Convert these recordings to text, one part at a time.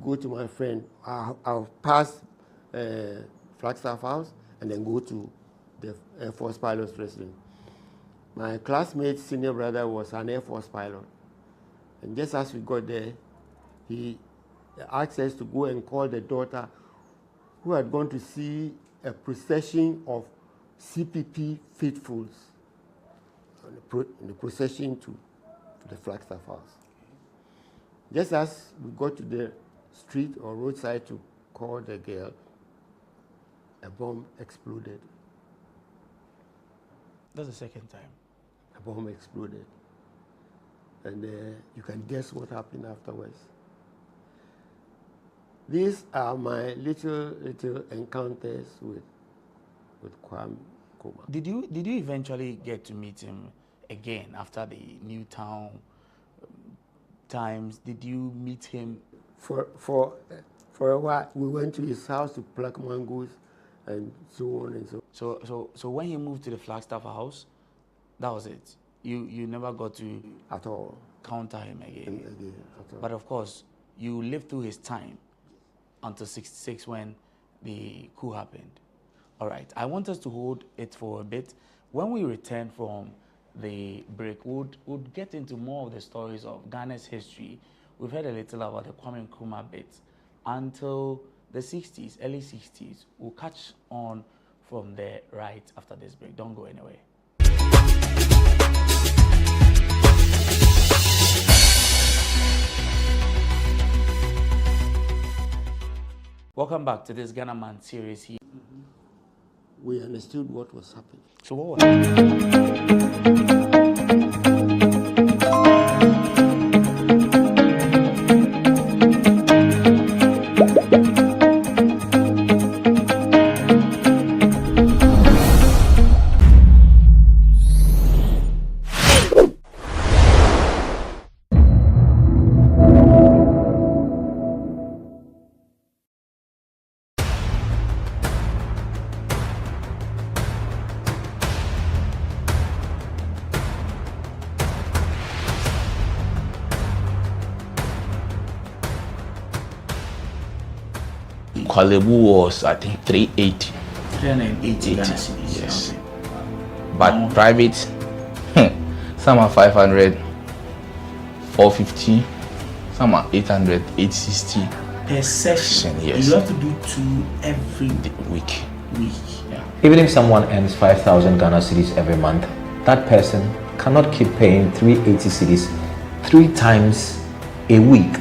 go to my friend. I'll pass Flagstaff House and then go to the Air Force pilot's residence. My classmate's senior brother was an Air Force pilot. And just as we got there, he asked us to go and call the daughter who had gone to see a procession of CPP faithfuls in the procession to the Flagstaff House. Just as we got to the street or roadside to call the girl, a bomb exploded. That's the second time. A bomb exploded. And you can guess what happened afterwards. These are my little encounters with Kwame Nkrumah. Did you eventually get to meet him again after the Newtown times? Did you meet him? For a while, we went to his house to pluck mangoes and so on and so. So when he moved to the Flagstaff House, that was it. You never got to at all counter him again. At all. But of course, you lived through his time until '66 when the coup happened. All right, I want us to hold it for a bit. When we return from the break, we'll get into more of the stories of Ghana's history. We've heard a little about the Kwame Nkrumah bit until the 60s, early 60s. We'll catch on from there right after this break. Don't go anywhere. Welcome back to this Ghana Man series here. We understood what was happening. So what was Kwalebu was, I think, 380. 380 Ghana cedis. Yes. Okay. But private, some are 500, 450, some are 800, 860. Per session, yes. You have to do 2 every week. Yeah. Even if someone earns 5,000 Ghana cedis every month, that person cannot keep paying 380 cedis 3 times a week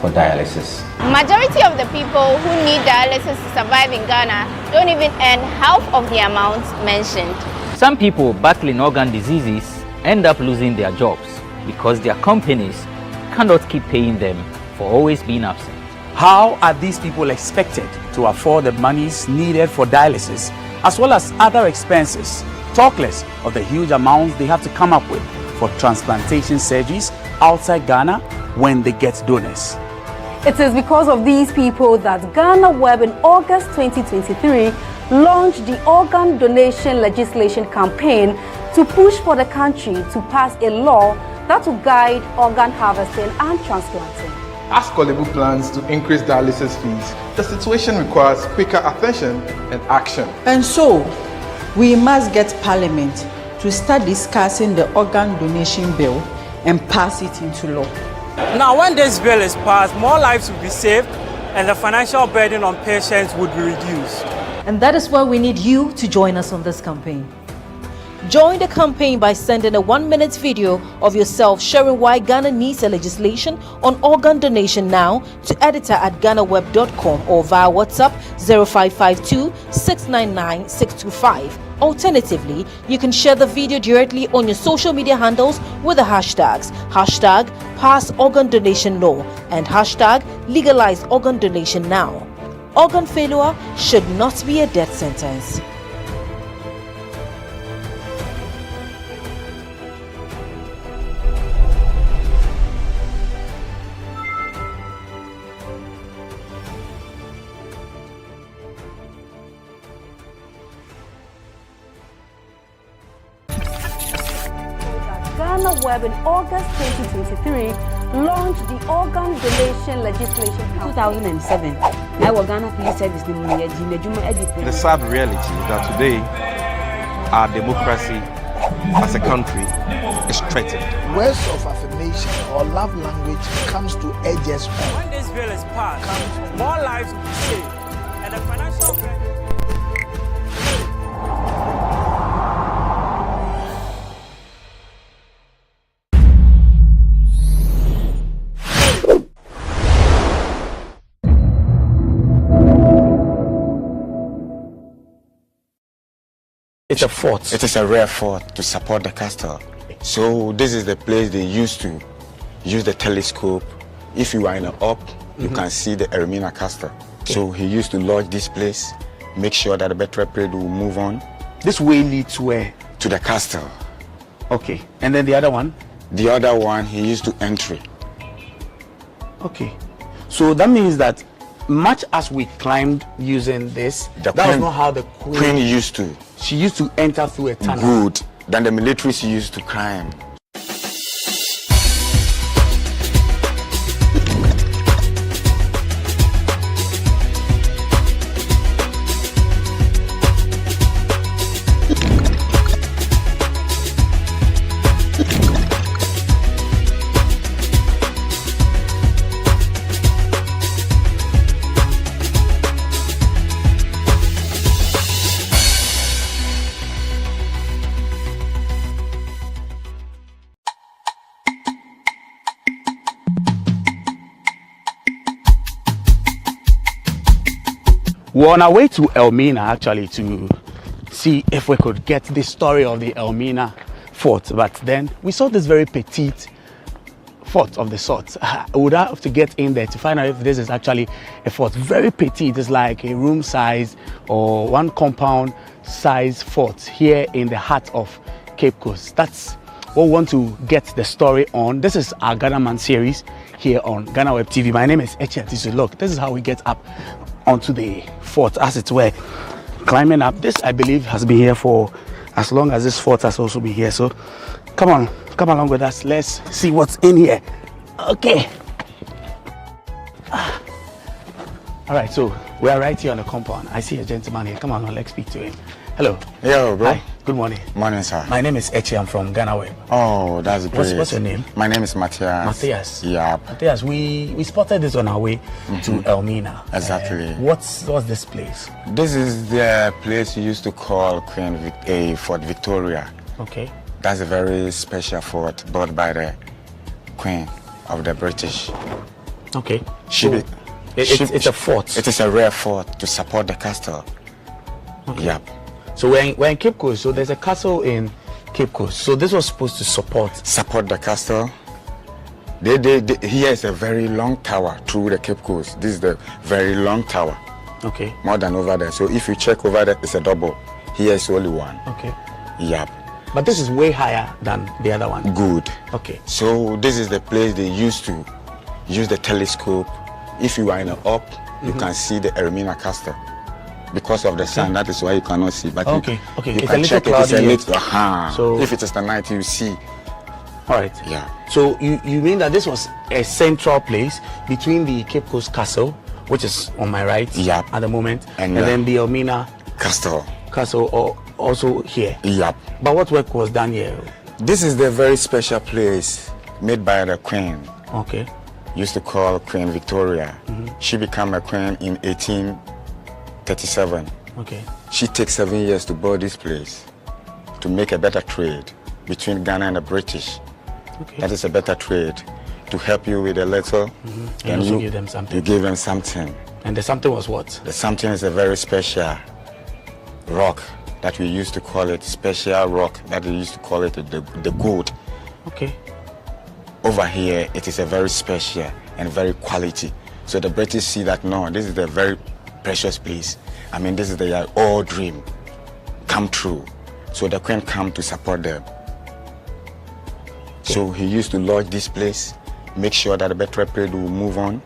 for dialysis. Majority of the people who need dialysis to survive in Ghana don't even earn half of the amount mentioned. Some people battling organ diseases end up losing their jobs because their companies cannot keep paying them for always being absent. How are these people expected to afford the monies needed for dialysis as well as other expenses, talk less of the huge amounts they have to come up with for transplantation surgeries outside Ghana when they get donors? It is because of these people that GhanaWeb in August 2023 launched the organ donation legislation campaign to push for the country to pass a law that will guide organ harvesting and transplanting. As Kwalebu plans to increase dialysis fees, the situation requires quicker attention and action. And so, we must get Parliament to start discussing the organ donation bill and pass it into law. Now, when this bill is passed, more lives will be saved and the financial burden on patients would be reduced. And that is why we need you to join us on this campaign. Join the campaign by sending a 1-minute video of yourself sharing why Ghana needs a legislation on organ donation now to editor@ghanaweb.com or via WhatsApp 0552 699 625. Alternatively, you can share the video directly on your social media handles with the hashtags #PassOrganDonationLaw and #LegalizeOrganDonationNow. Organ failure should not be a death sentence. GhanaWeb in August 2023 launched the organ donation legislation campaign. 2007, I was Ghana Police Service. The sad reality is that today, our democracy as a country is threatened. Words of affirmation or love language comes to urge us on. When this bill is passed, more lives will be saved, and the financial It's a fort. It is a rare fort to support the castle. So this is the place they used to use the telescope. If you are in an up, you can see the Ermina castle. Okay. So he used to lodge this place, make sure that the better parade will move on. This way leads where? To the castle. Okay. And then the other one? The other one, he used to entry. Okay. So that means that much as we climbed using this, that was not how the queen used to. She used to enter through a tunnel. Good. Then the militaries used to climb. We're on our way to Elmina actually to see if we could get the story of the Elmina fort, but then we saw this very petite fort of the sort. We would have to get in there to find out if this is actually a fort. Very petite, it's like a room size or one compound size fort here in the heart of Cape Coast. That's what we want to get the story on. This is our Ghana Man series here on GhanaWeb TV. My name is Eche. Look, this is how we get up onto the fort, as it were, climbing up. This, I believe, has been here for as long as this fort has also been here. So come on, come along with us. Let's see what's in here. Okay. All right, so we are right here on the compound. I see a gentleman here. Come on, let's speak to him. Hello. Yo, bro. Hi. Good morning. Morning, sir. My name is Eche. I'm from GhanaWeb. Oh, that's great. What's your name? My name is Matthias. Matthias. Yeah. Matthias, we spotted this on our way to Elmina. Exactly. What's this place? This is the place you used to call Fort Victoria. Okay. That's a very special fort built by the Queen of the British. Okay. It's a fort. It is a rare fort to support the castle. Okay. Yep. So we're in Cape Coast, so there's a castle in Cape Coast. So this was supposed to support the castle. Here is a very long tower through the Cape Coast. This is the very long tower. Okay. More than over there. So if you check over there, it's a double. Here is only one. Okay. Yep. But this is way higher than the other one. Good. Okay. So this is the place they used to use the telescope. If you are in an up, you can see the Ermina castle. Because of the sun, that is why you cannot see. But okay. You it's can check it. It's a little So if it is the night, you see. All right. Yeah. So you mean that this was a central place between the Cape Coast Castle, which is on my right at the moment, and then the Elmina Castle also here. Yep. But what work was done here? This is the very special place made by the Queen. Okay. Used to call Queen Victoria. She became a queen in 1837. Okay. She takes 7 years to build this place to make a better trade between Ghana and the British. Okay. That is a better trade to help you with a little. And you give them something. You give them something. And the something was what? The something is a very special rock that we used to call it, special rock that we used to call it the gold. Okay. Over here, it is a very special and very quality. So the British see that, no, this is a very precious place. I mean, this is their all dream come true. So the Queen come to support them. Okay. So he used to lodge this place, make sure that the better parade will move on.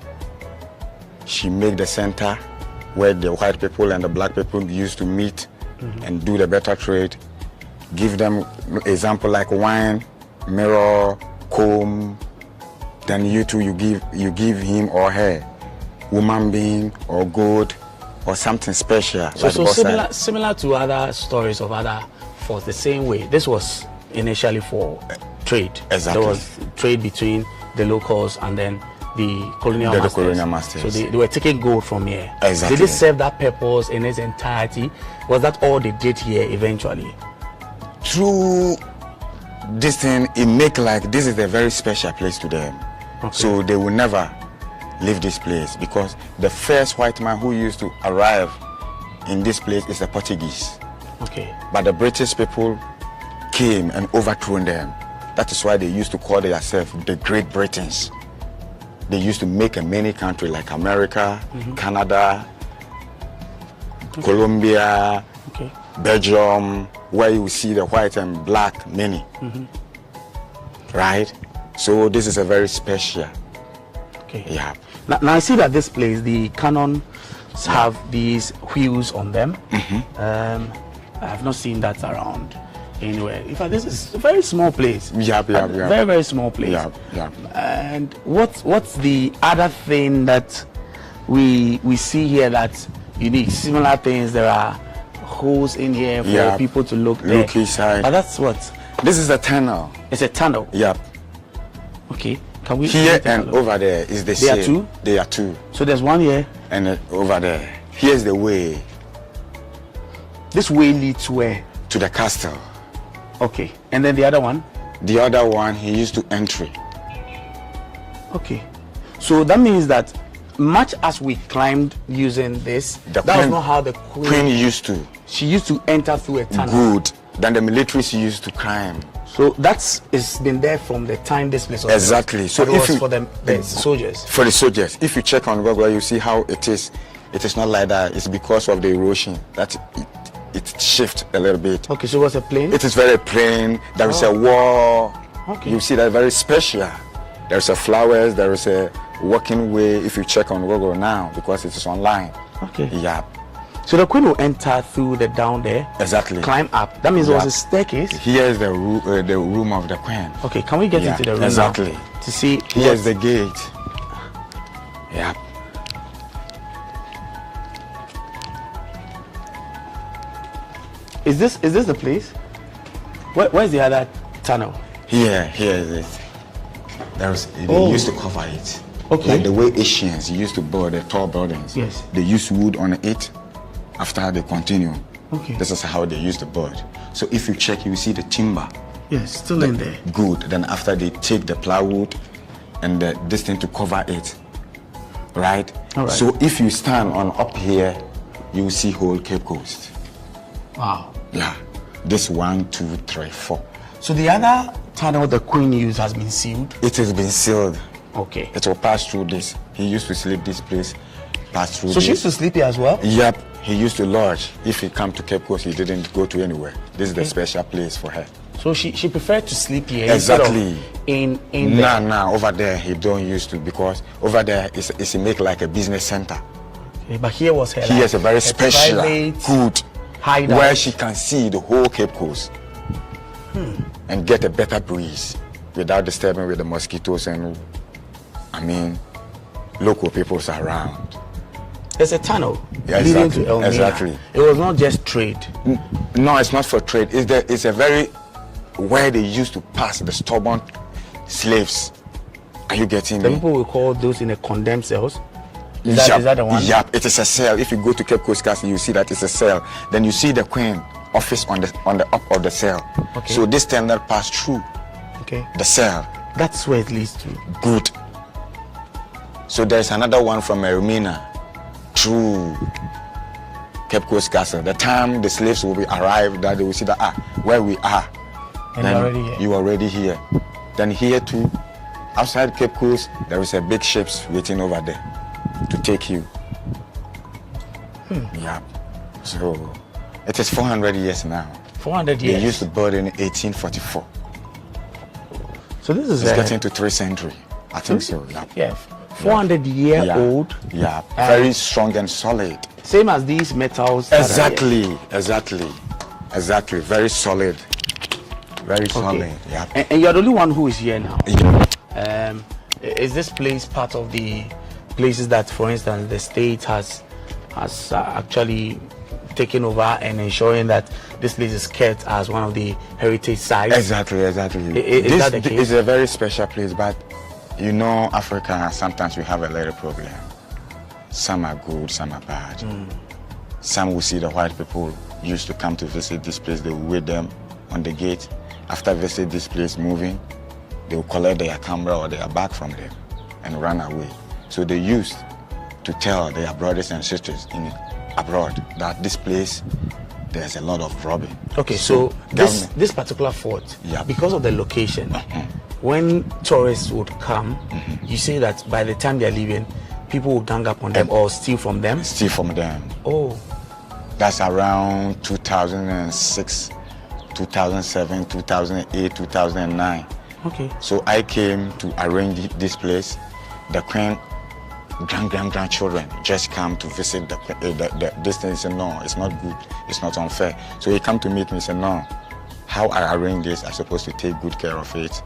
She make the center where the white people and the black people used to meet and do the better trade. Give them example like wine, mirror, comb, then you too, you give him or her human being or gold or something special. So similar to other stories of other forts, the same way. This was initially for trade. Exactly. There was trade between the locals and then the colonial masters. Colonial masters. So they were taking gold from here. Exactly. Did it serve that purpose in its entirety? Was that all they did here eventually? Through this thing, it make like this is a very special place to them. Okay. So they will never leave this place, because the first white man who used to arrive in this place is the Portuguese. Okay. But the British people came and overthrown them. That is why they used to call themselves the Great Britons. They used to make a many country like America, Canada, Colombia, Belgium, where you see the white and black many. Right? So this is a very special. Okay. Yeah. Now I see that this place, the cannons have these wheels on them. I have not seen that around anywhere. In fact, this is a very small place. Very, very small place. And what's the other thing that we see here that's unique? Similar things, there are holes in here for people to look inside. But that's what? This is a tunnel. It's a tunnel? Yep. Okay. Can we here and over there is the same. There are two? There are two. So there's one here? And over there. Here's the way. This way leads where? To the castle. Okay. And then the other one? The other one, he used to entry. Okay. So that means that much as we climbed using this, that was not how the queen used to. She used to enter through a tunnel. Good. Then the militaries used to climb. So it's been there from the time this place was exactly. built. So if for the soldiers. For the soldiers. If you check on Google, you see how it is. It is not like that. It's because of the erosion that it shifts a little bit. Okay, so what's a plain? It is very plain. There is a wall. Okay. You see that very special. There is a flowers. There is a walking way. If you check on Google now, because it is online. Okay. Yeah. So the queen will enter through the down there. Exactly. Climb up. That means there was a staircase. Here is the room of the queen. Okay, can we get into the room exactly. now to see? Here is the gate. Yeah. Is this the place? Where's the other tunnel? Here is it. They used to cover it. Okay. Like the way Asians used to build the tall buildings. Yes. They used wood on it. After they continue. Okay. This is how they used the board. So if you check, you see the timber. Yes, still in there. Good. Then after they take the plywood and this thing to cover it. Right? All right. So if you stand on up here, you will see whole Cape Coast. Wow. Yeah. This 1, 2, 3, 4. So the other tunnel the queen used has been sealed? It has been sealed. Okay. It will pass through this. He used to sleep this place. Pass through so she used to sleep here as well? Yep. He used to lodge. If he come to Cape Coast, he didn't go to anywhere. This is the special place for her. So she preferred to sleep here exactly. in there? Nah, over there he don't used to, because over there is make like a business center. Okay, but here was her. Here's a very special, good hideout where she can see the whole Cape Coast and get a better breeze without disturbing with the mosquitoes and local peoples around. There's a tunnel leading to Elmina. Exactly. It was not just trade. No, it's not for trade. It's a very where they used to pass the stubborn slaves. Are you getting me? People will call those in the condemned cells. Is that the one? Yep, it is a cell. If you go to Cape Coast Castle, you see that it's a cell. Then you see the queen office on the up of the cell. Okay. So this tunnel passed through the cell. That's where it leads to. Good. So there's another one from Ermina through Cape Coast Castle. The time the slaves will be arrived, that they will see that where we are. And you're already here. You are already here. Then here too, outside Cape Coast, there is a big ships waiting over there to take you. Yeah. So it is 400 years now. 400 years. They used to build in 1844. So this is getting to 3rd century. I think so. Yeah. 400 year old. Yeah. Very strong and solid. Same as these metals. Exactly. Very solid. Very solid. Yeah. And you're the only one who is here now. Yeah. Is this place part of the places that, for instance, the state has actually taken over and ensuring that this place is kept as one of the heritage sites? Exactly. Is that the case? It's a very special place, but you know, Africa, sometimes we have a little problem. Some are good, some are bad. Some will see the white people used to come to visit this place, they will wait them on the gate. After visit this place moving, they will collect their camera or their bag from them and run away. So they used to tell their brothers and sisters abroad that this place, there's a lot of robbing. Okay, so this particular fort, because of the location, when tourists would come, you say that by the time they're leaving, people will gang up on them or steal from them? Steal from them. Oh. That's around 2006, 2007, 2008, 2009. Okay. So I came to arrange this place. The Queen grandchildren just come to visit this thing. He said, no, it's not good, it's not unfair. So he come to meet me and said, no, how I arrange this, I'm supposed to take good care of it.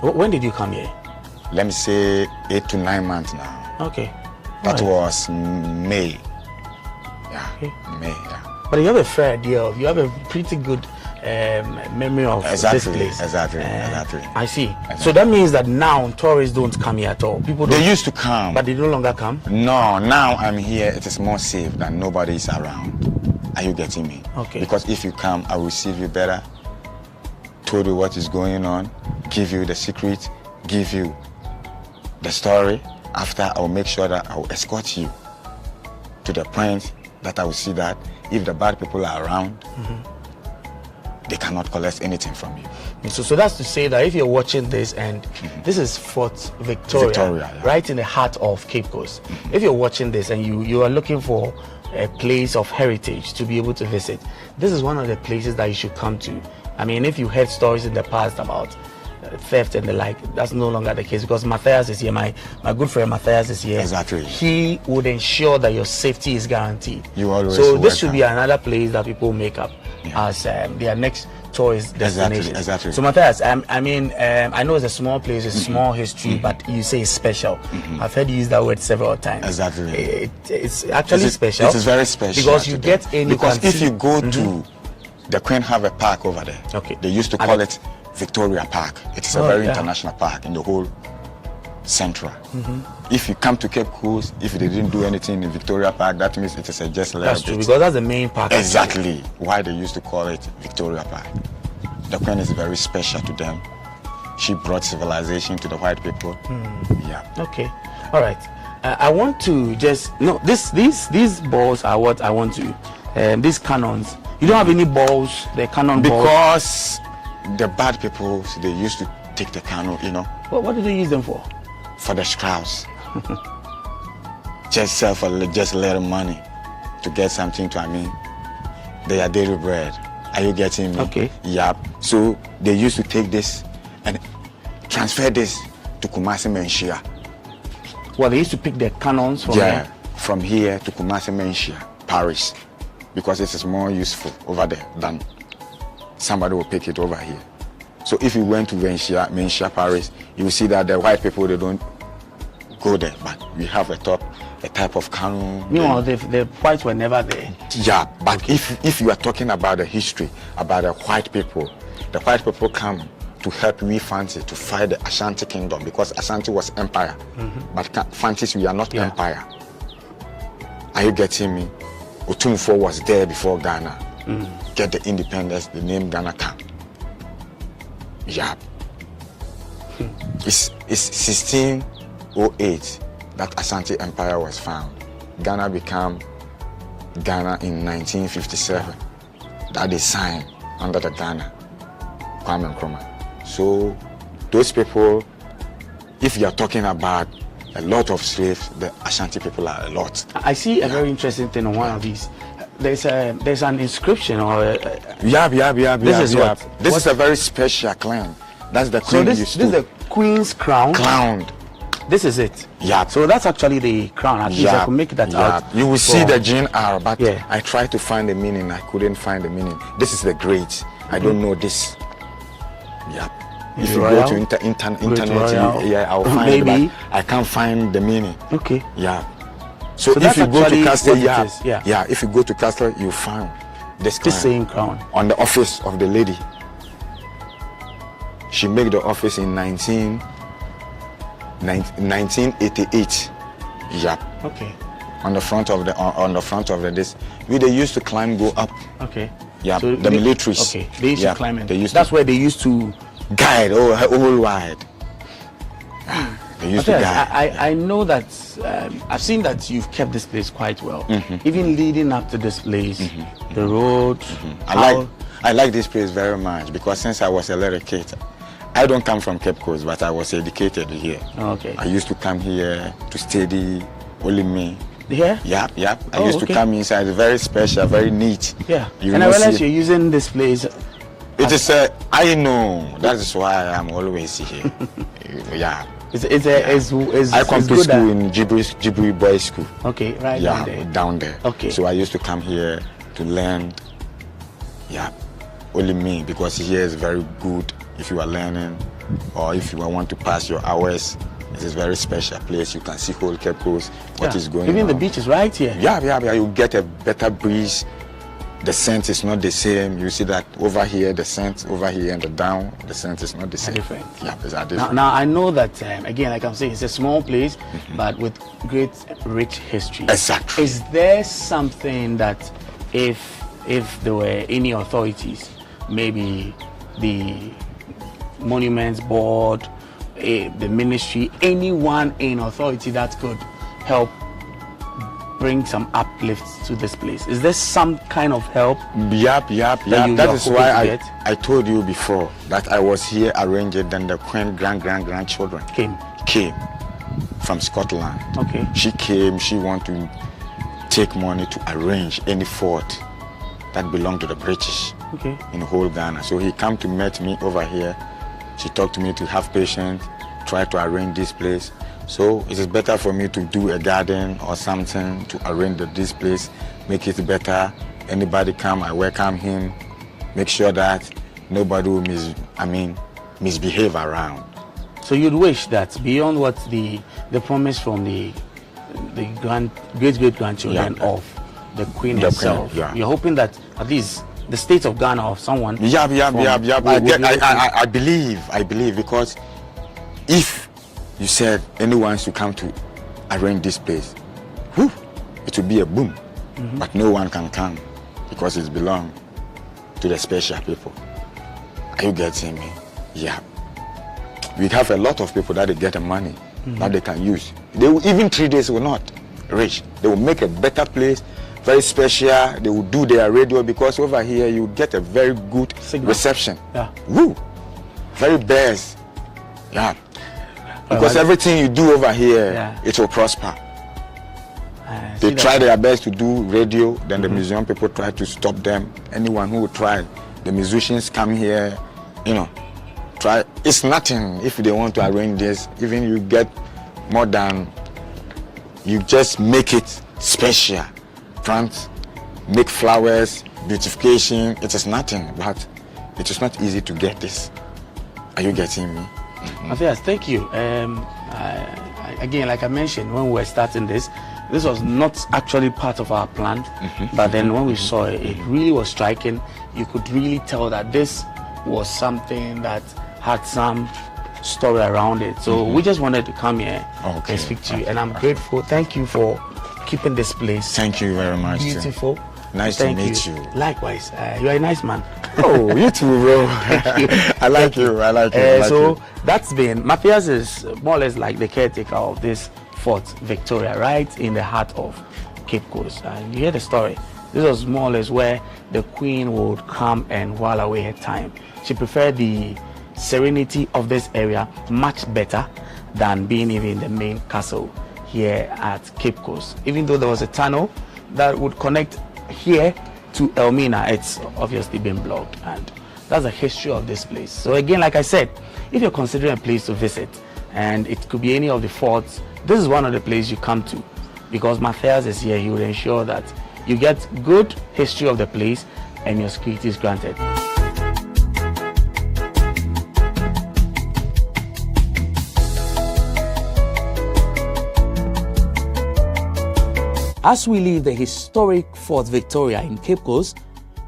When did you come here? Let me say 8 to 9 months now. Okay. That was May. Yeah, okay. May, yeah. But you have a fair idea you have a pretty good memory of this place. Exactly. I see. So that means that now tourists don't come here at all. People don't, they used to come, but they no longer come. No, now I'm here. It is more safe than nobody is around. Are you getting me? Okay. Because if you come, I will receive you better. Told you what is going on, give you the secret, give you the story. After, I will make sure that I will escort you to the point that I will see that if the bad people are around, they cannot collect anything from you. So that's to say that if you're watching this and this is Fort Victoria, right in the heart of Cape Coast. If you're watching this and you are looking for a place of heritage to be able to visit, this is one of the places that you should come to. I mean, if you heard stories in the past about theft and the like, that's no longer the case because Matthias is here, my good friend Matthias is here. Exactly. He would ensure that your safety is guaranteed. You always so this should be another place that people make up as their next tourist destination. Exactly. So Matthias, I mean, I know it's a small place, it's a small history, but you say it's special. I've heard you use that word several times. Exactly. It's actually special. It is very special. Because you get in. Because if you go to the Queen have a park over there. Okay. They used to call it Victoria Park. It is a very international park in the whole Central. If you come to Cape Coast, if they didn't do anything in Victoria Park, that means it is a just That's true, because that's the main park. Exactly. Why they used to call it Victoria Park. The Queen is very special to them. She brought civilization to the white people. Yeah. Okay. All right. I want to just these balls are what I want to. These cannons. You don't have any balls, the cannon balls? Because the bad people, they used to take the cannon, you know. What do they use them for? For the scraps. Just sell for just a little money to get something to, I mean, their daily bread. Are you getting me? Okay. Yeah. So they used to take this and transfer this to Kumasi Menchia. Well, they used to pick the cannons from here? From here to Kumasi Menchia, Paris. Because it is more useful over there than somebody will pick it over here. So if you went to Menchia, Paris, you will see that the white people, they don't go there. But we have a type of cannon. No, the whites were never there. Yeah, but if you are talking about the history, about the white people come to help we Fanti to fight the Ashanti kingdom because Ashanti was empire. But Fantis, we are not empire. Are you getting me? Otumfo was there before Ghana. Get the independence, the name Ghana come. Yeah. It's 1608 that Ashanti Empire was found. Ghana became Ghana in 1957. That they signed under the Ghana, Nkrumah. So those people, if you are talking about a lot of slaves, the Ashanti people are a lot. I see a very interesting thing on one of these. There's an inscription or This is a very special clan. That's the queen. So this is the queen's crown. This is it. Yeah. So that's actually the crown. At least I could make that out. You will see the gene R, but I tried to find the meaning. I couldn't find the meaning. This is the great. I don't know this. Yeah. If you go to internet, yeah, I'll find it, but I can't find the meaning. Okay. Yeah. So if you go to Castle, if you go to Castle, you find this same crown on the office of the lady. She made the office in 1988. Yeah. Okay. On the front of the this, they used to climb, go up. Okay. Yeah. So the militaries. Okay. They used to climb in. That's where they used to guide all wide. They used to guide. I know that I've seen that you've kept this place quite well. Even leading up to this place, the road. I like this place very much because since I was a little kid, I don't come from Cape Coast, but I was educated here. Okay. I used to come here to study, only me. Yeah? Yeah. I used to come inside, very special, very neat. Yeah. And I realize you're using this place. It is I know. That is why I'm always here. Yeah. I come to school in Jibri Boys School. Okay, right down there. Okay. So I used to come here to learn. Yeah. Only me, because here is very good if you are learning or if you want to pass your hours. It is a very special place. You can see whole Cape Coast, what is going on. Even the beach is right here. Yeah. You get a better breeze. The scent is not the same. You see that over here, the scent over here and the down, the scent is not the same. Different. Yeah, it's different. Now I know that again, like I'm saying, it's a small place, but with great, rich history. Exactly. Is there something that if there were any authorities, maybe the Monuments Board, the ministry, anyone in authority that could help bring some uplift to this place? Is there some kind of help? Yep. That is why I told you before that I was here arranging, then the Queen grandchildren came from Scotland. Okay. She came, she wanted to take money to arrange any fort that belonged to the British in the whole Ghana. So he came to meet me over here. She talked to me to have patience, try to arrange this place. So it is better for me to do a garden or something to arrange this place, make it better. Anybody come, I welcome him, make sure that nobody will misbehave around. So you'd wish that beyond what the promise from the great-great-grandchildren of the Queen herself, you're hoping that at least the state of Ghana or someone. I believe because if you said anyone should come to arrange this place, it will be a boom. But no one can come because it belongs to the special people. Are you getting me? Yeah. We have a lot of people that they get the money that they can use. They will, even 3 days will not reach. They will make a better place, very special. They will do their radio because over here you get a very good reception. Yeah. Very best. Yeah. Because everything you do over here, it will prosper. They try their best to do radio, then the museum people try to stop them. Anyone who will try, the musicians come here, try. It's nothing if they want to arrange this. Even you get more than, you just make it special. Plant, make flowers, beautification, it is nothing, but it is not easy to get this. Are you getting me? Matthias, thank you. Again, like I mentioned, when we were starting this was not actually part of our plan, but then when we saw it, it really was striking. You could really tell that this was something that had some story around it. So we just wanted to come here and speak to you, and I'm grateful. Thank you for keeping this place. Thank you very much. Beautiful. Nice to meet you. Likewise. You are a nice man. Oh, you too, bro. I like you. So that's been, Matthias is more or less like the caretaker of this Fort Victoria, right in the heart of Cape Coast. And you hear the story. This was more or less where the Queen would come and while away her time. She preferred the serenity of this area much better than being even in the main castle here at Cape Coast. Even though there was a tunnel that would connect here to Elmina, it's obviously been blocked, and that's the history of this place. So again, like I said, if you're considering a place to visit, and it could be any of the forts, this is one of the places you come to, because Matthias is here. He will ensure that you get good history of the place and your security is granted. As we leave the historic Fort Victoria in Cape Coast,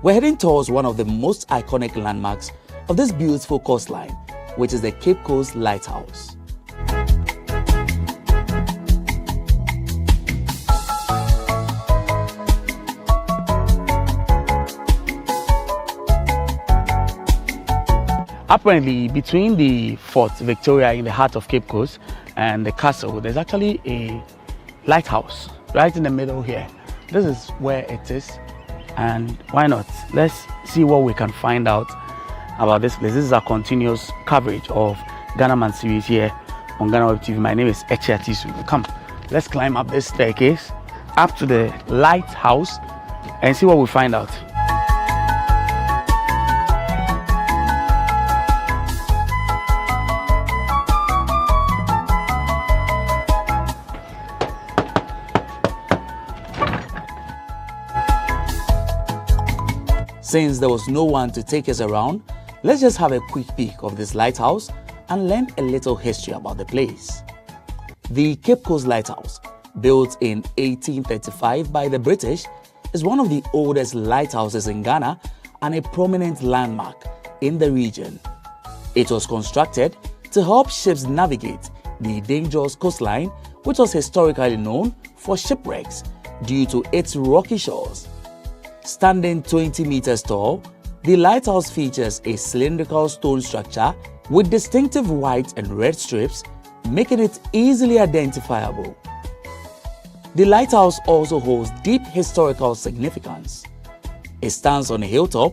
we're heading towards one of the most iconic landmarks of this beautiful coastline, which is the Cape Coast Lighthouse. Apparently, between the Fort Victoria in the heart of Cape Coast and the castle, there's actually a lighthouse right in the middle here. This is where it is, and why not? Let's see what we can find out about this place. This is our continuous coverage of Ghana Man series here on GhanaWeb TV. My name is Echiatisu. Come, let's climb up this staircase up to the lighthouse and see what we find out. Since there was no one to take us around, let's just have a quick peek of this lighthouse and learn a little history about the place. The Cape Coast Lighthouse, built in 1835 by the British, is one of the oldest lighthouses in Ghana and a prominent landmark in the region. It was constructed to help ships navigate the dangerous coastline, which was historically known for shipwrecks due to its rocky shores. Standing 20 meters tall, the lighthouse features a cylindrical stone structure with distinctive white and red strips, making it easily identifiable. The lighthouse also holds deep historical significance. It stands on a hilltop,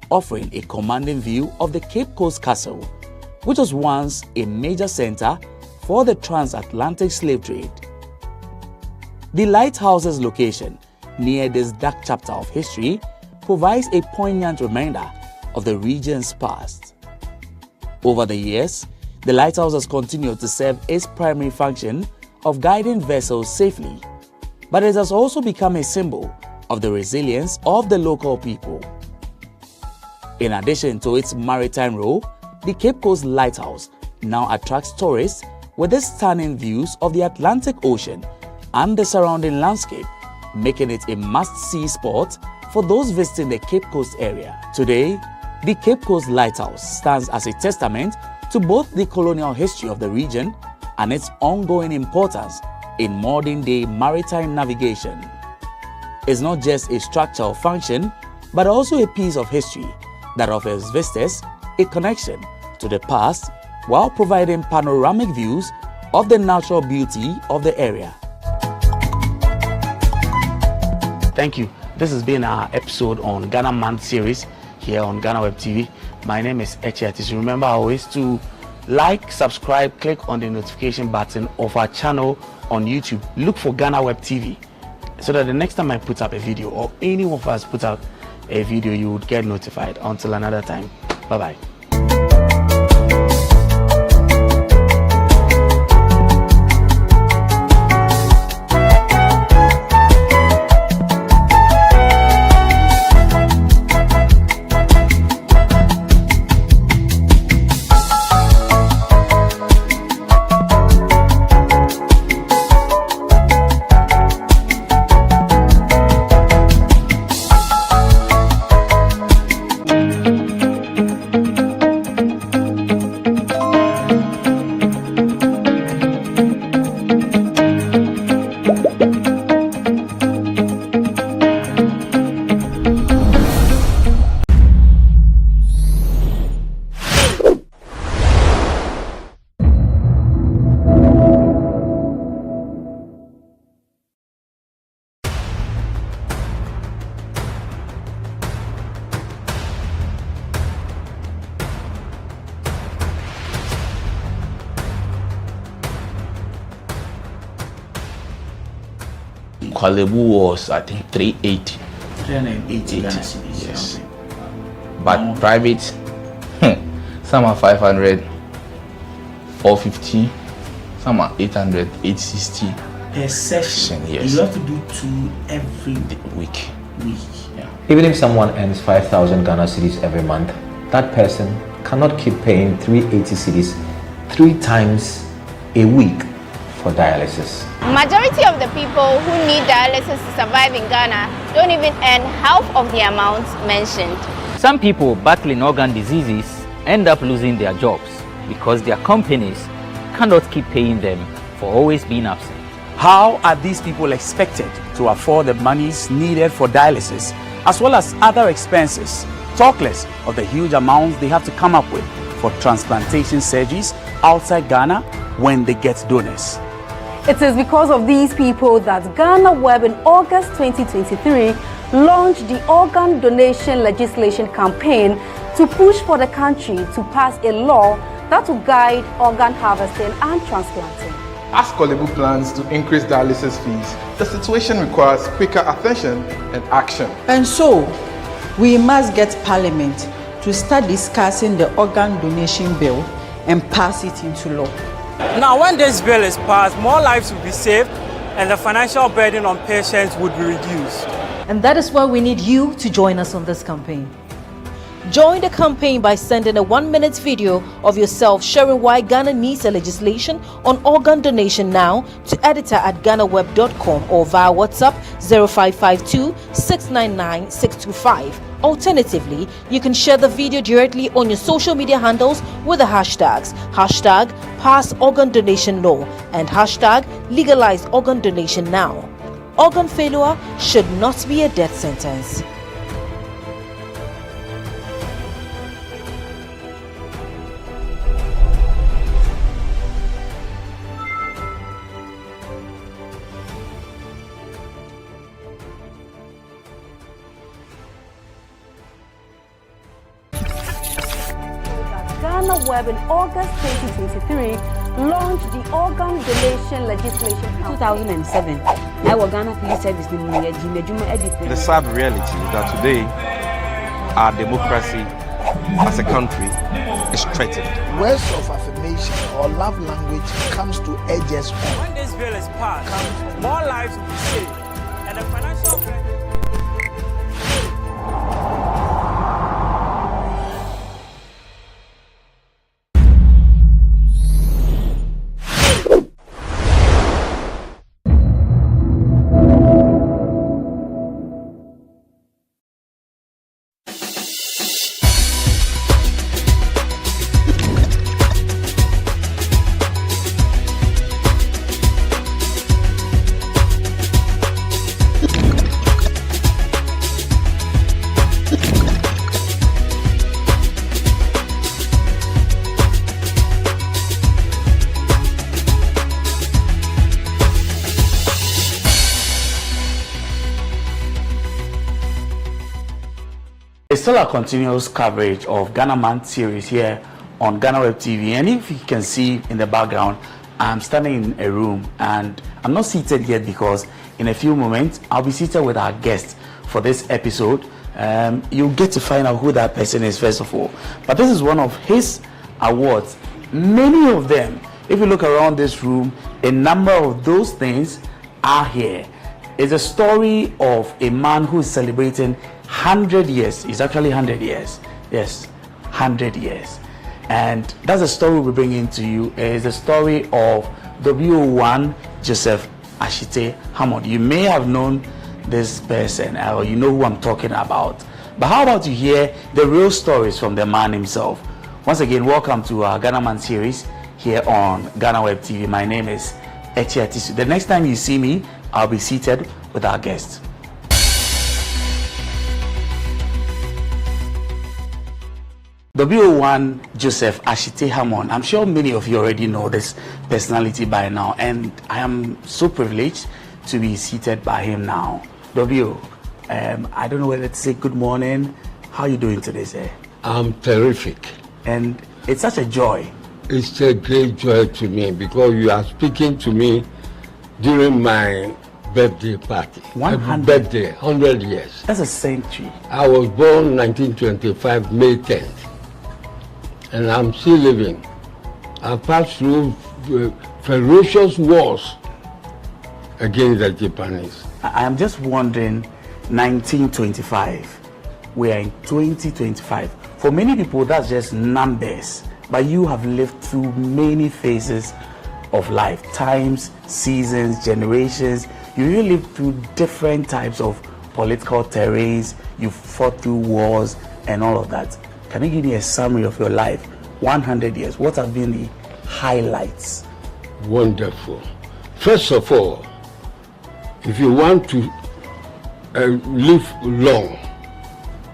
offering a commanding view of the Cape Coast Castle, which was once a major center for the transatlantic slave trade. The lighthouse's location near this dark chapter of history provides a poignant reminder of the region's past. Over the years, the lighthouse has continued to serve its primary function of guiding vessels safely, but it has also become a symbol of the resilience of the local people. In addition to its maritime role, the Cape Coast Lighthouse now attracts tourists with its stunning views of the Atlantic Ocean and the surrounding landscape, making it a must-see spot for those visiting the Cape Coast area. Today, the Cape Coast Lighthouse stands as a testament to both the colonial history of the region and its ongoing importance in modern-day maritime navigation. It's not just a structural function, but also a piece of history that offers visitors a connection to the past while providing panoramic views of the natural beauty of the area. Thank you. This has been our episode on Ghana Man series here on GhanaWeb TV. My name is Echiatis. Remember always to like, subscribe, click on the notification button of our channel on YouTube. Look for GhanaWeb TV so that the next time I put up a video or any of us put up a video, you would get notified. Until another time, bye-bye. Kwalebu was, I think, 380. 380 Ghana cedis. Yes. But private, some are 500, 450, some are 800, 860. Per session, yes. You have to do 2 every week. Yeah. Even if someone earns 5,000 Ghana cedis every month, that person cannot keep paying 380 cedis 3 times a week for dialysis. Majority of the people who need dialysis to survive in Ghana don't even earn half of the amount mentioned. Some people battling organ diseases end up losing their jobs because their companies cannot keep paying them for always being absent. How are these people expected to afford the monies needed for dialysis as well as other expenses, talk less of the huge amounts they have to come up with for transplantation surgeries outside Ghana when they get donors? It is because of these people that GhanaWeb in August 2023 launched the organ donation legislation campaign to push for the country to pass a law that will guide organ harvesting and transplanting. As Kolebu plans to increase dialysis fees, the situation requires quicker attention and action. And so, we must get Parliament to start discussing the organ donation bill and pass it into law. Now, when this bill is passed, more lives will be saved and the financial burden on patients would be reduced. And that is why we need you to join us on this campaign. Join the campaign by sending a 1-minute video of yourself sharing why Ghana needs a legislation on organ donation now to editor@ghanaweb.com or via WhatsApp 0552 699 625. Alternatively, you can share the video directly on your social media handles with the hashtags #PassOrganDonationLaw and #Legalize Organ Donation Now. Organ failure should not be a death sentence. GhanaWeb in August 2023 launched the organ donation legislation campaign. 2007, I was Ghana Police Service. The sad reality is that today, our democracy as a country is threatened. Words of affirmation or love language comes to urge us on. When this bill is passed, more lives will be saved and the financial burden. It's still a continuous coverage of Ghana Man series here on GhanaWeb TV, and if you can see in the background, I'm standing in a room and I'm not seated yet because in a few moments I'll be seated with our guest for this episode. You'll get to find out who that person is first of all, but this is one of his awards. Many of them, if you look around this room, a number of those things are here. It's a story of a man who is celebrating 100 years. It's actually 100 years. Yes, 100 years. And that's a story we're bringing to you. It's a story of W1 Joseph Ashite Hammond. You may have known this person or you know who I'm talking about. But how about you hear the real stories from the man himself? Once again, welcome to our Ghana Man series here on GhanaWeb TV. My name is Etiatisu. The next time you see me, I'll be seated with our guest. W1 Joseph Ashite Hammond. I'm sure many of you already know this personality by now, and I am so privileged to be seated by him now. W, I don't know whether to say good morning. How are you doing today, sir? I'm terrific. And it's such a joy. It's a great joy to me because you are speaking to me during my birthday party. 100 birthday, 100 years. That's a century. I was born 1925, May 10th. And I'm still living. I passed through ferocious wars against the Japanese. I am just wondering, 1925, we are in 2025. For many people, that's just numbers. But you have lived through many phases of life, times, seasons, generations. You really lived through different types of political terrains. You fought through wars and all of that. Can you give me a summary of your life, 100 years? What have been the highlights? Wonderful. First of all, if you want to live long,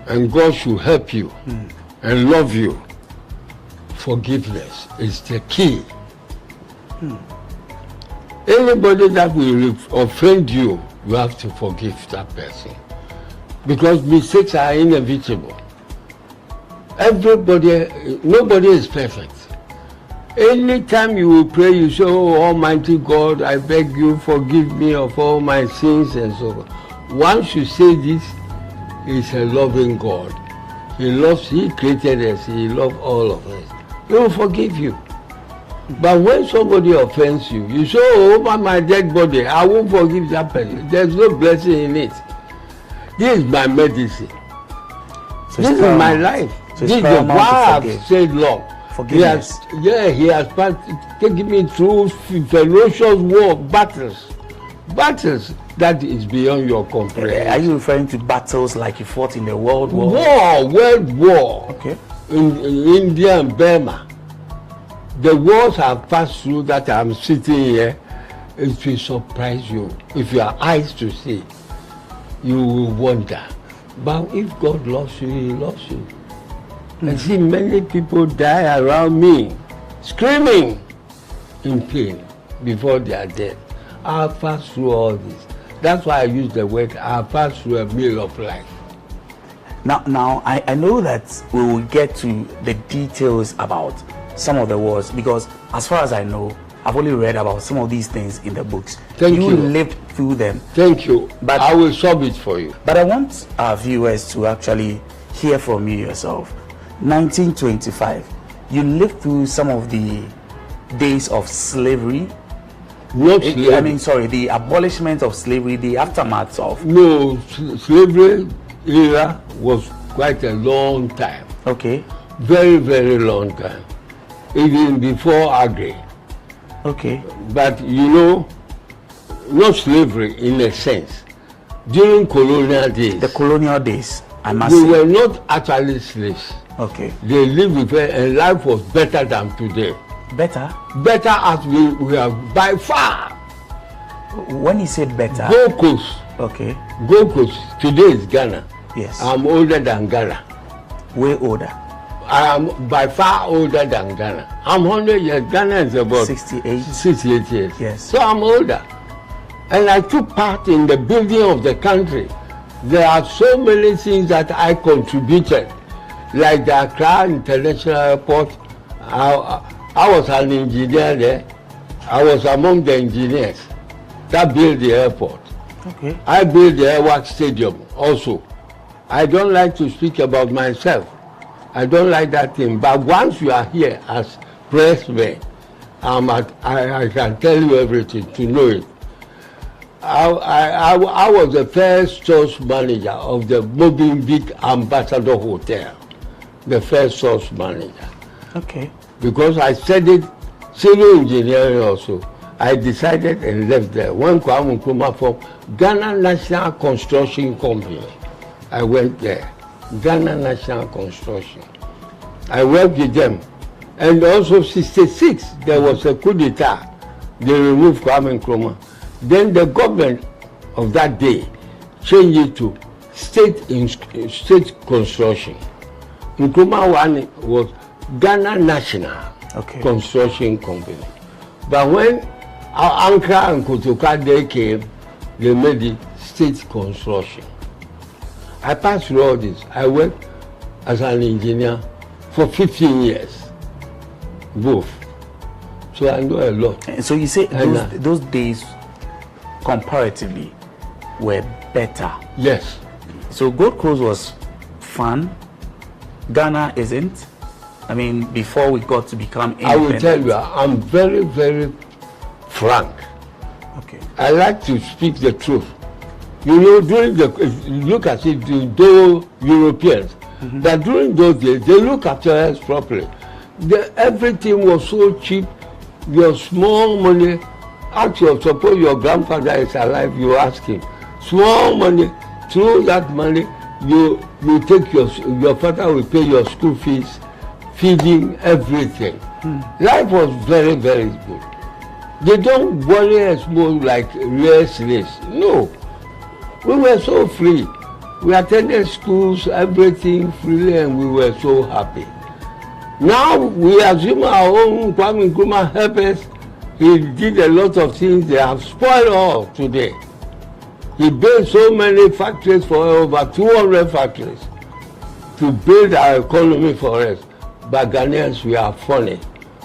and God should help you and love you, forgiveness is the key. Anybody that will offend you, you have to forgive that person. Because mistakes are inevitable. Nobody is perfect. Anytime you will pray, you say, oh, Almighty God, I beg you, forgive me of all my sins and so on. Once you say this, He's a loving God. He created us, He loves all of us. He will forgive you. But when somebody offends you, you say, oh, over my dead body, I won't forgive that person. There's no blessing in it. This is my medicine. So this is my life. So this is why I've said long. Forgiveness. He has taken me through ferocious war, battles that is beyond your comprehension. Are you referring to battles like you fought in the World War? World War. Okay. In India and Burma. The wars I've passed through that I'm sitting here, it will surprise you. If you have eyes to see, you will wonder. But if God loves you, He loves you. I see many people die around me, screaming in pain before they are dead. I've passed through all this. That's why I use the word, I've passed through a meal of life. Now I know that we will get to the details about some of the wars, because as far as I know, I've only read about some of these things in the books. Thank you. You lived through them. Thank you. But I will solve it for you. But I want our viewers to actually hear from you yourself. 1925, you lived through some of the days of slavery. Not slavery. I mean, sorry, the abolishment of slavery, the aftermath of... No, slavery era was quite a long time. Okay. Very, very long time. Even before Agri. Okay. But you know, not slavery in a sense. During colonial days. The colonial days, I must say. They were not actually slaves. Okay. They lived with her, and life was better than today. Better? Better as we have by far. When you say better? Gold Coast. Okay. Gold Coast. Today is Ghana. Yes. I'm older than Ghana. Way older. I am by far older than Ghana. I'm 100 years. Ghana is about 68 years. Yes. So I'm older. And I took part in the building of the country. There are so many things that I contributed, like the Accra International Airport. I was an engineer there. I was among the engineers that built the airport. Okay. I built the Airwork Stadium also. I don't like to speak about myself. I don't like that thing. But once you are here as pressman, I can tell you everything to know it. I was the first source manager of the Mozambique Ambassador Hotel. The first source manager. Okay. Because I studied civil engineering also. I decided and left there. When Nkrumah from Ghana National Construction Company, I went there. Ghana National Construction. I worked with them. And also 66, there was a coup d'etat. They removed Nkrumah. Then the government of that day changed it to state construction. Nkrumah one was Ghana National Construction Company. But when Ankara and Kotoka they came, they made it state construction. I passed through all this. I worked as an engineer for 15 years, both. So I know a lot. So you say those days comparatively were better? Yes. So Gold Coast was fun, Ghana isn't? I mean, before we got to become independent. I will tell you, I'm very, very frank. Okay. I like to speak the truth. You know, during if you look at it, though Europeans, that during those days, they look after us properly. Everything was so cheap. your small money, suppose your grandfather is alive, you ask him, small money, through that money, you take your father will pay your school fees, feeding, everything. Life was very, very good. They don't worry us more like real slaves. No. We were so free. We attended schools, everything freely, and we were so happy. Now we assume our own Nkrumah help us. He did a lot of things. They have spoiled all today. He built so many factories for over 200 factories to build our economy for us. But Ghanaians, we are funny.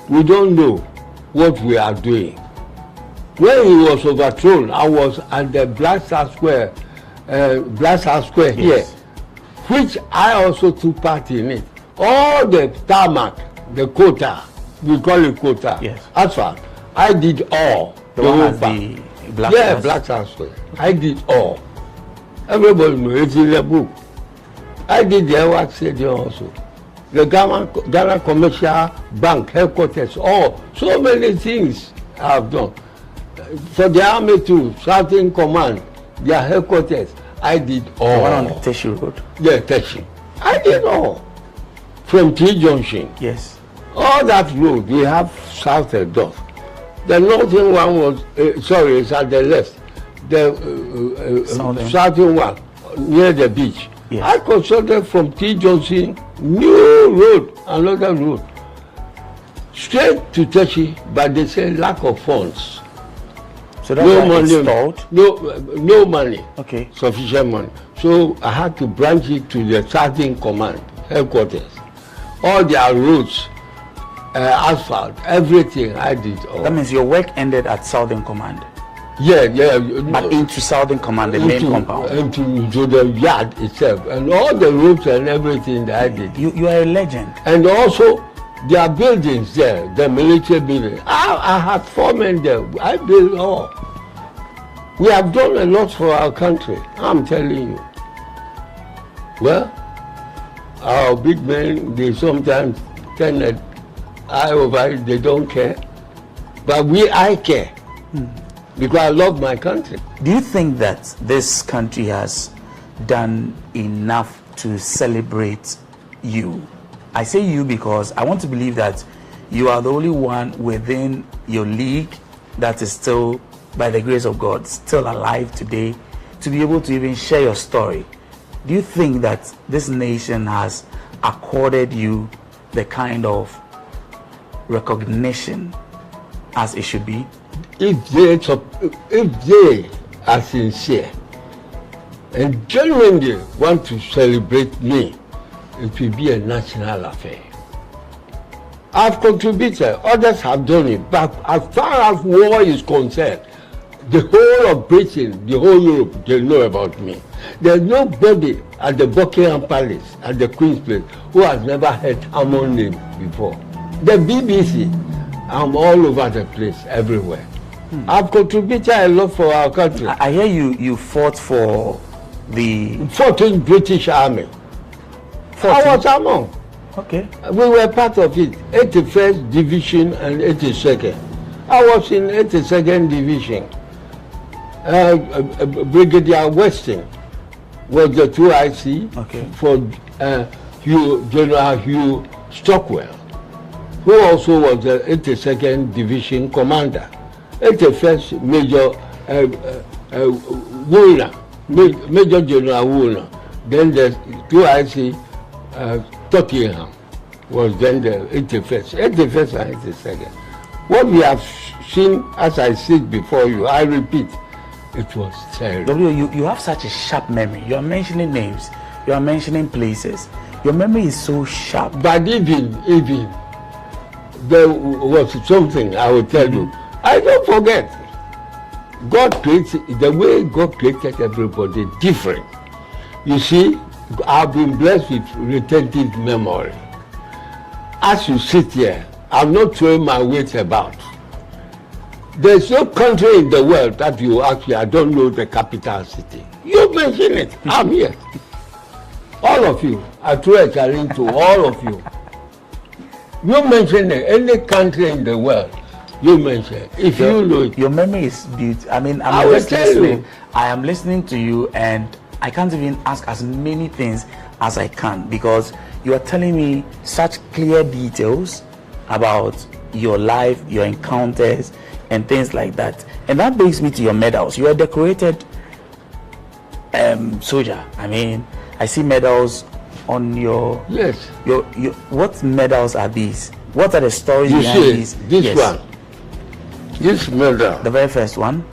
We don't know what we are doing. When he was overthrown, I was at the Black Star Square here, which I also took part in it. All the tarmac, the quota, we call it quota. Yes. Asphalt, I did all. The one at the Black Star? Black Star Square. I did all. Everybody knows it's in the book. I did the Ewak Stadium also. The Ghana Commercial Bank headquarters, all. So many things I have done. For the army too, Southern Command, their headquarters, I did all. The one on the Teshi Road? Yeah, Teshi. I did all. From T Junction. Yes. All that road, we have south and north. The northern one was, it's at the left. The southern one, near the beach. Yes. I constructed from T Junction, new road, another road, straight to Teshi, but they say lack of funds. So that's no money installed? No money. Okay. Sufficient money. So I had to branch it to the Southern Command headquarters. All their roads, asphalt, everything I did all. That means your work ended at Southern Command? Yeah. But into Southern Command, the main compound? Into the yard itself. And all the roads and everything that I did. You are a legend. And also, there are buildings there, the military building. I had 4 men there. I built all. We have done a lot for our country, I'm telling you. Well, our big men, they sometimes turn an eye over it, they don't care. But I care. Because I love my country. Do you think that this country has done enough to celebrate you? I say you because I want to believe that you are the only one within your league that is still, by the grace of God, still alive today to be able to even share your story. Do you think that this nation has accorded you the kind of recognition as it should be? If they are sincere and genuinely want to celebrate me, it will be a national affair. I've contributed, others have done it, but as far as war is concerned, the whole of Britain, the whole Europe, they know about me. There's nobody at the Buckingham Palace, at the Queen's Place, who has never heard Hammond's name before. The BBC, I'm all over the place, everywhere. I've contributed a lot for our country. I hear you fought for the 14th British Army. 14th? I was among. Okay. We were part of it, 81st Division and 82nd. I was in 82nd Division. Brigadier Weston was the 2IC for General Hugh Stockwell, who also was the 82nd Division Commander. 81st Major Woolner, Major General Woolner. Then the 2IC Tottenham was then the 81st. 81st and 82nd. What we have seen, as I said before you, I repeat, it was terrible. You have such a sharp memory. You are mentioning names. You are mentioning places. Your memory is so sharp. But even there was something I will tell you. I don't forget. God created, the way God created everybody different. You see, I've been blessed with retentive memory. As you sit here, I'm not throwing my weight about. There's no country in the world that you actually, I don't know the capital city. You mention it, I'm here. All of you, I throw a challenge to all of you. You mention it, any country in the world, You mentioned. If you know it. Your memory is beautiful. I mean, I will tell you. I am listening to you, and I can't even ask as many things as I can, because you are telling me such clear details about your life, your encounters, and things like that. And that brings me to your medals. You are a decorated soldier. I mean, I see medals on your... Yes. Your what medals are these? What are the stories you behind see, these? This one. This medal. The very first one?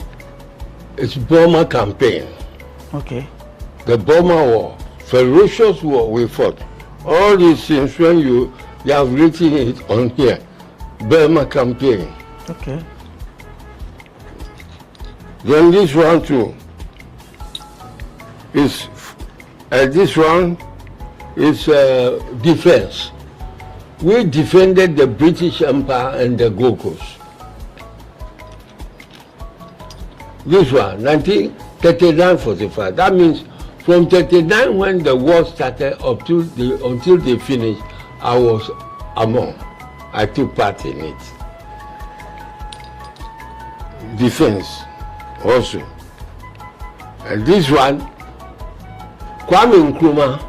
It's Burma campaign. Okay. The Burma War. Ferocious war we fought. All these things, when you have written it on here. Burma campaign. Okay. Then this one too. Is this one is defense. We defended the British Empire and the Gold Coast. This one, 1939-45. That means from 39 when the war started until they finished, I was among. I took part in it. Defense also. And this one, Kwame Nkrumah,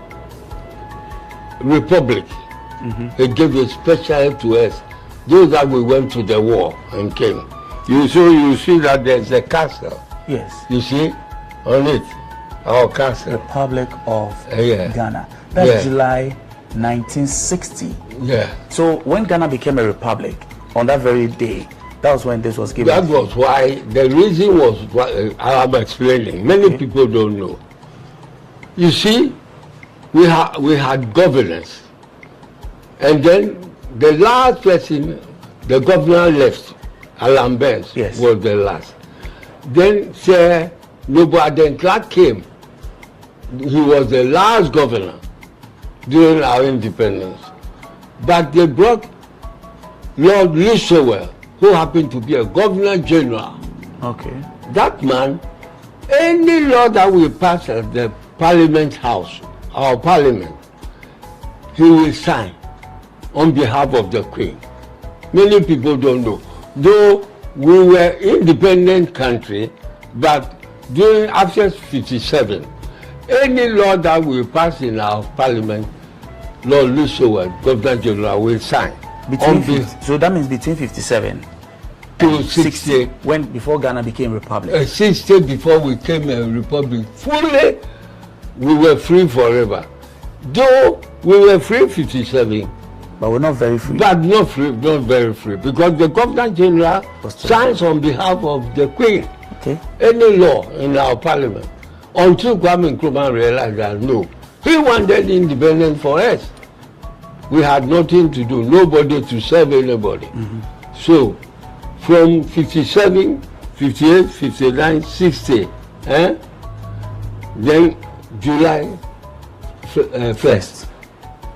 Republic. He gave a special to us. Those that we went to the war and came. You see that there's a castle. Yes. You see on it, our castle. Republic of Ghana. That's July 1960. Yeah. So when Ghana became a republic, on that very day, that was when this was given. That was why, the reason was what I'm explaining. Many people don't know. You see, we had governance. And then the last person, the governor left, Alan Benz was the last. Then Sir Noble Adenkla came. He was the last governor during our independence. But they brought Lord Lisowell, who happened to be a governor general. Okay. That man, any law that we pass at the Parliament House, our Parliament, he will sign on behalf of the Queen. Many people don't know. Though we were independent country, but after 57, any law that we pass in our Parliament, Lord Lisowell, Governor General, will sign. So that means between 57 to 60, before Ghana became a republic. 60 before we became a republic, fully, we were free forever. Though we were free 57, but we're not very free. But not very free, because the Governor General signs on behalf of the Queen. Okay. Any law in our Parliament, until Kwame Nkrumah realized that no, he wanted independence for us. We had nothing to do, nobody to serve anybody. So, from 57, 58, 59, 60, then July 1st,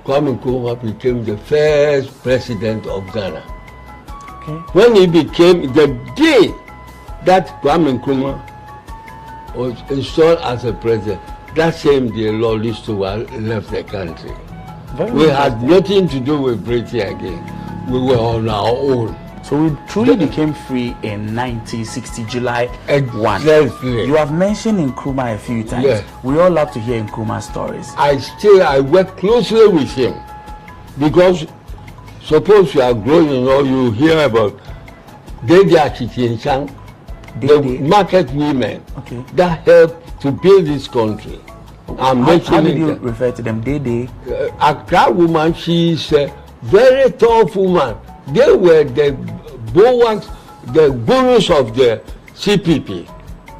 Kwame Nkrumah became the first president of Ghana. Okay. When he became, the day that Kwame Nkrumah was installed as a president, that same day Lord Lisowell left the country. We had nothing to do with Britain again. We were on our own. So we truly became free in 1960, July 1. Exactly. You have mentioned Nkrumah a few times. Yes. We all love to hear Nkrumah's stories. I work closely with him, because suppose you are growing or you hear about Dede Achichinchang, the market women that helped to build this country. How did you refer to them? Dede? Accra woman, she is a very tough woman. They were the bulwarks, the gurus of the CPP.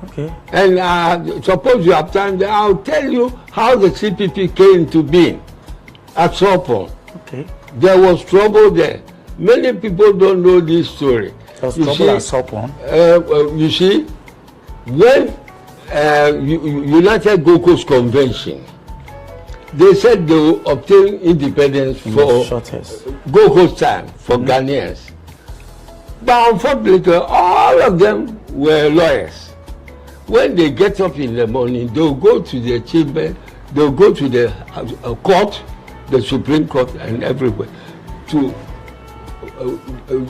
Okay. And suppose you have time, I'll tell you how the CPP came to be at Sopon. Okay. There was trouble there. Many people don't know this story. There was trouble at Sopon. You see, when United Gold Coast Convention, they said they will obtain independence for Gold Coast time for Ghanaians. But unfortunately, all of them were lawyers. When they get up in the morning, they'll go to the chamber, they'll go to the court, the Supreme Court and everywhere, to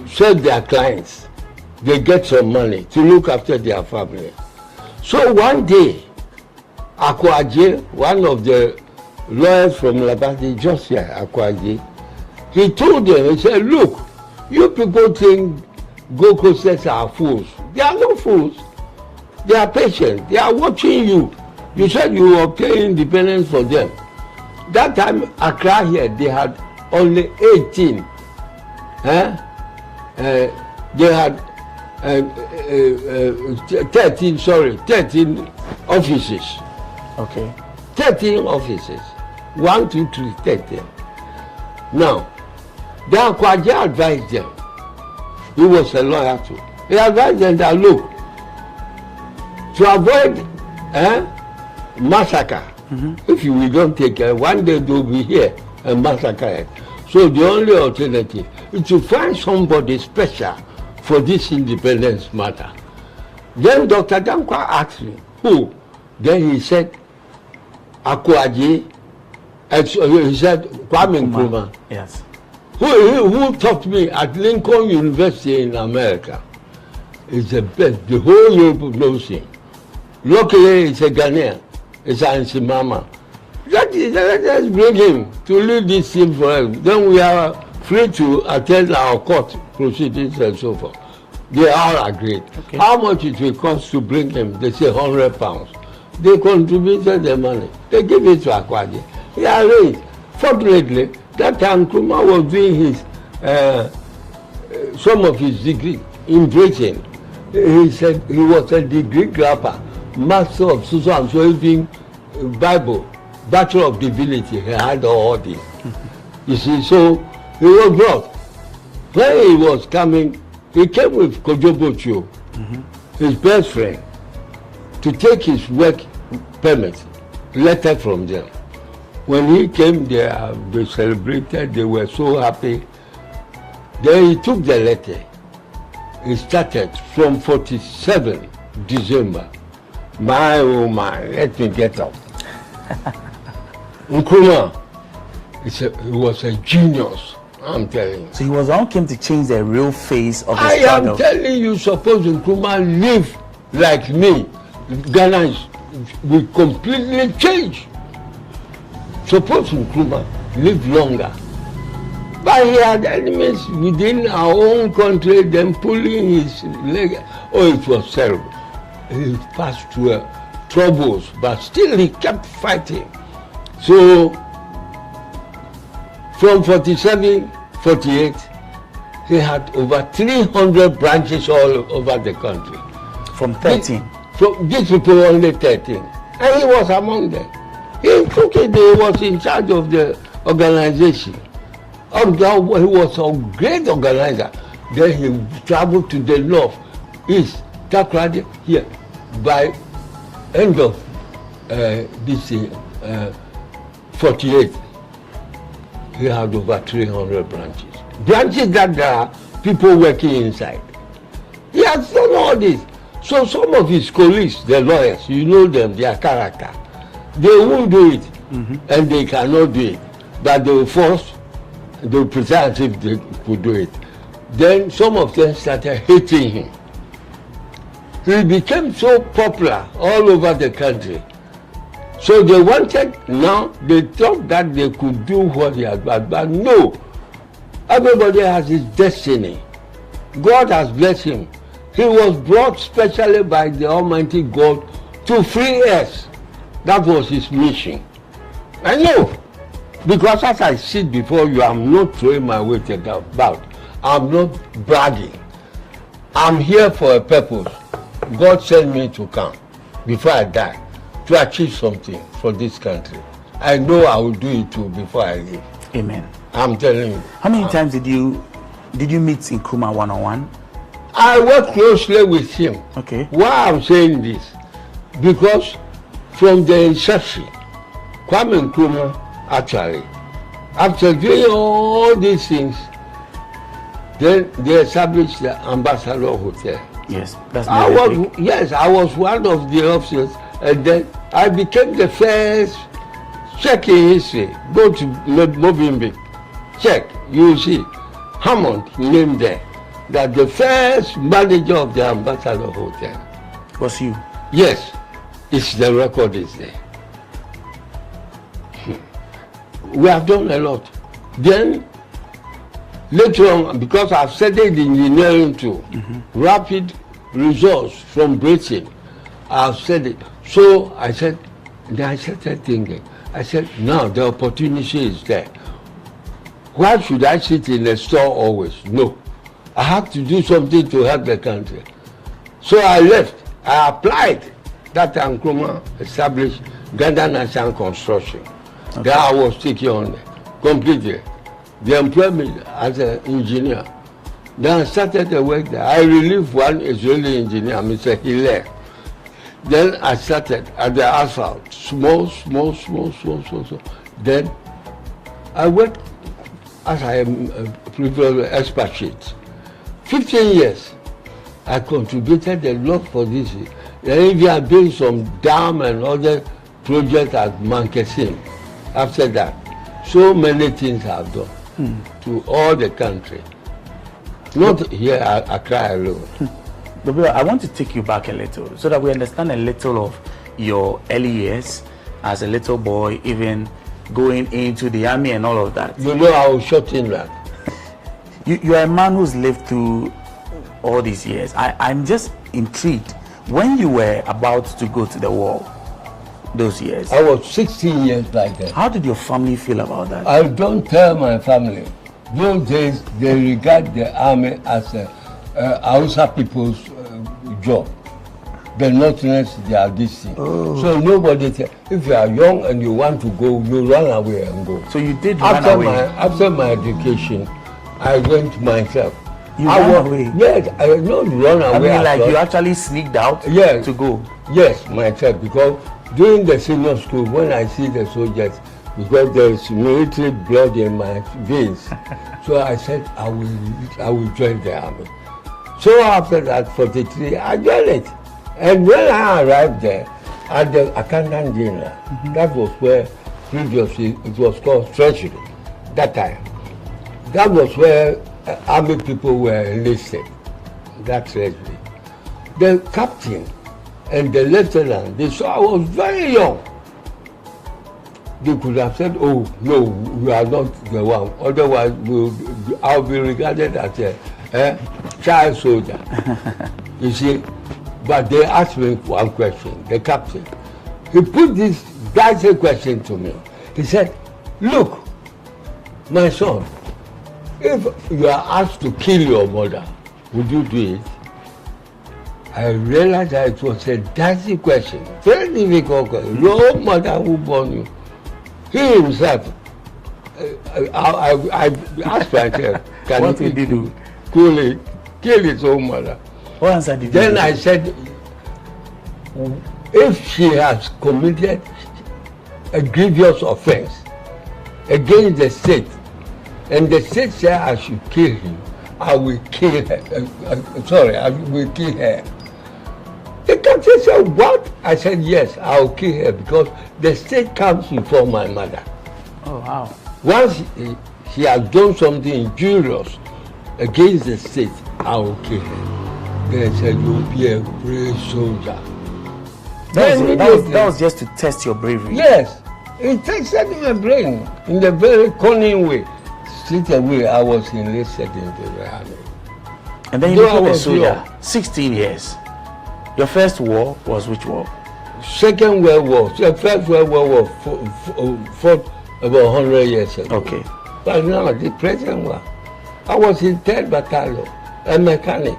serve their clients. they get some money to look after their family. So one day, Akwaje, one of the lawyers from Labati, just here, Akwaje, he told them, he said, look, you people think Gold Coasters are fools. They are not fools. They are patient. They are watching you. You said you were obtaining independence for them. That time, Accra here, they had only 18. They had 13 offices. Okay. 13 offices. 1, 2, 3, 13. Now, the Akwaje advised them. He was a lawyer too. He advised them that, look, to avoid massacre, if we don't take care, one day they'll be here and massacre it. So the only alternative is to find somebody special for this independence matter. Then Dr. Dankwa asked me, who? Then he said, Akwaje, he said, Kwame Nkrumah. Yes. Who taught me at Lincoln University in America. It's the best. The whole Europe knows him. Luckily, it's a Ghanaian. It's an Nsimama. Let's bring him to lead this team for us. Then we are free to attend our court proceedings and so forth. They all agreed. Okay. How much it will cost to bring him? They say £100. They contributed the money. They gave it to Akwaje. He arranged. Fortunately, that time Nkrumah was doing his some of his degree in Britain. He said he was a degree grabber, master of social and so even Bible, Bachelor of Divinity. He had all this. You see, so he was brought. When he was coming, he came with Kojobocho, his best friend, to take his work permit, letter from them. When he came there, they celebrated, they were so happy. Then he took the letter. He started from 47 December. My, oh my, let me get up. Nkrumah, he was a genius, I'm telling you. So he was the one who came to change the real face of the I struggle. am telling you, suppose Nkrumah live like me, Ghana will completely change. Suppose Nkrumah live longer. But he had enemies within our own country, then pulling his leg. Oh, it was terrible. He passed through troubles, but still he kept fighting. So, from 47, 48, he had over 300 branches all over the country. From 13? These people only 13. And he was among them. He took it, he was in charge of the organization. He was a great organizer. Then he traveled to the north, east, Takrady, here. By end of this 48, he had over 300 branches. Branches that there are people working inside. He has done all this. So some of his colleagues, the lawyers, you know them, their character, they won't do it, and they cannot do it. But they will force, they will pretend as if they could do it. Then some of them started hating him. He became so popular all over the country. So they wanted, now they thought that they could do what he had done, but no. Everybody has his destiny. God has blessed him. He was brought specially by the Almighty God to free us. That was his mission. I know, because as I sit before you, I'm not throwing my weight about. I'm not bragging. I'm here for a purpose. God sent me to come before I die to achieve something for this country. I know I will do it too before I leave. Amen. I'm telling you. How many times did you meet Nkrumah one-on-one? I work closely with him. Okay. Why I'm saying this? Because from the inception, Kwame Nkrumah actually, after doing all these things, then they established the Ambassador Hotel. Yes, that's I was one of the officers, and then I became the first check in history. Go to Mobimbi, check, you will see Hammond named there. that the first manager of the Ambassador Hotel was you? Yes, it's the record is there. We have done a lot. Then later on, because I've studied engineering too, rapid results from Britain, I've studied. So I said, then I started thinking, I said, now the opportunity is there. Why should I sit in a store always? No. I have to do something to help the country. So I left. I applied. That Nkrumah established Ghana National Construction. Okay. There I was taking on completely. They employed me as an engineer. Then I started the work there. I relieved one Israeli engineer, Mr. Hilaire. Then I started at the asphalt, small. Then I worked as I am a previous expatriate. 15 years, I contributed a lot for this. Then we are doing some dam and other projects at Asin. After that, so many things I've done to all the country. Not here, Accra alone. But I want to take you back a little so that we understand a little of your early years as a little boy, even going into the army and all of that. You know, I was shot in that. You are a man who's lived through all these years. I'm just intrigued. When you were about to go to the war, those years. I was 16 years back then. How did your family feel about that? I don't tell my family. Those days, they regard the army as a Hausa people's job. The Northerners, they are this thing. Oh. So nobody tell. If you are young and you want to go, you run away and go. So you did run away? After my education, I went myself. You ran away? Yes, I did not run away. I mean, like you actually sneaked out to go? Yes, myself, because during the senior school, when I see the soldiers, because there is military blood in my veins, so I said I will join the army. So after that, 43, I joined it. And when I arrived there, at the Accountant General, that was where previously it was called Treasury, that time. That was where army people were enlisted, that Treasury. The captain and the lieutenant, they saw I was very young. They could have said, oh, no, we are not the one. Otherwise, I'll be regarded as a child soldier. You see? But they asked me one question, the captain. He put this dicey question to me. He said, look, my son, if you are asked to kill your mother, would you do it? I realized that it was a dicey question, very difficult question. Your mother who born you, he himself, I asked myself, can he do? Kill his own mother. What answer did then I said, if she has committed a grievous offense against the state, and the state said I should kill him, I will kill her. I will kill her. The captain said, what? I said, yes, I will kill her because the state comes before my mother. Oh, wow. Once she has done something injurious against the state, I will kill her. Then I said, you'll be a brave soldier. That was just to test your bravery. Yes. It tested my brain in a very cunning way. Straight away, I was enlisted into the army. And then you became a soldier. 16 years. Your first war was which war? Second World War. The First World War was fought about 100 years ago. Okay. But now, the present war, I was in 10th Battalion, a mechanic,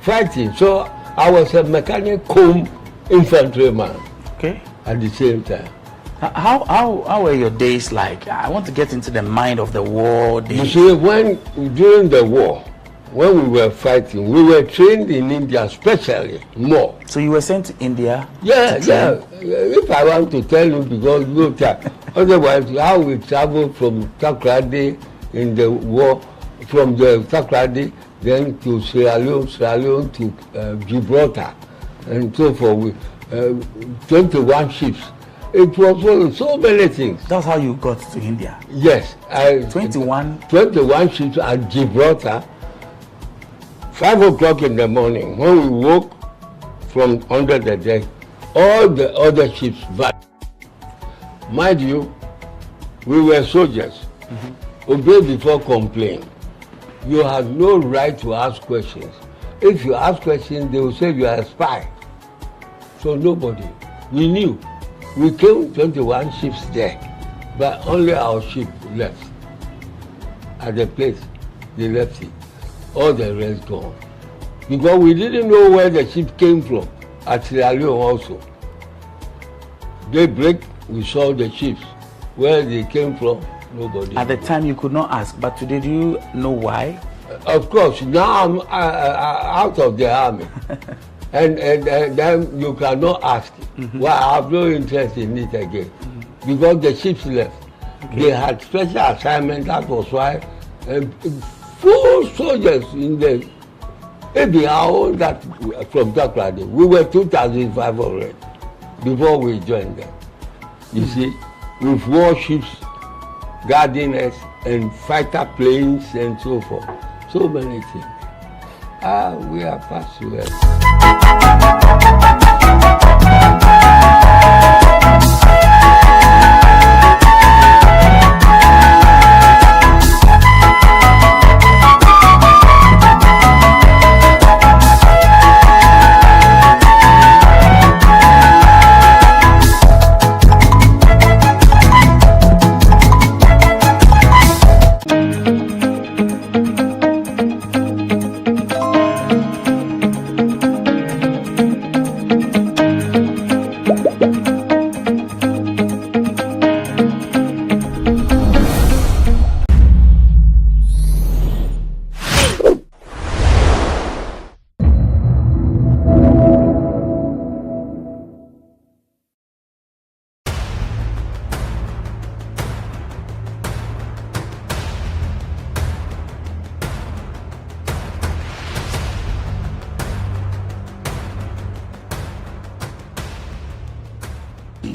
fighting. So I was a mechanic cum infantryman. Okay. At the same time. How were your days like? I want to get into the mind of the war days. You see, during the war, when we were fighting, we were trained in India especially more. So you were sent to India? Yeah. If I want to tell you, because no time. Otherwise, how we traveled from Takrady in the war, from the Takrady, then to Sierra Leone to Gibraltar, and so forth. 21 ships. It was so many things. That's how you got to India? Yes. 21 ships at Gibraltar. 5 o'clock in the morning, when we woke from under the deck, all the other ships vanished. Mind you, we were soldiers. Obey before complain. You have no right to ask questions. If you ask questions, they will say you are a spy. So nobody. We knew. We came 21 ships there, but only our ship left. At the place, they left it. All the rest gone. Because we didn't know where the ship came from. At Sierra Leone also. Daybreak, we saw the ships. Where they came from, nobody. At the time, you could not ask, but today, do you know why? Of course, now I'm out of the army. and then you cannot ask. Well, I have no interest in it again. Because the ships left. Okay. They had special assignment, that was why. Full soldiers in the ABO that from Takrade. We were 2,500 before we joined them. You see, with warships, guarding and fighter planes and so forth. So many things. We are past to it.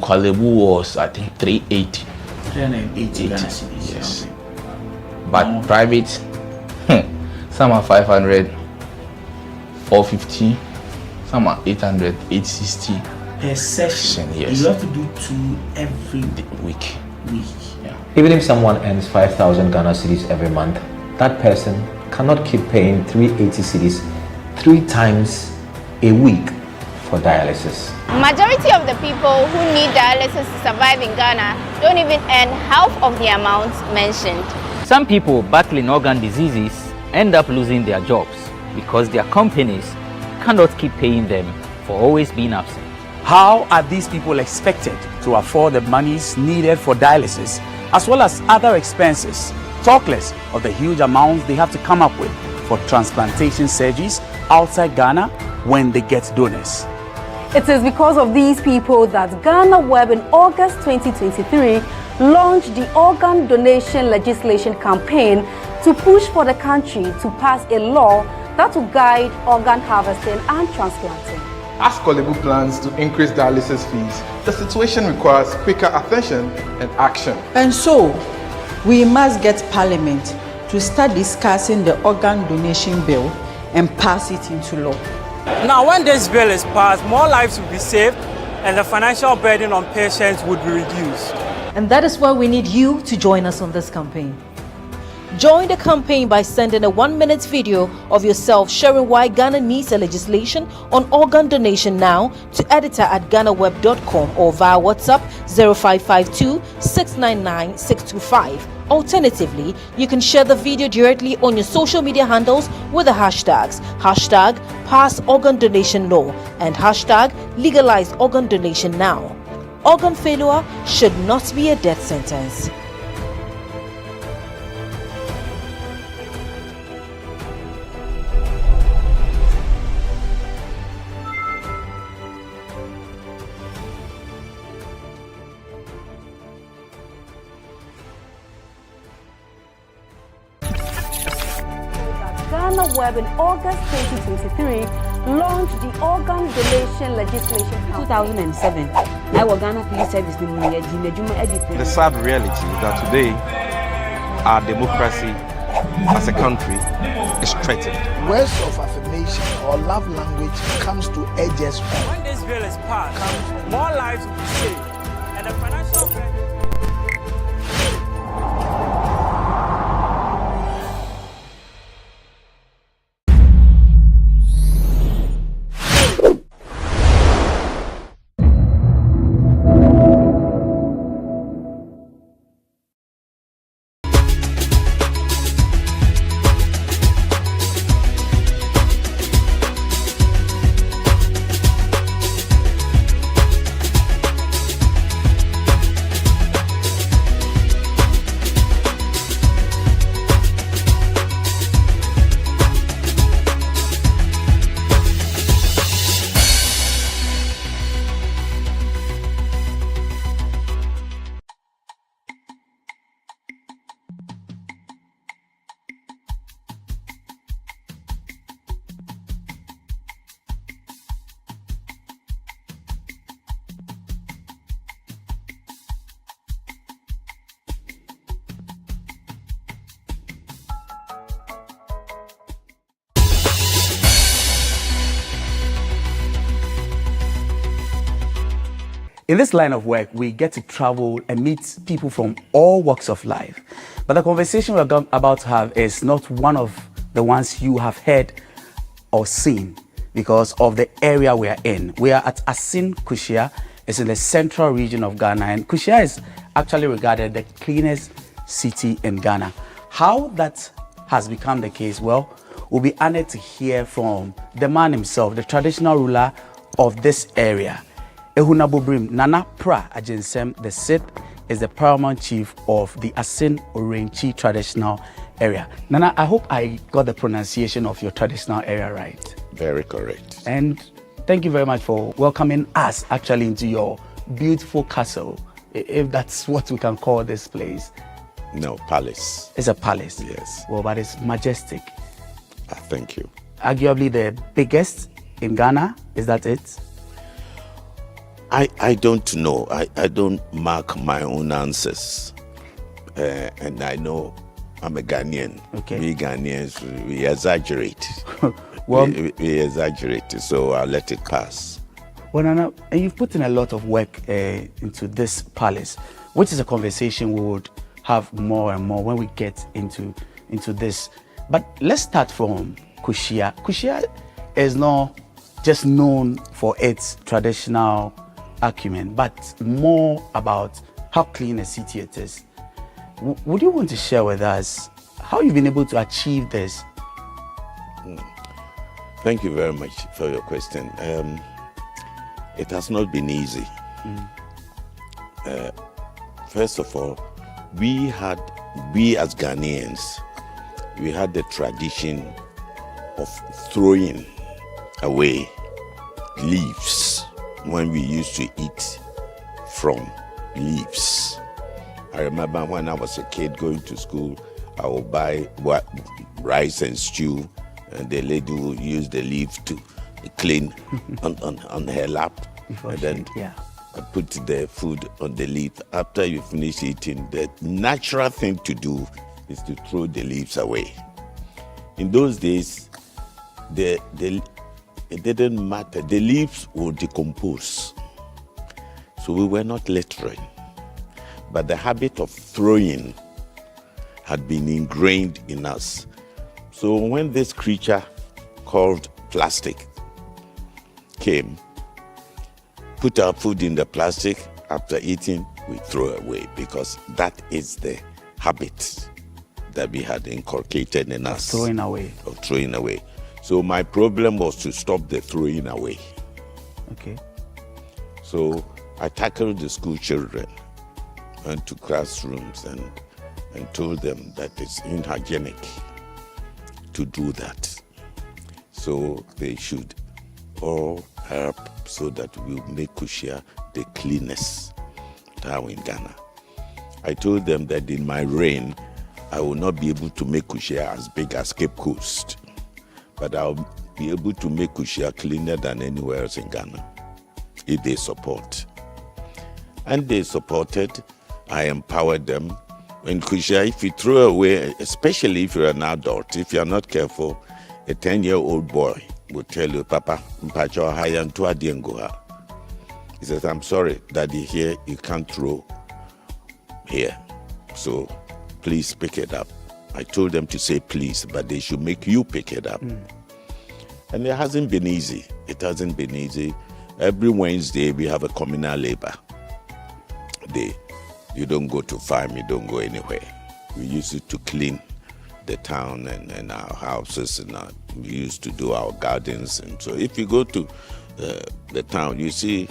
Kwalebu was, I think, 380. 380 Ghana cedis. Yes. But private, some are 500, 450, some are 800, 860. Per session, yes. You have to do 2 every week. Yeah. Even if someone earns 5,000 Ghana cedis every month, that person cannot keep paying 380 cedis 3 times a week for dialysis. Majority of the people who need dialysis to survive in Ghana don't even earn half of the amount mentioned. Some people battling organ diseases end up losing their jobs because their companies cannot keep paying them for always being absent. How are these people expected to afford the monies needed for dialysis as well as other expenses, talk less of the huge amounts they have to come up with for transplantation surgeries outside Ghana when they get donors? It is because of these people that GhanaWeb in August 2023 launched the organ donation legislation campaign to push for the country to pass a law that will guide organ harvesting and transplanting. As Kwalebu plans to increase dialysis fees, the situation requires quicker attention and action. And so, we must get Parliament to start discussing the organ donation bill and pass it into law. Now, when this bill is passed, more lives will be saved and the financial burden on patients would be reduced. And that is why we need you to join us on this campaign. Join the campaign by sending a 1-minute video of yourself sharing why Ghana needs a legislation on organ donation now to editor@GhanaWeb.com or via WhatsApp 0552 699 625. Alternatively, you can share the video directly on your social media handles with the hashtags #PassOrganDonationLaw and #LegalizeOrganDonationNow. Organ failure should not be a death sentence. GhanaWeb in August 2023 launched the organ donation legislation campaign. 2007. I was Ghana Police Service. The sad reality is that today our democracy as a country is threatened. Words of affirmation or love language comes to urge us on. When this bill is passed, more lives will be saved, and the financial In this line of work, we get to travel and meet people from all walks of life. But the conversation we're about to have is not one of the ones you have heard or seen because of the area we are in. We are at Asin, Kushia. It's in the central region of Ghana, and Kushia is actually regarded the cleanest city in Ghana. How that has become the case, well, we'll be honored to hear from the man himself, the traditional ruler of this area. Ehunabobrim Nana Pra Ajinsem the Sixth is the paramount chief of the Asin Orenchi traditional area. Nana, I hope I got the pronunciation of your traditional area right. Very correct. And thank you very much for welcoming us actually into your beautiful castle, if that's what we can call this place. No, palace. It's a palace. Yes. Well, but it's majestic. Thank you. Arguably the biggest in Ghana, is that it? I don't know. I don't mark my own answers. And I know I'm a Ghanaian. Okay. We Ghanaians, we exaggerate. Well, we exaggerate, so I'll let it pass. Well, Nana, and you've put in a lot of work into this palace, which is a conversation we would have more and more when we get into this. But let's start from Kushia. Kushia is not just known for its traditional acumen, but more about how clean a city it is. Would you want to share with us how you've been able to achieve this? Thank you very much for your question. It has not been easy. First of all, we as Ghanaians, we had the tradition of throwing away leaves when we used to eat from leaves. I remember when I was a kid going to school, I would buy rice and stew, and the lady would use the leaf to clean on her lap. And then I put the food on the leaf. After you finish eating, the natural thing to do is to throw the leaves away. In those days, it didn't matter. The leaves would decompose. So we were not littering. But the habit of throwing had been ingrained in us. So when this creature called plastic came, put our food in the plastic, after eating, we throw away, because that is the habit that we had inculcated in us. Throwing away. Of throwing away. So my problem was to stop the throwing away. Okay. So I tackled the school children, went to classrooms and told them that it's unhygienic to do that. So they should all help so that we'll make Kushia the cleanest town in Ghana. I told them that in my reign, I will not be able to make Kushia as big as Cape Coast, but I'll be able to make Kushia cleaner than anywhere else in Ghana if they support. And they supported. I empowered them, In Kushia, if you throw away, especially if you're an adult, if you're not careful, a 10-year-old boy will tell you, Papa, mpacho haya ntu adiengoha. He says, I'm sorry, Daddy, here you can't throw here. So please pick it up. I told them to say please, but they should make you pick it up. And it hasn't been easy. It hasn't been easy. Every Wednesday, we have a communal labor day. You don't go to farm, you don't go anywhere. We used it to clean the town and our houses, and we used to do our gardens. And so if you go to the town, you see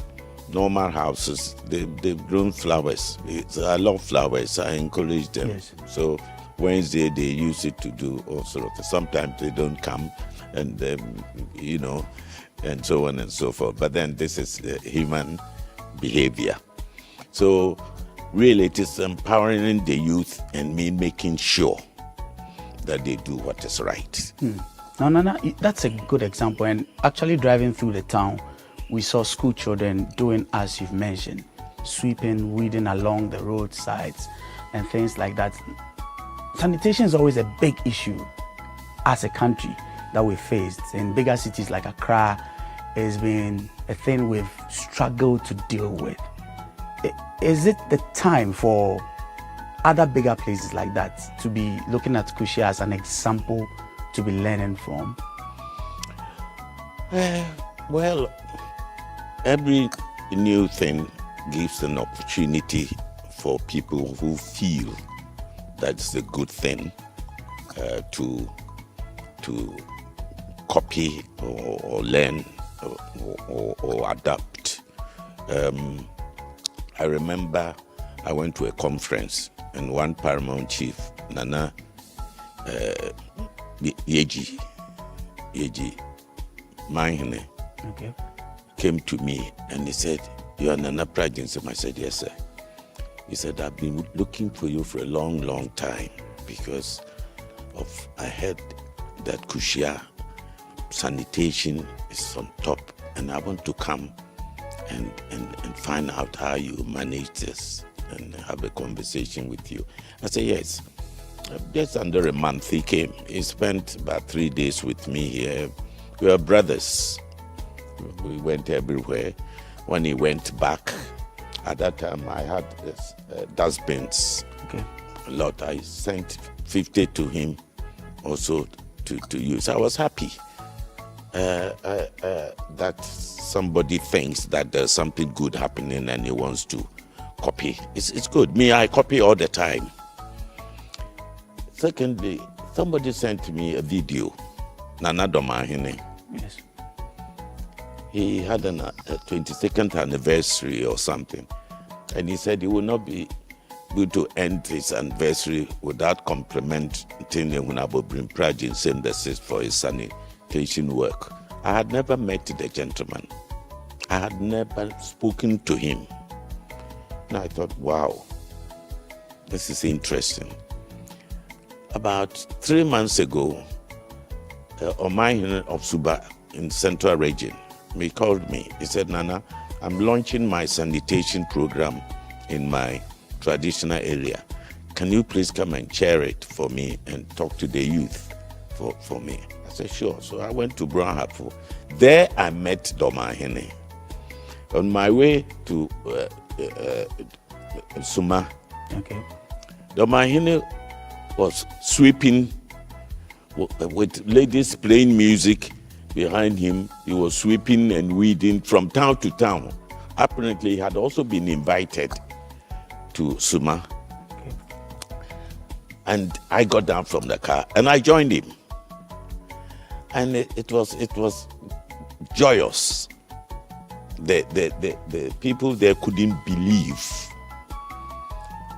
normal houses, they've grown flowers. I love flowers, I encourage them. Yes. So Wednesday, they use it to do all sorts of, sometimes they don't come, and you know, and so on and so forth. But then this is human behavior. So really, it is empowering the youth and me making sure that they do what is right. No, that's a good example. And actually driving through the town, we saw school children doing as you've mentioned, sweeping, weeding along the roadsides and things like that. Sanitation is always a big issue as a country that we faced. In bigger cities like Accra, it's been a thing we've struggled to deal with. Is it the time for other bigger places like that to be looking at Kushia as an example to be learning from? Well, every new thing gives an opportunity for people who feel that's a good thing to copy or learn or adapt. I remember I went to a conference and one paramount chief, Nana Yeji Mahine, came to me and he said, "You are Nana Prajinsem." I said, "Yes, sir." He said, "I've been looking for you for a long, long time because I heard that Kushia sanitation is on top, and I want to come and find out how you manage this and have a conversation with you." I said, "Yes." Just under a month he came. He spent about 3 days with me here. We were brothers. We went everywhere. When he went back, at that time I had dustbins. A lot. I sent 50 to him also to use. I was happy that somebody thinks that there's something good happening and he wants to copy. It's good. Me, I copy all the time. Secondly, somebody sent me a video, Nana Domahine. Yes. He had a 22nd anniversary or something, and he said he would not be good to end his anniversary without complimenting Hunabobrim Prajin Synthesis for his sanitation work. I had never met the gentleman. I had never spoken to him. And I thought, wow, this is interesting. About 3 months ago, Omahin of Suba in Central Region, he called me. He said, "Nana, I'm launching my sanitation program in my traditional area. Can you please come and chair it for me and talk to the youth for me?" I said, "Sure." So I went to Brownhafu. There I met Domahine. On my way to Suma, Domahine was sweeping with ladies playing music behind him. He was sweeping and weeding from town to town. Apparently, he had also been invited to Suma. And I got down from the car and I joined him. And it was joyous. The people there couldn't believe.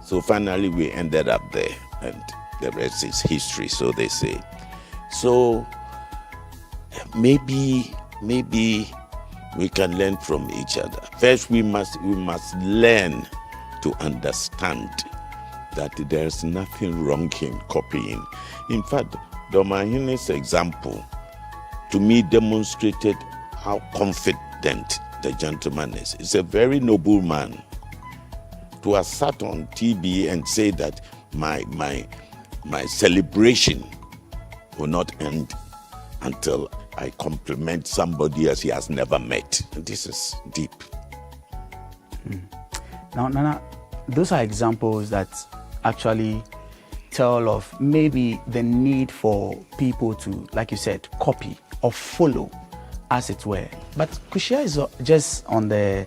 So finally we ended up there, and the rest is history, so they say. So maybe we can learn from each other. First, we must learn to understand that there's nothing wrong in copying. In fact, Domahine's example to me demonstrated how confident the gentleman is. He's a very noble man. To have sat on TV and say that celebration will not end until I compliment somebody as he has never met. This is deep. Now, Nana, those are examples that actually tell of maybe the need for people to, like you said, copy or follow, as it were. But Kushia is just on the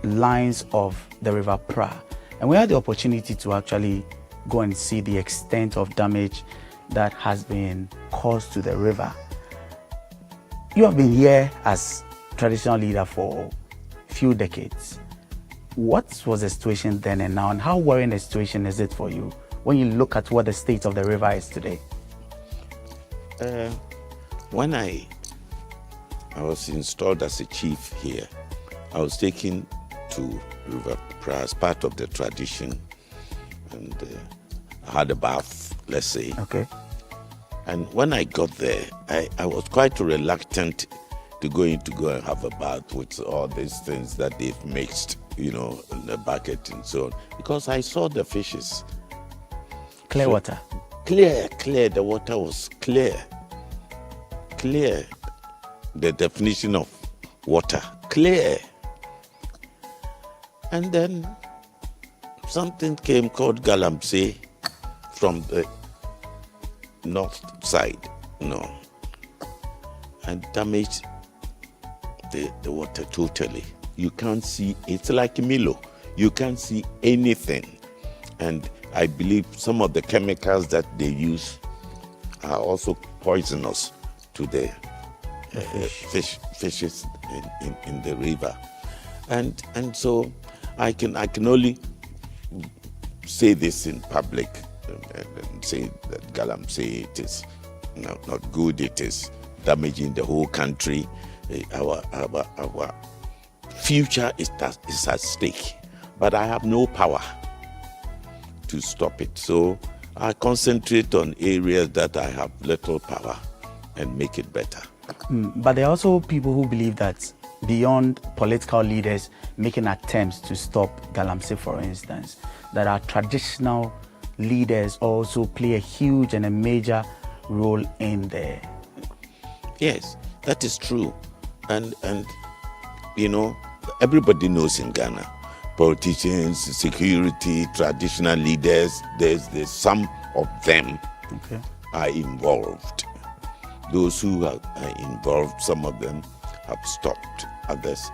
lines of the River Pra, and we had the opportunity to actually go and see the extent of damage that has been caused to the river. You have been here as traditional leader for a few decades. What was the situation then and now, and how worrying a situation is it for you when you look at what the state of the river is today? When I was installed as a chief here, I was taken to River Pra as part of the tradition, and I had a bath, let's say. Okay. And when I got there, I was quite reluctant to go and have a bath with all these things that they've mixed, in the bucket and so on, because I saw the fishes. Clear water? Clear. The water was clear. Clear. The definition of water, clear. And then something came called Galamsey from the north side, and damaged the water totally. You can't see, it's like Milo. You can't see anything. And I believe some of the chemicals that they use are also poisonous to the fishes in the river. And so I can only say this in public and say that Galamsey, it is not good, it is damaging the whole country. Our future is at stake, but I have no power to stop it. So I concentrate on areas that I have little power and make it better. But there are also people who believe that beyond political leaders making attempts to stop Galamsey, for instance, that our traditional leaders also play a huge and a major role in there. Yes, that is true. And everybody knows in Ghana, politicians, security, traditional leaders, there's some of them are involved. Those who are involved, some of them have stopped others.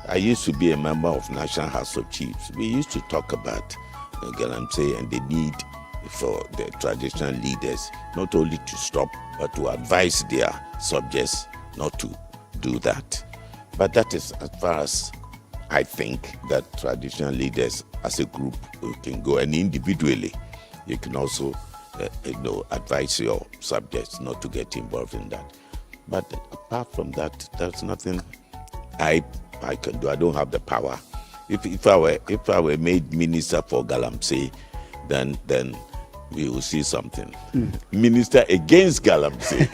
I used to be a member of National House of Chiefs. We used to talk about Galamsey and the need for the traditional leaders not only to stop, but to advise their subjects not to do that. But that is as far as I think that traditional leaders as a group can go, and individually you can also advise your subjects not to get involved in that. But apart from that, there's nothing I can do. I don't have the power. If I were made minister for Galamsey, then we will see something. Minister against Galamsey.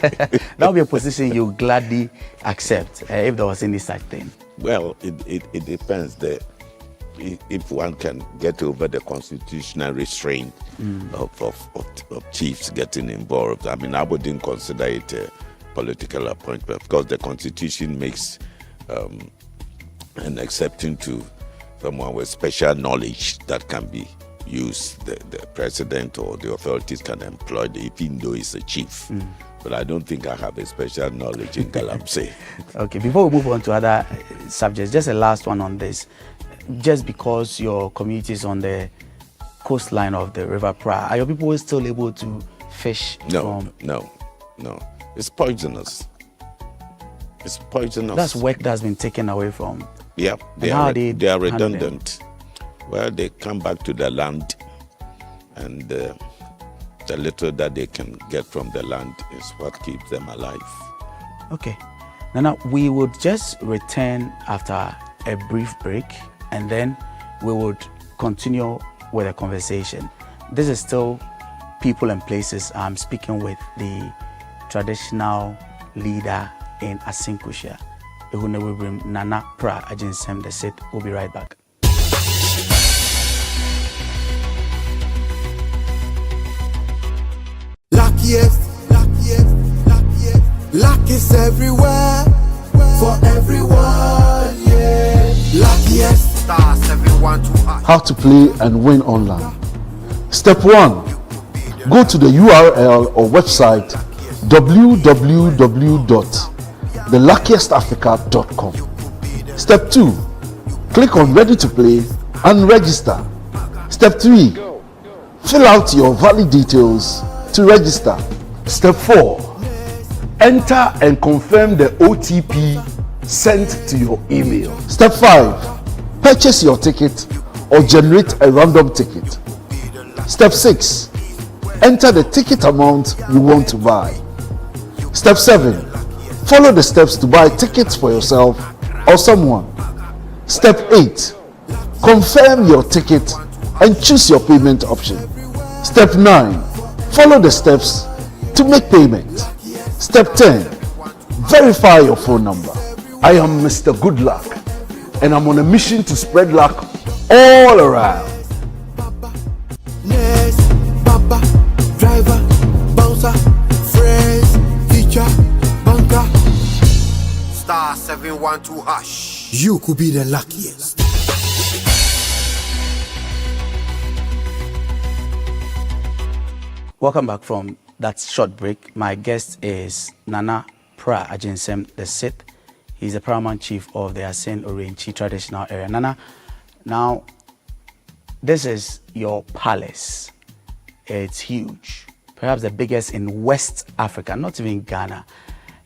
That would be a position you gladly accept if there was any such thing. Well, it depends. If one can get over the constitutional restraint of chiefs getting involved. I wouldn't consider it a political appointment, because the Constitution makes an exception to someone with special knowledge that can be used. The president or the authorities can employ even though he's a chief. But I don't think I have a special knowledge in Galamsey. Okay, before we move on to other subjects, just a last one on this. Just because your community is on the coastline of the River Pra, are your people still able to fish? No. It's poisonous. It's poisonous. That's work that's been taken away from. Yeah, they are redundant. Well, they come back to the land, and the little that they can get from the land is what keeps them alive. Okay. Now we would just return after a brief break, and then we would continue with a conversation. This is still People and Places. I'm speaking with the traditional leader in Asin Kushia. Nana Pra Ajinsem the Sit. We'll be right back. everywhere, for everyone, yeah. Luckiest star 712 How to play and win online. Step 1. Go to the URL or website www.theluckiestafrica.com. Step 2. Click on Ready to Play and register. Step 3. Fill out your valid details to register. Step 4. Enter and confirm the OTP sent to your email. Step 5. Purchase your ticket or generate a random ticket. Step 6. Enter the ticket amount you want to buy. Step 7. Follow the steps to buy tickets for yourself or someone. Step 8. Confirm your ticket and choose your payment option. Step 9. Follow the steps to make payment. Step 10. Verify your phone number. I am Mr. Good Luck and I'm on a mission to spread luck all around. Baba, driver, bouncer, friends, teacher, banker. Star 712 hash. You could be the luckiest. Welcome back from that short break. My guest is Nana Pra Ajinsem the Sixth. He's the paramount chief of the Asin Orenchi traditional area. Nana, now this is your palace. It's huge, perhaps the biggest in West Africa, not even Ghana.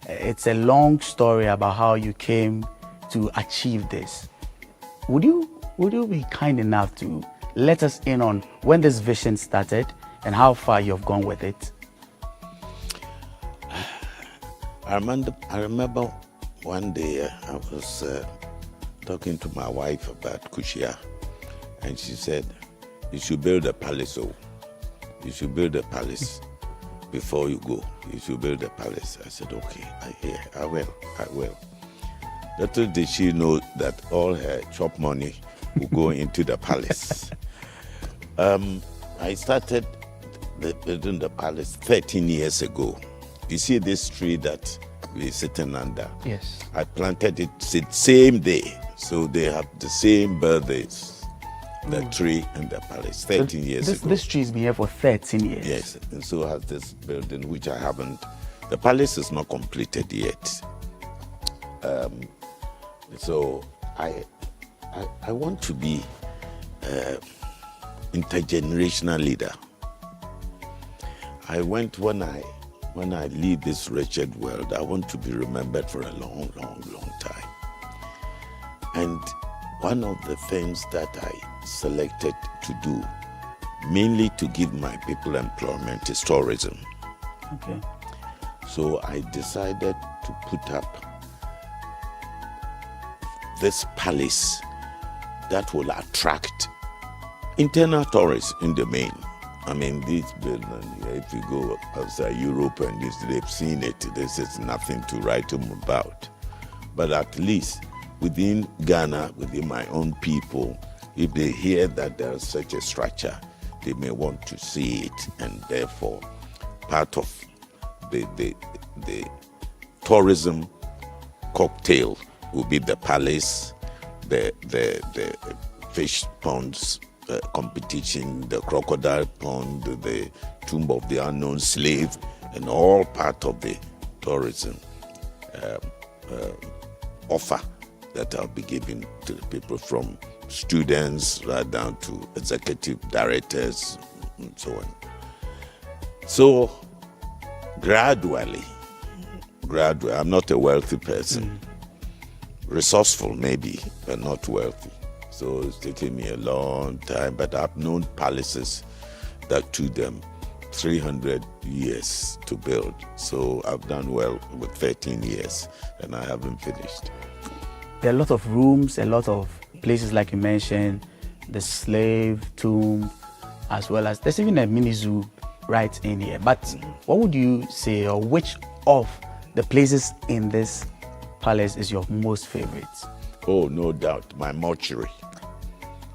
It's a long story about how you came to achieve this. Would you be kind enough to let us in on when this vision started and how far you've gone with it? I remember one day I was talking to my wife about Kushia, and she said, "You should build a palace. Oh, you should build a palace before you go. You should build a palace." I said, "Okay, I will. Little did she know that all her chop money would go into the palace. I started building the palace 13 years ago. You see this tree that we're sitting under? Yes. I planted it the same day, so they have the same birthdays, the tree and the palace, 13 years ago. This tree's been here for 13 years. Yes, and so has this building, which I haven't. The palace is not completed yet. So I want to be intergenerational leader. I went when I leave this wretched world, I want to be remembered for a long, long, long time. And one of the things that I selected to do, mainly to give my people employment, is tourism. Okay. So I decided to put up this palace that will attract internal tourists in the main. I mean, this building, if you go outside Europe and this, they've seen it, this is nothing to write them about. But at least within Ghana, within my own people, if they hear that there is such a structure, they may want to see it, and therefore part of the tourism cocktail will be the palace, the fish ponds competition, the crocodile pond, the tomb of the unknown slave, and all part of the tourism offer that I'll be giving to the people, from students right down to executive directors and so on. So gradually, I'm not a wealthy person. Resourceful maybe, but not wealthy. So it's taken me a long time, but I've known palaces that took them 300 years to build. So I've done well with 13 years, and I haven't finished. There are a lot of rooms, a lot of places like you mentioned, the slave tomb, as well as there's even a mini zoo right in here. But what would you say, or which of the places in this palace is your most favorite? Oh, no doubt, my mortuary.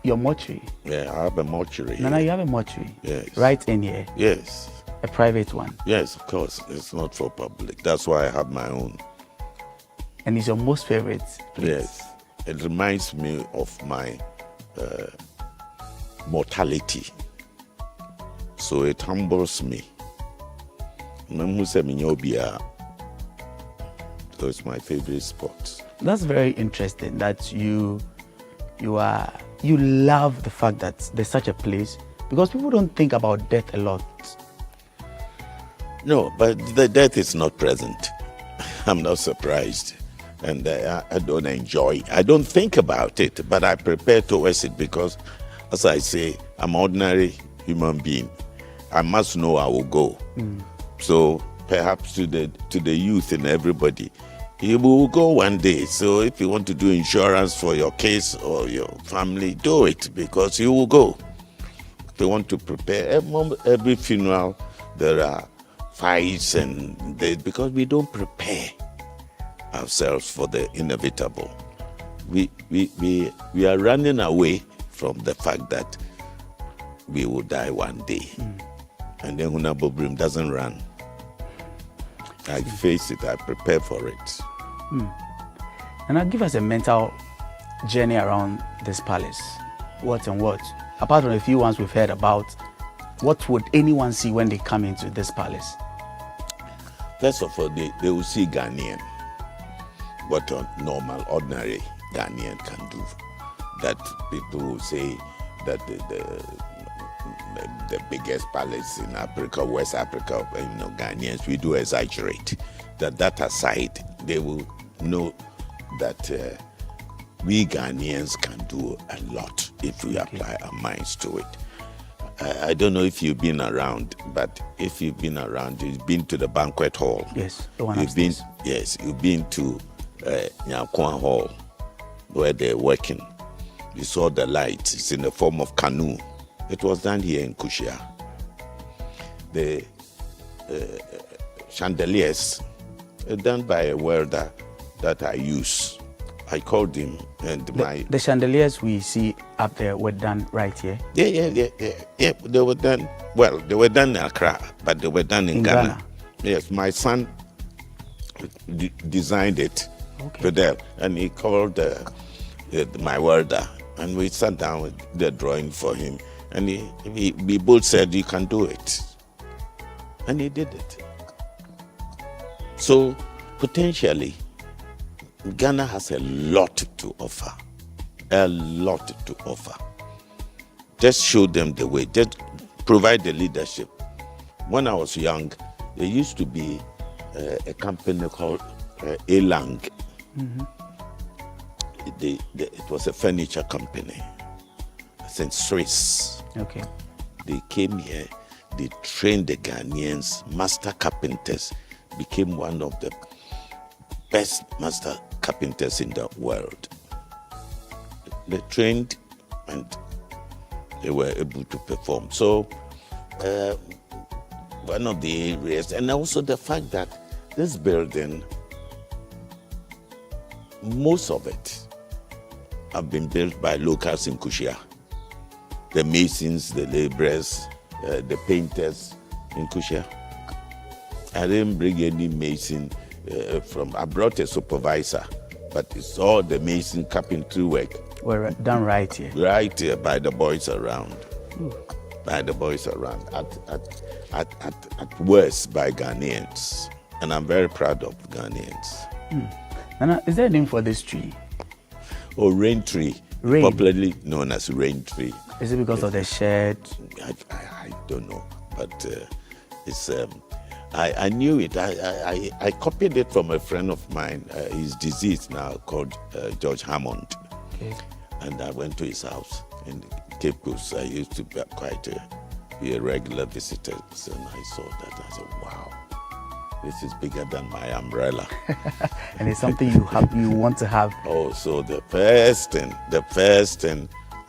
Your mortuary? Yeah, I have a mortuary. No, you have a mortuary? Yes. Right in here? Yes. A private one? Yes, of course. It's not for public. That's why I have my own. And it's your most favorite place. Yes. It reminds me of my mortality. So it humbles me. So it's my favorite spot. That's very interesting that you love the fact that there's such a place, because people don't think about death a lot. No, but the death is not present. I'm not surprised. And I don't enjoy. I don't think about it, but I prepare towards it because, as I say, I'm an ordinary human being. I must know I will go. So perhaps to the youth and everybody, you will go one day. So if you want to do insurance for your case or your family, do it because you will go. If you want to prepare every funeral, there are fights because we don't prepare ourselves for the inevitable. We are running away from the fact that we will die one day. And then Hunabo Brim doesn't run. I face it, I prepare for it. And now give us a mental journey around this palace. What and what? Apart from the few ones we've heard about, what would anyone see when they come into this palace? First of all, they will see Ghanaian. What a normal, ordinary Ghanaian can do. That people will say that the biggest palace in Africa, West Africa, Ghanaians, we do exaggerate. That aside, they will know that we Ghanaians can do a lot if we apply our minds to it. I don't know if you've been around, but if you've been around, you've been to the banquet hall. Yes, the one upstairs. You've been to Nkrumah Hall, where they're working. You saw the light. It's in the form of canoe. It was done here in Kushia. The chandeliers are done by a welder that I use. I called him and the chandeliers we see up there were done right here? Yeah. They were done, well, they were done in Accra, but they were done in Ghana. Yes, my son designed it for them, and he called my welder, and we sat down with the drawing for him, and we both said, you can do it. And he did it. So, potentially, Ghana has a lot to offer. A lot to offer. Just show them the way. Just provide the leadership. When I was young, there used to be a company called Elang. It was a furniture company. It's in Swiss. Okay. They came here. They trained the Ghanaians. Master carpenters became one of the best master carpenters in the world. They trained and they were able to perform. So one of the areas, and also the fact that this building, most of it have been built by locals in Kushia. The masons, the laborers, the painters in Kushia. I didn't bring any mason I brought a supervisor, but it's all the mason carpentry work. Were done right here? Right here by the boys around. By the boys around. At worst by Ghanaians. And I'm very proud of Ghanaians. Nana, is there a name for this tree? Oh, rain tree. Rain. Popularly known as rain tree. Is it because of the shed? I don't know, but it's... I knew it. I copied it from a friend of mine. He's deceased now, called George Hammond. Okay. And I went to his house in Cape Coast. I used to be a regular visitor. So I saw that. I said, wow, this is bigger than my umbrella. And it's something you want to have. Oh, so the first thing,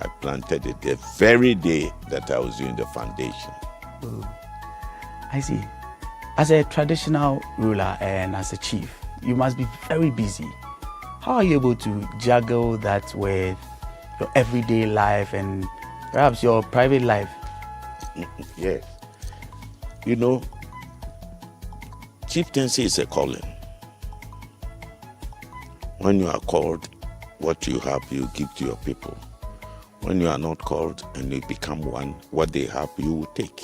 I planted it the very day that I was doing the foundation. Ooh. I see. As a traditional ruler and as a chief, you must be very busy. How are you able to juggle that with your everyday life and perhaps your private life? Yes. You know, chieftaincy is a calling. When you are called, what you have, you give to your people. When you are not called and you become one, what they have, you will take.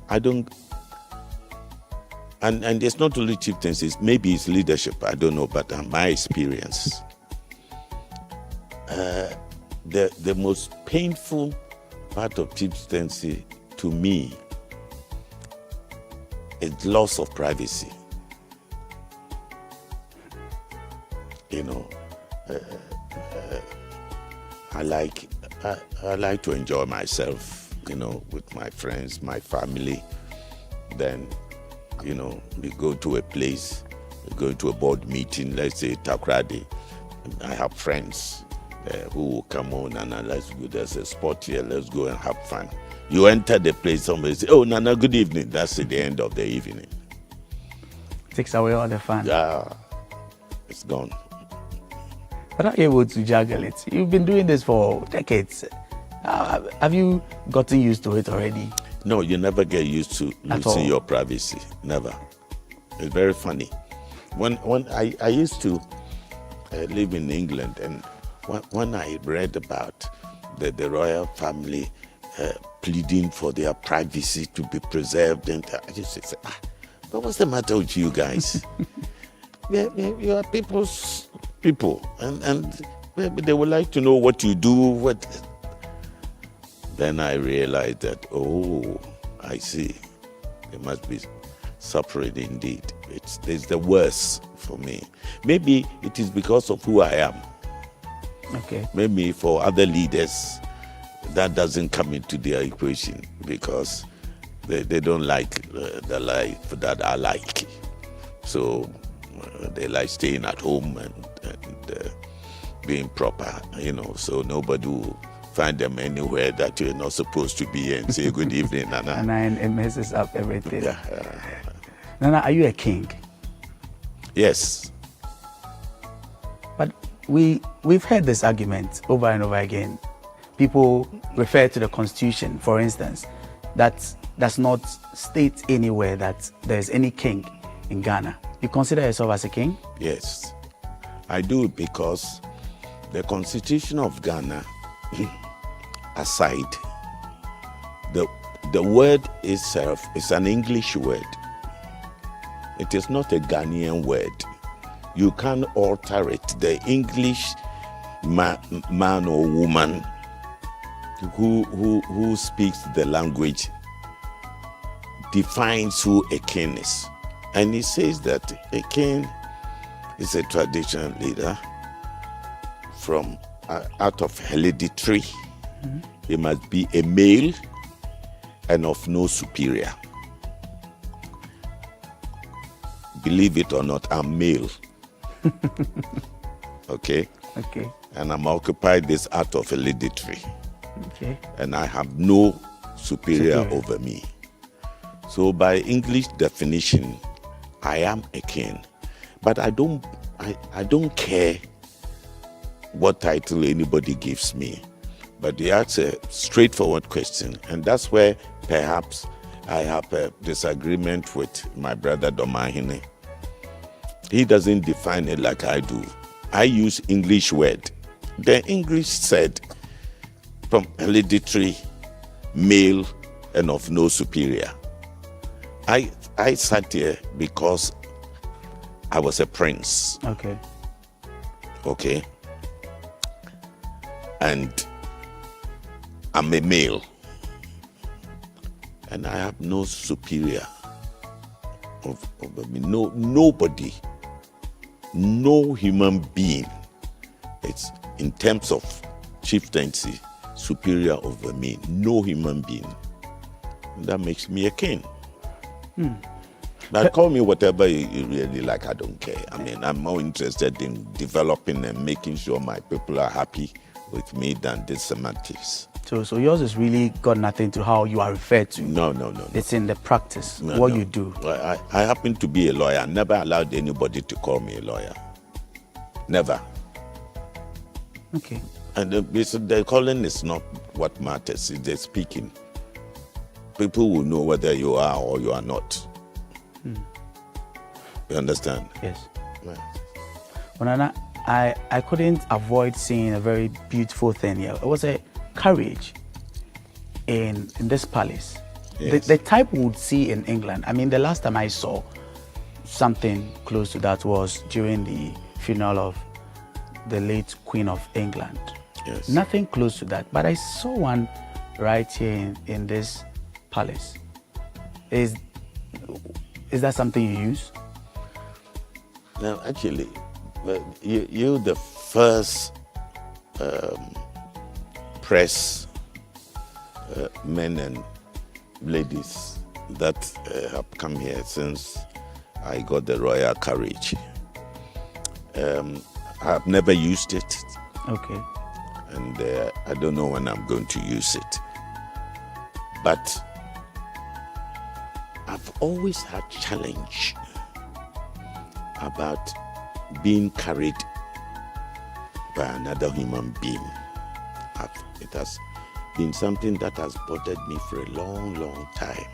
I don't, and it's not only chieftaincies, maybe it's leadership, I don't know, but my experience, the most painful part of chieftaincy to me is loss of privacy. You know, I like to enjoy myself, you know, with my friends, my family. Then, you know, we go to a place, we go to a board meeting, let's say Takrady. I have friends who will come on and let's go, there's a spot here, let's go and have fun. You enter the place, somebody say, oh, Nana, good evening. That's the end of the evening. Takes away all the fun. Yeah, it's gone. But are you able to juggle it? You've been doing this for decades. Have you gotten used to it already? No, you never get used to losing your privacy. Never. It's very funny. When I used to live in England, and when I read about the royal family pleading for their privacy to be preserved, and I just say, but what's the matter with you guys? You are people's people, and maybe they would like to know what you do. Then I realized that, oh, I see. It must be suffering indeed. It's the worst for me. Maybe it is because of who I am. Okay. Maybe for other leaders, that doesn't come into their equation because they don't like the life that I like. So they like staying at home and being proper, you know, so nobody will find them anywhere that you're not supposed to be and say good evening, Nana. And it messes up everything. Yeah. Nana, are you a king? Yes. But we've heard this argument over and over again. People refer to the Constitution, for instance, that does not state anywhere that there's any king in Ghana. You consider yourself as a king? Yes, I do, because the Constitution of Ghana aside, the word itself is an English word. It is not a Ghanaian word. You can't alter it. The English man or woman who speaks the language defines who a king is. And he says that a king is a traditional leader from out of hereditary. Mm-hmm. He must be a male and of no superior. Believe it or not, I'm male. Okay? Okay. And I'm occupied this out of hereditary. Okay. And I have no superior over me. So by English definition, I am a king. But I don't care what title anybody gives me. But that's a straightforward question. And that's where perhaps I have a disagreement with my brother Domahine. He doesn't define it like I do. I use English word. The English said from hereditary, male, and of no superior. I sat here because I was a prince. Okay. Okay. And I'm a male. And I have no superior over me. Nobody, no human being, it's in terms of chieftaincy, superior over me. No human being. And that makes me a king. Now call me whatever you really like, I don't care. I mean, I'm more interested in developing and making sure my people are happy with me than the semantics. So yours has really got nothing to how you are referred to. No. It's in the practice, what you do. I happen to be a lawyer. I never allowed anybody to call me a lawyer. Never. Okay. And the calling is not what matters, it's the speaking. People will know whether you are or you are not. You understand? Yes. Right. Well, Nana, I couldn't avoid seeing a very beautiful thing here. It was a carriage in this palace. Yes. The type we would see in England. I mean, the last time I saw something close to that was during the funeral of the late Queen of England. Yes. Nothing close to that, but I saw one right here in this palace. Is that something you use? Now, actually, you're the first press men and ladies that have come here since I got the royal carriage. I've never used it. Okay. And I don't know when I'm going to use it. But I've always had challenge about being carried by another human being. It has been something that has bothered me for a long, long time.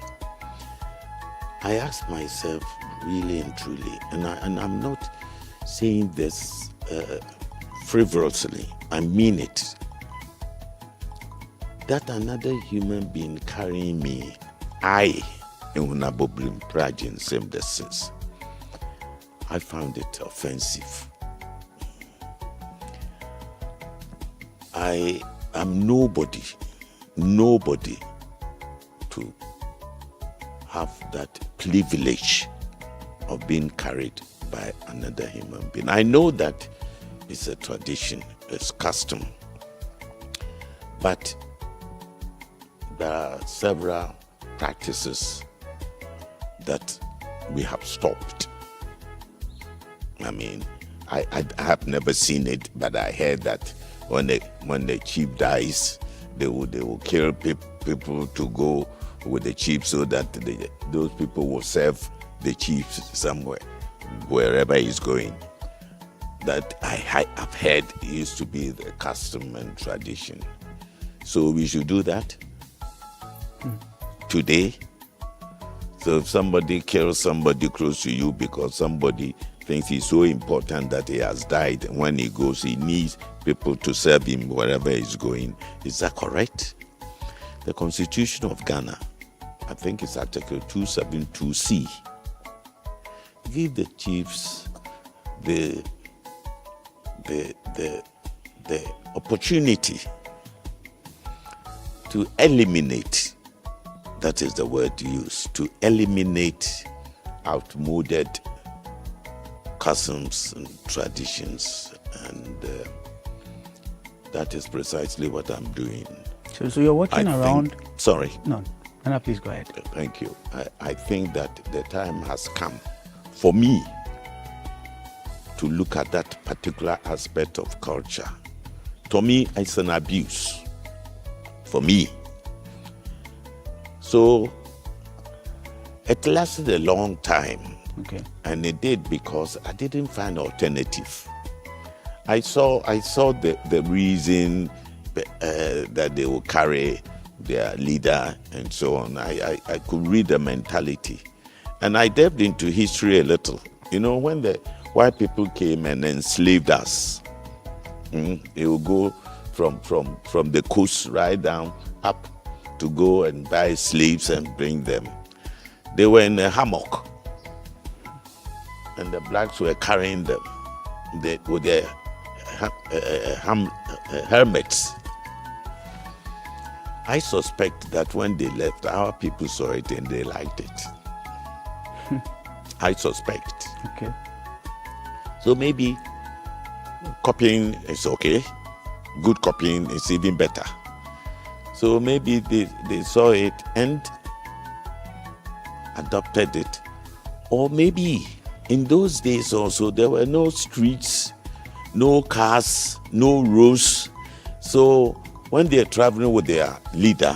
I ask myself really and truly, and I'm not saying this frivolously, I mean it, that another human being carrying me, I found it offensive. I am nobody to have that privilege of being carried by another human being. I know that it's a tradition, it's custom, but there are several practices that we have stopped. I mean, I have never seen it, but I heard that when the chief dies, they will kill people to go with the chief so that those people will serve the chief somewhere, wherever he's going. That I have heard used to be the custom and tradition. So we should do that today. So if somebody kills somebody close to you because somebody thinks he's so important that he has died, and when he goes, he needs people to serve him wherever he's going. Is that correct? The Constitution of Ghana, I think it's Article 272C, give the chiefs the opportunity to eliminate, that is the word used, to eliminate outmoded customs and traditions, and that is precisely what I'm doing. So you're working around... Sorry. No, please go ahead. Thank you. I think that the time has come for me to look at that particular aspect of culture. To me, it's an abuse. For me. So it lasted a long time. Okay. And it did because I didn't find alternative. I saw the reason that they will carry their leader and so on. I could read the mentality. And I delved into history a little. You know, when the white people came and enslaved us, they will go from the coast right down up to go and buy slaves and bring them. They were in a hammock, and the blacks were carrying them with their helmets. I suspect that when they left, our people saw it and they liked it. I suspect. Okay. So maybe copying is okay. Good copying is even better. So maybe they saw it and adopted it. Or maybe in those days also there were no streets, no cars, no roads. So when they're traveling with their leader,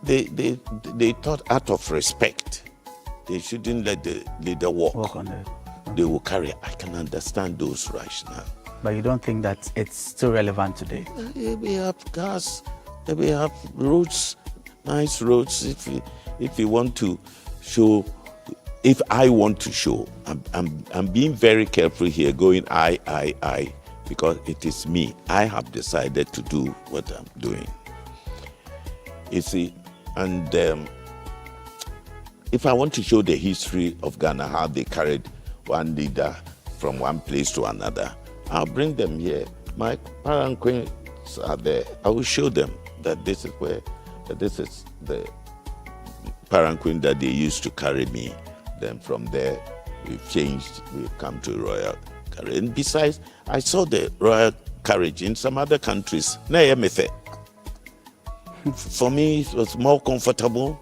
they thought out of respect, they shouldn't let the leader walk on it. They will carry. I can understand those rationale. But you don't think that it's still relevant today? We have cars, we have roads, nice roads. If you want to show if I want to show, I'm being very careful here, going I, because it is me. I have decided to do what I'm doing. You see, and if I want to show the history of Ghana, how they carried one leader from one place to another, I'll bring them here. My palanquins are there. I will show them that this is the palanquin that they used to carry me. Then from there, we've changed, we've come to royal carriage. And besides, I saw the royal carriage in some other countries. For me, it was more comfortable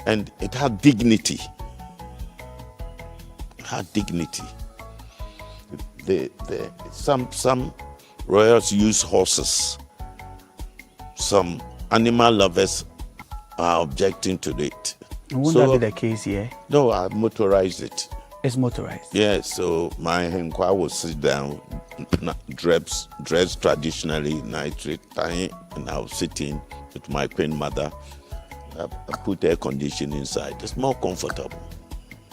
and it had dignity. It had dignity. Some royals use horses. Some animal lovers are objecting to it. Won't that be the case here? No, I motorized it. It's motorized? Yeah, so my Henkwa will sit down, dressed traditionally, nitrate, and I'll sit in with my queen mother. I put air conditioning inside. It's more comfortable.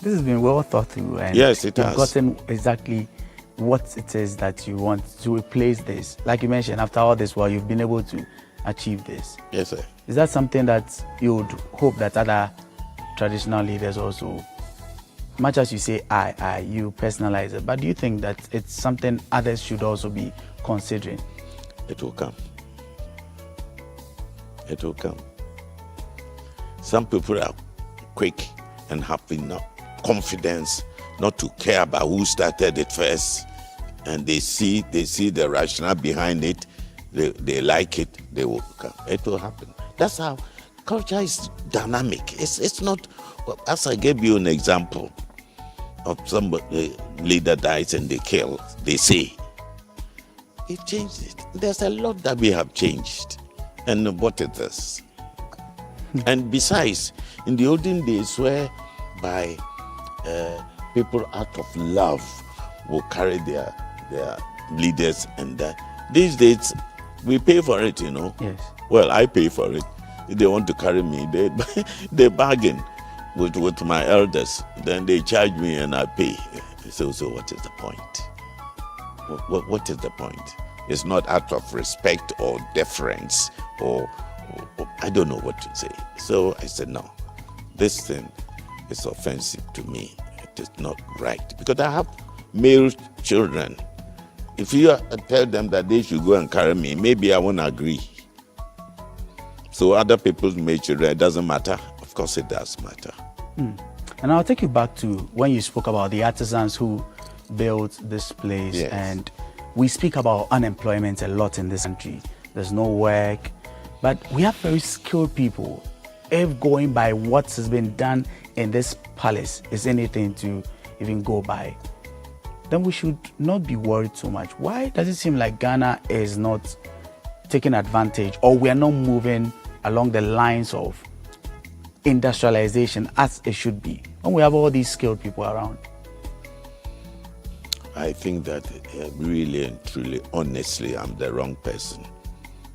This has been well thought through. And yes, it you've has. Gotten exactly what it is that you want to replace this. Like you mentioned, after all this while you've been able to achieve this. Yes, sir. Is that something that you would hope that other traditional leaders also, much as you say you personalize it, but do you think that it's something others should also be considering? It will come. It will come. Some people are quick and have enough confidence not to care about who started it first, and they see the rationale behind it. They like it. They will come. It will happen. That's how culture is dynamic. It's not. As I gave you an example of somebody leader dies and they kill. They say it changed it. There's a lot that we have changed, and what is this? And besides, in the olden days, whereby people out of love will carry their leaders, and these days we pay for it, you know. Yes. Well, I pay for it. If they want to carry me, they bargain with my elders. Then they charge me and I pay. So what is the point? What is the point? It's not out of respect or deference or I don't know what to say. So I said, no, this thing is offensive to me. It is not right. Because I have male children. If you tell them that they should go and carry me, maybe I won't agree. So other people's male children, it doesn't matter. Of course it does matter. And I'll take you back to when you spoke about the artisans who built this place. Yes. And we speak about unemployment a lot in this country. There's no work. But we have very skilled people. If going by what has been done in this palace is anything to even go by, then we should not be worried so much. Why does it seem like Ghana is not taking advantage, or we are not moving along the lines of industrialization as it should be, when we have all these skilled people around? I think that really and truly, honestly, I'm the wrong person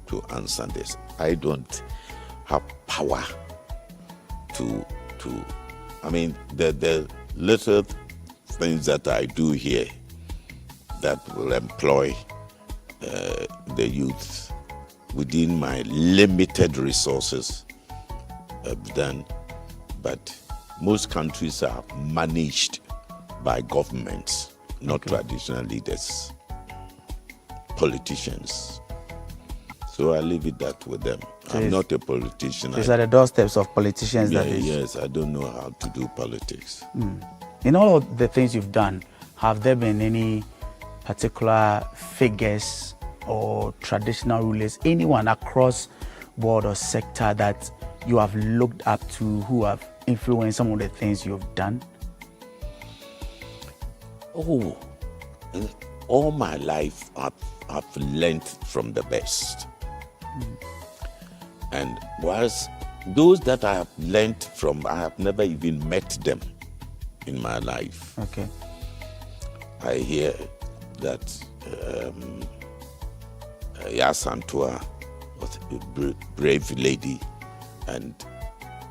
to answer this. I don't have power to I mean, the little things that I do here that will employ the youth within my limited resources I've done. But most countries are managed by governments, not traditional leaders, politicians. So I leave it that with them. So I'm not a politician. It's at the doorsteps of politicians. Yes, I don't know how to do politics. In all of the things you've done, have there been any particular figures or traditional rulers, anyone across board or sector that you have looked up to, who have influenced some of the things you've done? Oh, all my life I've learned from the best. And whilst those that I have learned from, I have never even met them in my life. Okay. I hear that Yasantua was a brave lady, and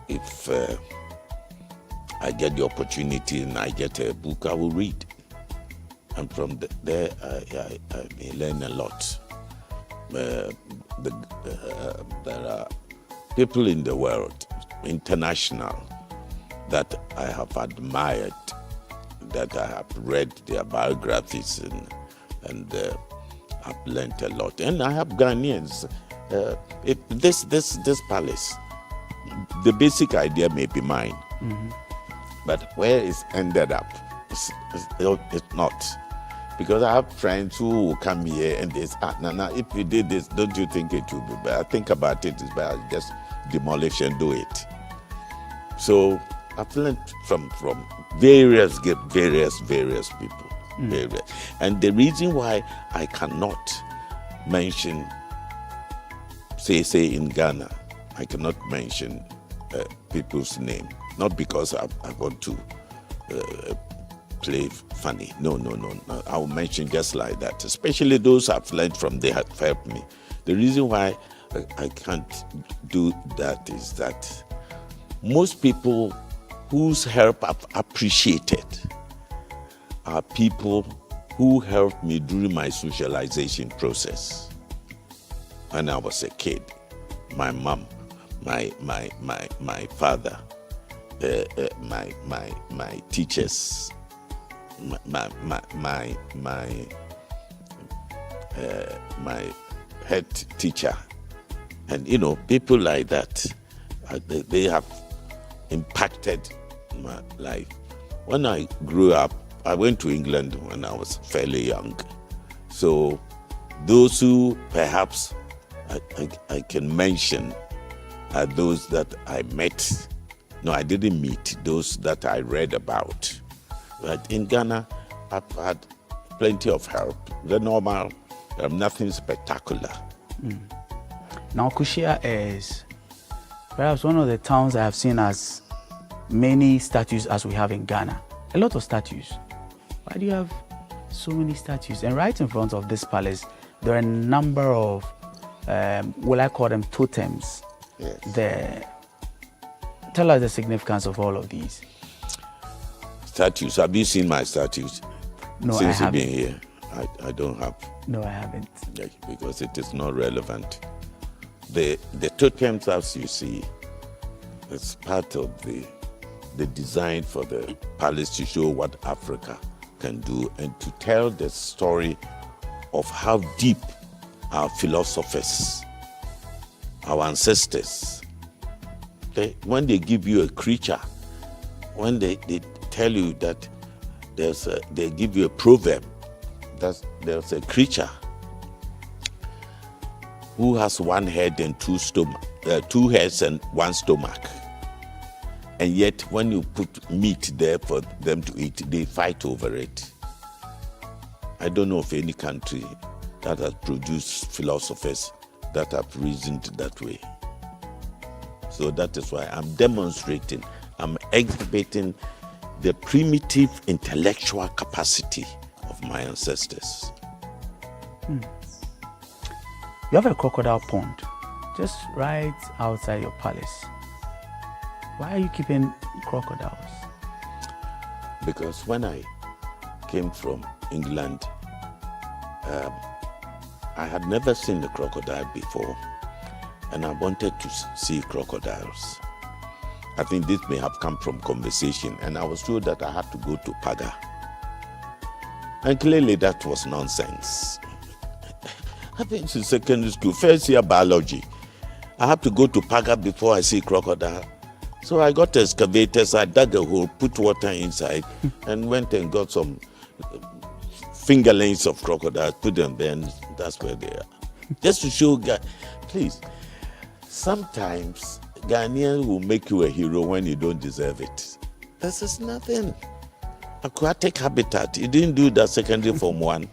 if I get the opportunity and I get a book, I will read. And from there, I may learn a lot. There are people in the world, international, that I have admired, that I have read their biographies and I've learned a lot. And I have Ghanaians. This palace, the basic idea may be mine, but where it's ended up, it's not. Because I have friends who will come here and they say, Nana, if you did this, don't you think it will be better? I think about it, it's better just demolish and do it. So I've learned from various people. Various. And the reason why I cannot mention, say in Ghana, I cannot mention people's name, not because I want to play funny. No. I will mention just like that, especially those I've learned from, they have helped me. The reason why I can't do that is that most people whose help I've appreciated are people who helped me during my socialization process. When I was a kid, my mom, my father, my teachers, my head teacher, and people like that, they have impacted my life. When I grew up, I went to England when I was fairly young. So those who perhaps I can mention are those that I met. No, I didn't meet, those that I read about. But in Ghana, I've had plenty of help. The normal, nothing spectacular. Now, Kushia is perhaps one of the towns I have seen as many statues as we have in Ghana. A lot of statues. Why do you have so many statues? And right in front of this palace, there are a number of, will I call them totems? Yes. There. Tell us the significance of all of these. Statues. Have you seen my statues? No, Since I you've been haven't. here, I don't have. No, I haven't. Yeah, because it is not relevant. The totems, as you see, it's part of the design for the palace to show what Africa can do and to tell the story of how deep our philosophers, our ancestors, when they give you a creature, when they tell you that they give you a proverb, that there's a creature who has one head and two heads and one stomach. And yet when you put meat there for them to eat, they fight over it. I don't know of any country that has produced philosophers that have reasoned that way. So that is why I'm demonstrating, I'm exhibiting the primitive intellectual capacity of my ancestors. You have a crocodile pond just right outside your palace. Why are you keeping crocodiles? Because when I came from England, I had never seen a crocodile before, and I wanted to see crocodiles. I think this may have come from conversation, and I was told that I had to go to Paga. And clearly that was nonsense. I've been to secondary school, first year biology. I have to go to Paga before I see crocodile. So I got excavators, I dug a hole, put water inside, and went and got some fingerlings of crocodiles, put them there, and that's where they are. Just to show, please, sometimes Ghanaians will make you a hero when you don't deserve it. This is nothing. Aquatic habitat, you didn't do that secondary form 1.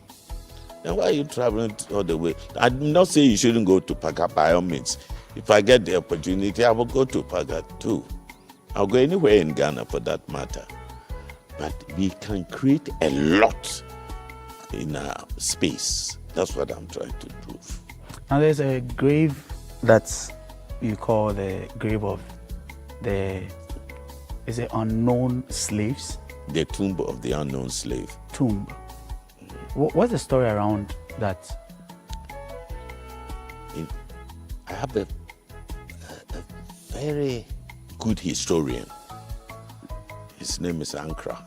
Then why are you traveling all the way? I'm not saying you shouldn't go to Paga by all means. If I get the opportunity, I will go to Paga too. I'll go anywhere in Ghana for that matter. But we can create a lot in our space. That's what I'm trying to prove. Now there's a grave that's you call the grave of the Is it unknown slaves? The tomb of the unknown slave. Tomb. What's the story around that? I have a very good historian. His name is Nkrumah,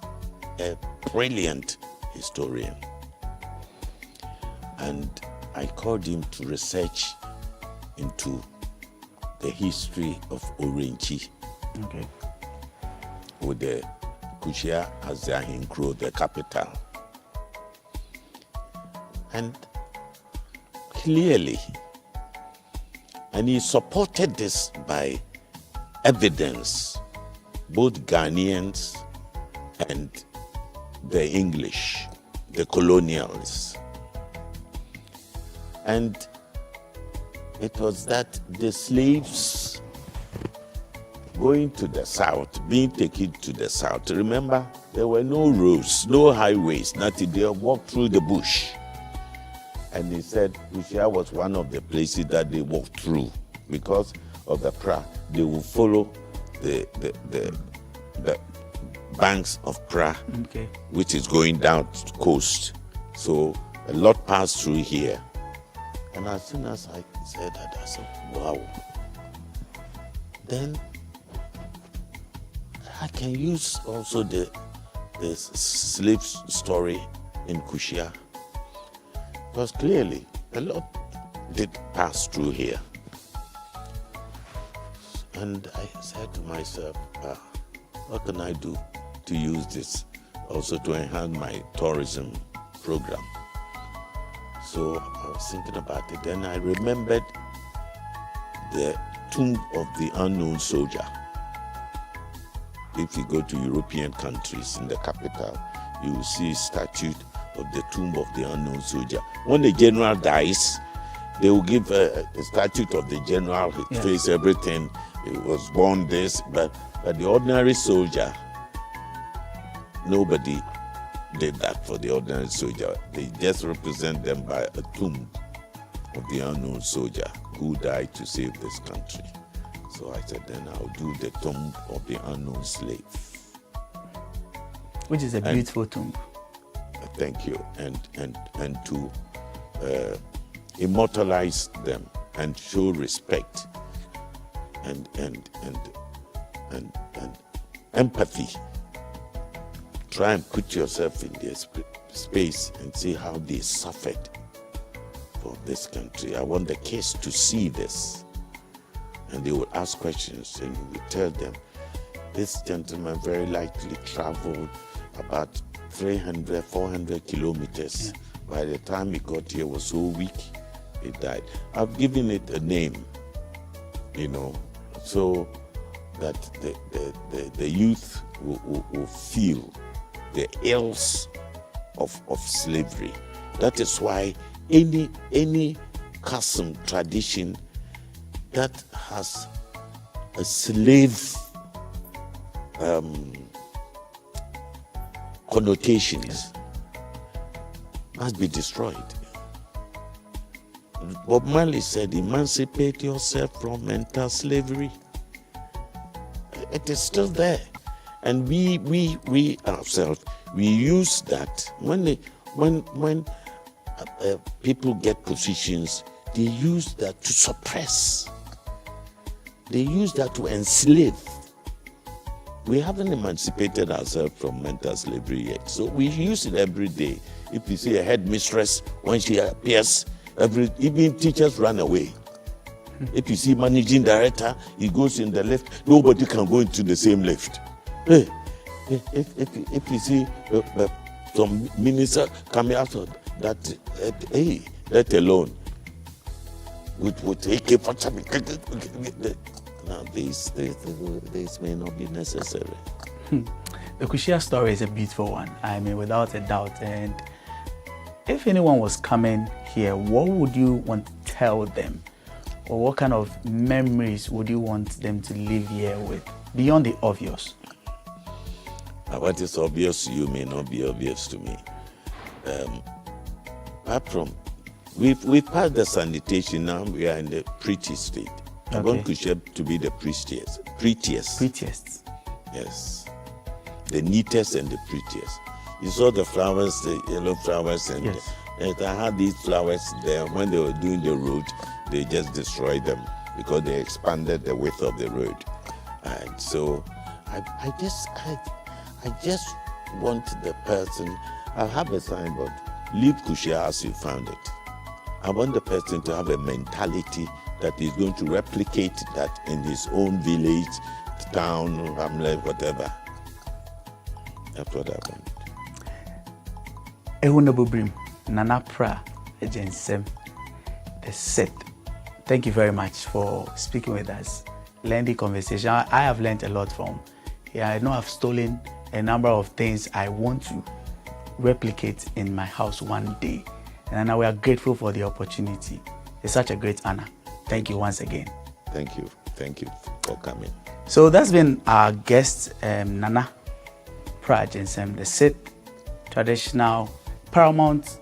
a brilliant historian. And I called him to research into the history of Orenchi. Okay. With the Kushia as the Nkrumah, the capital. And clearly, and he supported this by evidence, both Ghanaians and the English, the colonials. And it was that the slaves going to the south, being taken to the south. Remember, there were no roads, no highways, nothing. They walked through the bush. And he said Kushia was one of the places that they walked through because of the Pra. They would follow the banks of Pra, okay, which is going down the coast. So a lot passed through here. And as soon as I said that, I said, wow. Then I can use also the slave story in Kushia. Because clearly, a lot did pass through here. And I said to myself, what can I do to use this also to enhance my tourism program? So I was thinking about it. Then I remembered the tomb of the unknown soldier. If you go to European countries in the capital, you will see a statue of the tomb of the unknown soldier. When the general dies, they will give a statue of the general, his face, everything. He was born this, but the ordinary soldier, nobody did that for the ordinary soldier. They just represent them by a tomb of the unknown soldier who died to save this country. So I said, then I'll do the tomb of the unknown slave. Which is a beautiful tomb. Thank you. And to immortalize them and show respect and empathy. Try and put yourself in their space and see how they suffered for this country. I want the kids to see this. And they will ask questions and you will tell them, this gentleman very likely traveled about 300, 400 kilometers. Yeah. By the time he got here, was so weak, he died. I've given it a name, so that the youth will feel the ills of slavery. That is why any custom, tradition that has a slave connotations must be destroyed. Bob Marley said, emancipate yourself from mental slavery. It is still there. And we ourselves, we use that. When people get positions, they use that to suppress. They use that to enslave. We haven't emancipated ourselves from mental slavery yet. So we use it every day. If you see a headmistress, when she appears, even teachers run away. If you see managing director, he goes in the lift, nobody can go into the same lift. Hey, if you see some minister coming out of that, hey, let alone with AK-47. Now, this may not be necessary. The Kushia story is a beautiful one, I mean, without a doubt. And if anyone was coming here, what would you want to tell them? Or what kind of memories would you want them to live here with, beyond the obvious? What is obvious to you may not be obvious to me. Apart from, we've passed the sanitation, now we are in the pretty state. I want Kushia to be the prettiest. Yes. The neatest and the prettiest. You saw the flowers, the yellow flowers, and, and I had these flowers there. When they were doing the road, they just destroyed them because they expanded the width of the road. And so I just want the person, I have a signboard, leave Kushia as you found it. I want the person to have a mentality that is going to replicate that in his own village, town, hamlet, whatever. That's what I want. Ehunabubrim, Nana Pra, Ejensem, the set. Thank you very much for speaking with us. Lengthy conversation. I have learned a lot from. Yeah, I know I've stolen a number of things I want to replicate in my house one day. And we are grateful for the opportunity. It's such a great honor. Thank you once again. Thank you. Thank you for coming. So that's been our guest, Nana Pra Jensem, the Sit, traditional paramount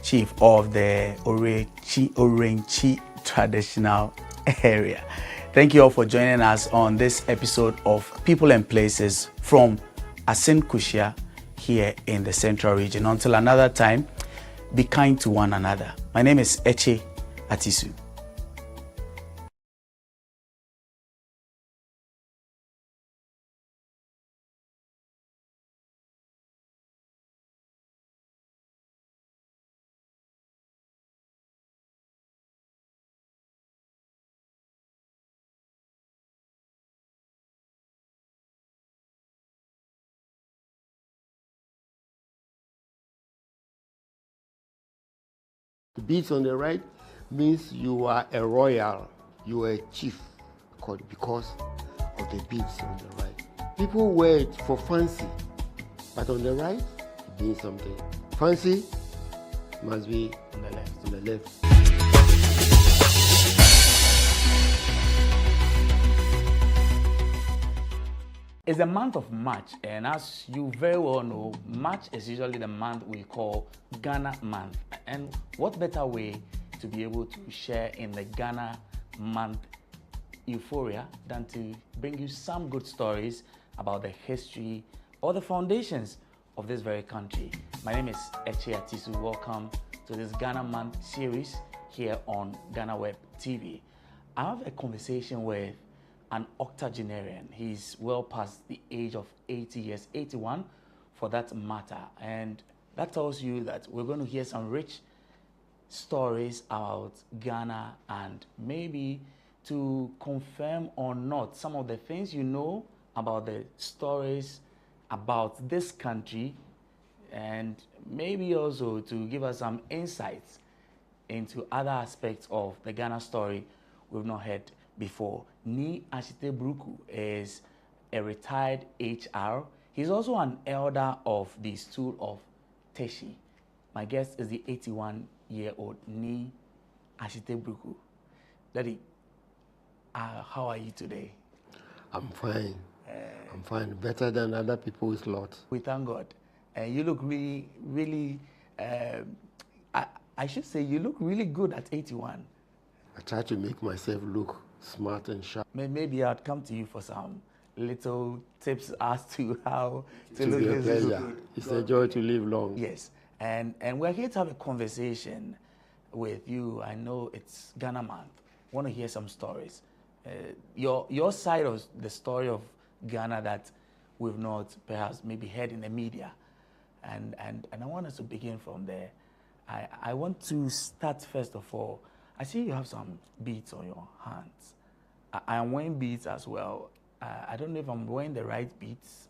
chief of the Orenchi traditional area. Thank you all for joining us on this episode of People and Places from Asin Kushia here in the Central Region. Until another time, be kind to one another. My name is Eche Atisu. The beads on the right means you are a royal, you are a chief, because of the beads on the right. People wear it for fancy, but on the right, it means something. Fancy must be on the left. On the left. It's the month of March, and as you very well know, March is usually the month we call Ghana Month. And what better way to be able to share in the Ghana Month euphoria than to bring you some good stories about the history or the foundations of this very country. My name is Eche Atisu. Welcome to this Ghana Month series here on GhanaWeb TV. I have a conversation with an octogenarian. He's well past the age of 80 years, 81 for that matter. And that tells you that we're going to hear some rich stories about Ghana and maybe to confirm or not some of the things you know about the stories about this country, and maybe also to give us some insights into other aspects of the Ghana story we've not heard before. Ni Ashite Bruku is a retired HR. He's also an elder of the Stool of Teshi. My guest is the 81-year-old Ni Ashite Bruku. Daddy, how are you today? I'm fine. I'm fine. Better than other people's lot. We thank God. You look really, I should say you look really good at 81. I try to make myself look smart and sharp. Maybe I'd come to you for some little tips as to how to look a pleasure. good. It's a joy to live long. Yes, and we're here to have a conversation with you. I know it's Ghana Month. I want to hear some stories. Your side of the story of Ghana that we've not perhaps maybe heard in the media, and I want us to begin from there. I want to start first of all. I see you have some beads on your hands. I am wearing beads as well. I don't know if I'm wearing the right beads.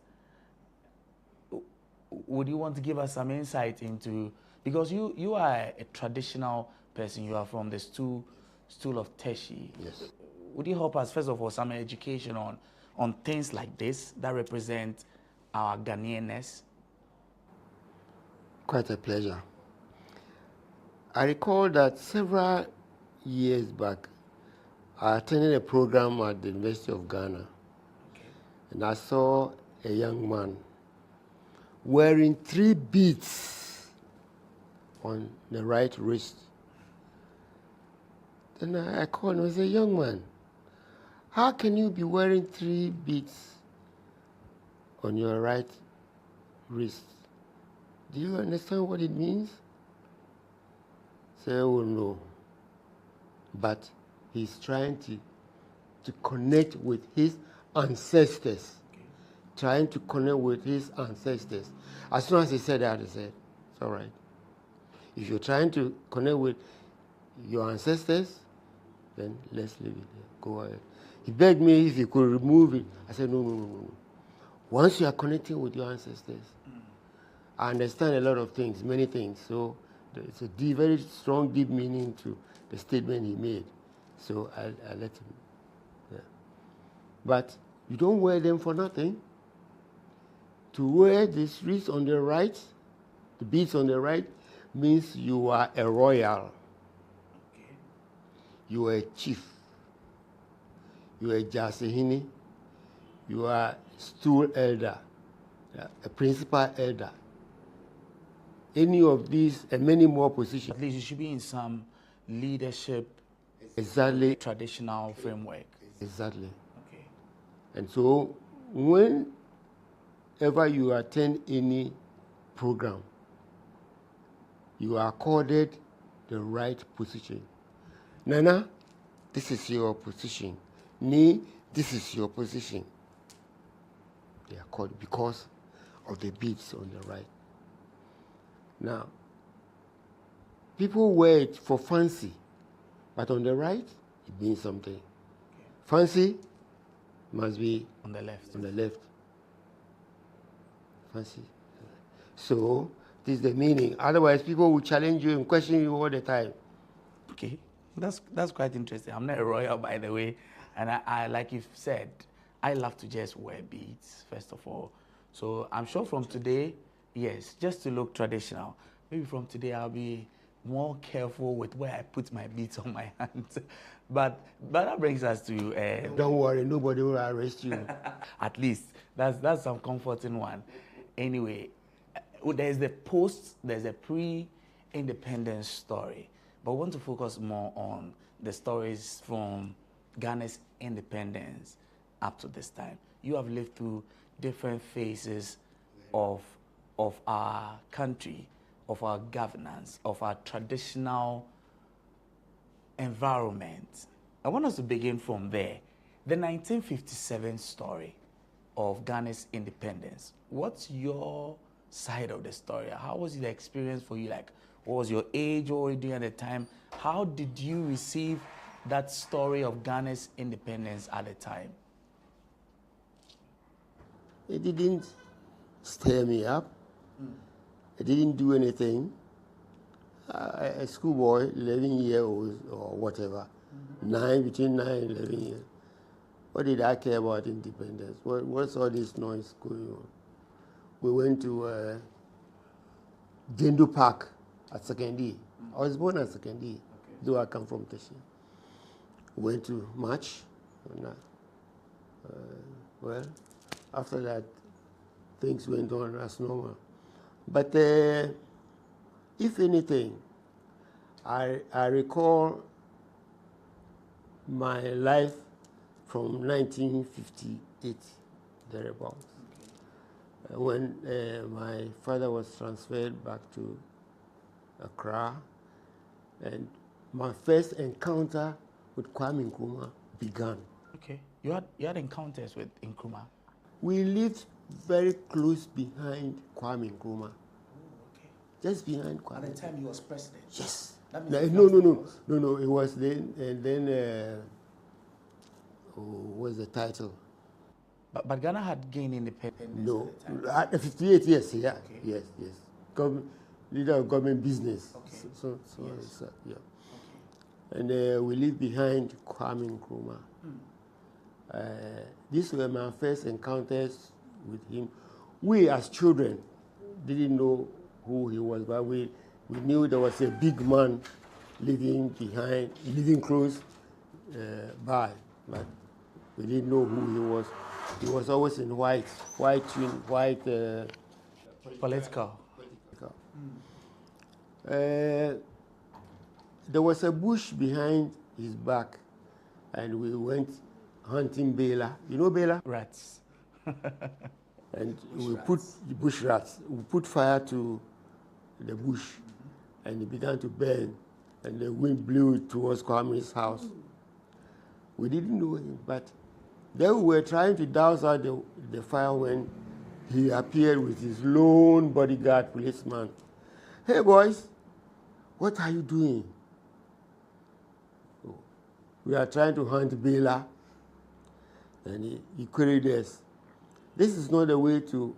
Would you want to give us some insight into, because you are a traditional person, you are from the Stool of Teshi. Yes. Would you help us, first of all, some education on things like this that represent our Ghanaianness? Quite a pleasure. I recall that several years back, I attended a program at the University of Ghana, and I saw a young man wearing 3 beads on the right wrist. Then I called him and said, young man, how can you be wearing 3 beads on your right wrist. Do you understand what it means? Say, oh no. But he's trying to connect with his ancestors. Okay. Trying to connect with his ancestors. As soon as he said that, he said, it's all right. If you're trying to connect with your ancestors, then let's leave it there. Go ahead. He begged me if he could remove it. I said, no. Once you are connecting with your ancestors, I understand a lot of things, many things. So there's a very strong, deep meaning to the statement he made. So I let him. Yeah. But you don't wear them for nothing. To wear the wreath on the right, the beads on the right, means you are a royal. Okay. You are a chief. You are a Jasehini. You are stool elder, a principal elder. Any of these and many more positions. At least you should be in some leadership, traditional framework. Exactly. Okay. And so whenever you attend any program, you are accorded the right position. Nana, this is your position. Ni, this is your position. They are called because of the beads on the right. Now, people wear it for fancy, but on the right, it means something. Okay. Fancy must be on the left. On the left. Fancy. So, this is the meaning. Otherwise, people will challenge you and question you all the time. Okay, that's quite interesting. I'm not a royal, by the way, and I like you've said, I love to just wear beads, first of all. So I'm sure from today, yes, just to look traditional. Maybe from today I'll be more careful with where I put my beads on my hands. But that brings us to... Don't worry, nobody will arrest you. At least, that's some comforting one. Anyway, there's the pre-independence story. But I want to focus more on the stories from Ghana's independence up to this time. You have lived through different phases of our country, of our governance, of our traditional environment. I want us to begin from there. The 1957 story of Ghana's independence. What's your side of the story? How was the experience for you? Like, what was your age? What were you doing at the time? How did you receive that story of Ghana's independence at the time? It didn't stir me up. It didn't do anything. A schoolboy, 11-year-old or whatever, between 9 and 11 years. What did I care about independence? What's all this noise going on? We went to Gendu Park at Sekendi. I was born at Sekendi, though I come from Teshi. Went to march. Well, after that, things went on as normal. But if anything, I recall my life from 1958, thereabouts, when my father was transferred back to Accra, and my first encounter with Kwame Nkrumah began. Okay, you had encounters with Nkrumah? We lived very close behind Kwame Nkrumah. Okay. Just behind Kwame. At the time he was president? Yes. No, it was then, and then, what was the title? But Ghana had gained independence. No, at 58 years, yeah. Okay. Yes. Leader of government business. Okay. So yeah. Okay. And we lived behind Kwame Nkrumah. These were my first encounters with him. We as children didn't know who he was, but we knew there was a big man living close by, but we didn't know who he was. He was always in white. Political. There was a bush behind his back, and we went hunting Bela. You know Bela? Rats. and we put the bush rats. We put fire to the bush, and it began to burn, and the wind blew towards Kwame's house. We didn't know him, but then we were trying to douse out the fire when he appeared with his lone bodyguard policeman. Hey boys, what are you doing? Oh, we are trying to hunt Bela. And he queried us. This is not the way to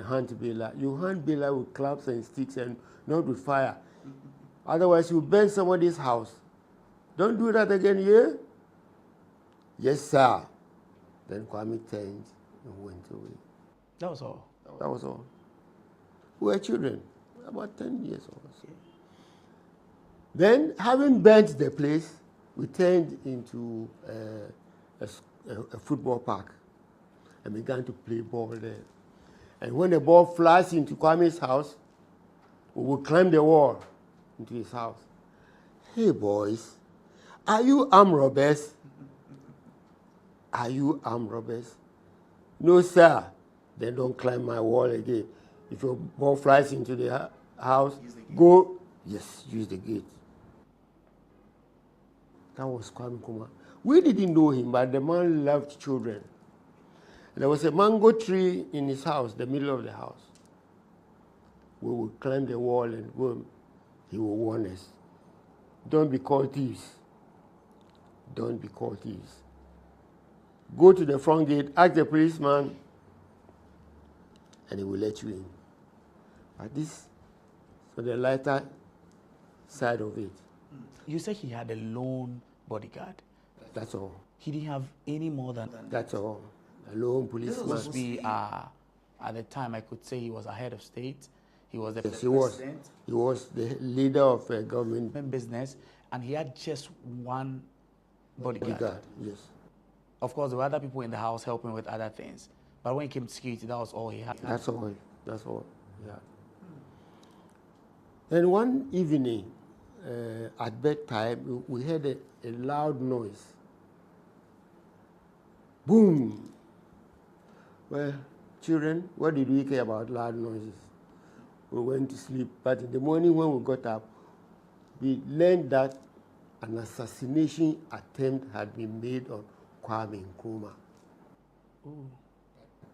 hunt Bela. You hunt Bela with clubs and sticks and not with fire. Otherwise you burn somebody's house. Don't do that again, yeah? Yes, sir. Then Kwame turned and went away. That was all? That was all. We were children, about 10 years old. So. Then, having burnt the place, we turned into a football park and began to play ball there. And when the ball flies into Kwame's house, we would climb the wall into his house. Hey, boys, are you armed robbers? Are you armed robbers? No, sir. Then don't climb my wall again. If your ball flies into the house, go. Yes, use the gate. That was Kwame Nkrumah. We didn't know him, but the man loved children. There was a mango tree in his house, the middle of the house. We would climb the wall and go. He would warn us. Don't be called thieves. Don't be called thieves. Go to the front gate, ask the policeman, and he will let you in. But this, for the lighter side of it. You said he had a lone bodyguard. That's all. He didn't have any more than that. That's all. A lone policeman. This must be, at the time, I could say he was a head of state. He was the yes, president. He was the leader of a government business, and he had just one bodyguard. Yes. Of course, there were other people in the house helping with other things. But when it came to security, that was all he had. That's all. That's all. Yeah. Then one evening, at bedtime, we heard a loud noise. Boom! Well, children, what did we care about loud noises? We went to sleep, but in the morning when we got up, we learned that an assassination attempt had been made on Kwame Nkrumah.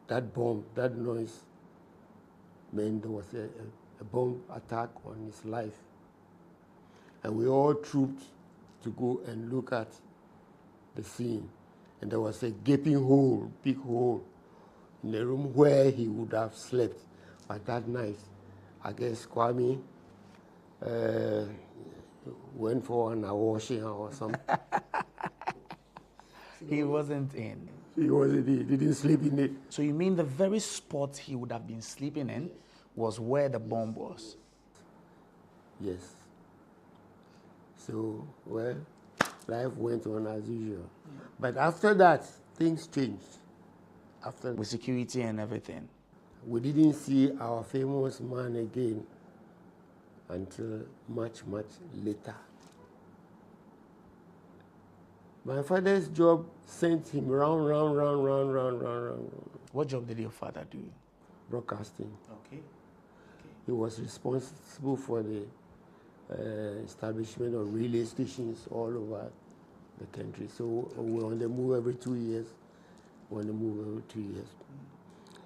That bomb, that noise, meant there was a bomb attack on his life. And we all trooped to go and look at the scene. And there was a gaping hole, big hole, in the room where he would have slept. But that night, I guess Kwame went for an washing or something. He wasn't in. He wasn't in. He didn't sleep in it. So you mean the very spot he would have been sleeping in was where the bomb was? Yes. So, well, life went on as usual. But after that, things changed. After with security and everything. We didn't see our famous man again until much, much later. My father's job sent him round. What job did your father do? Broadcasting. Okay. He was responsible for the establishment of relay stations all over the country. So we were on the move every 2 years.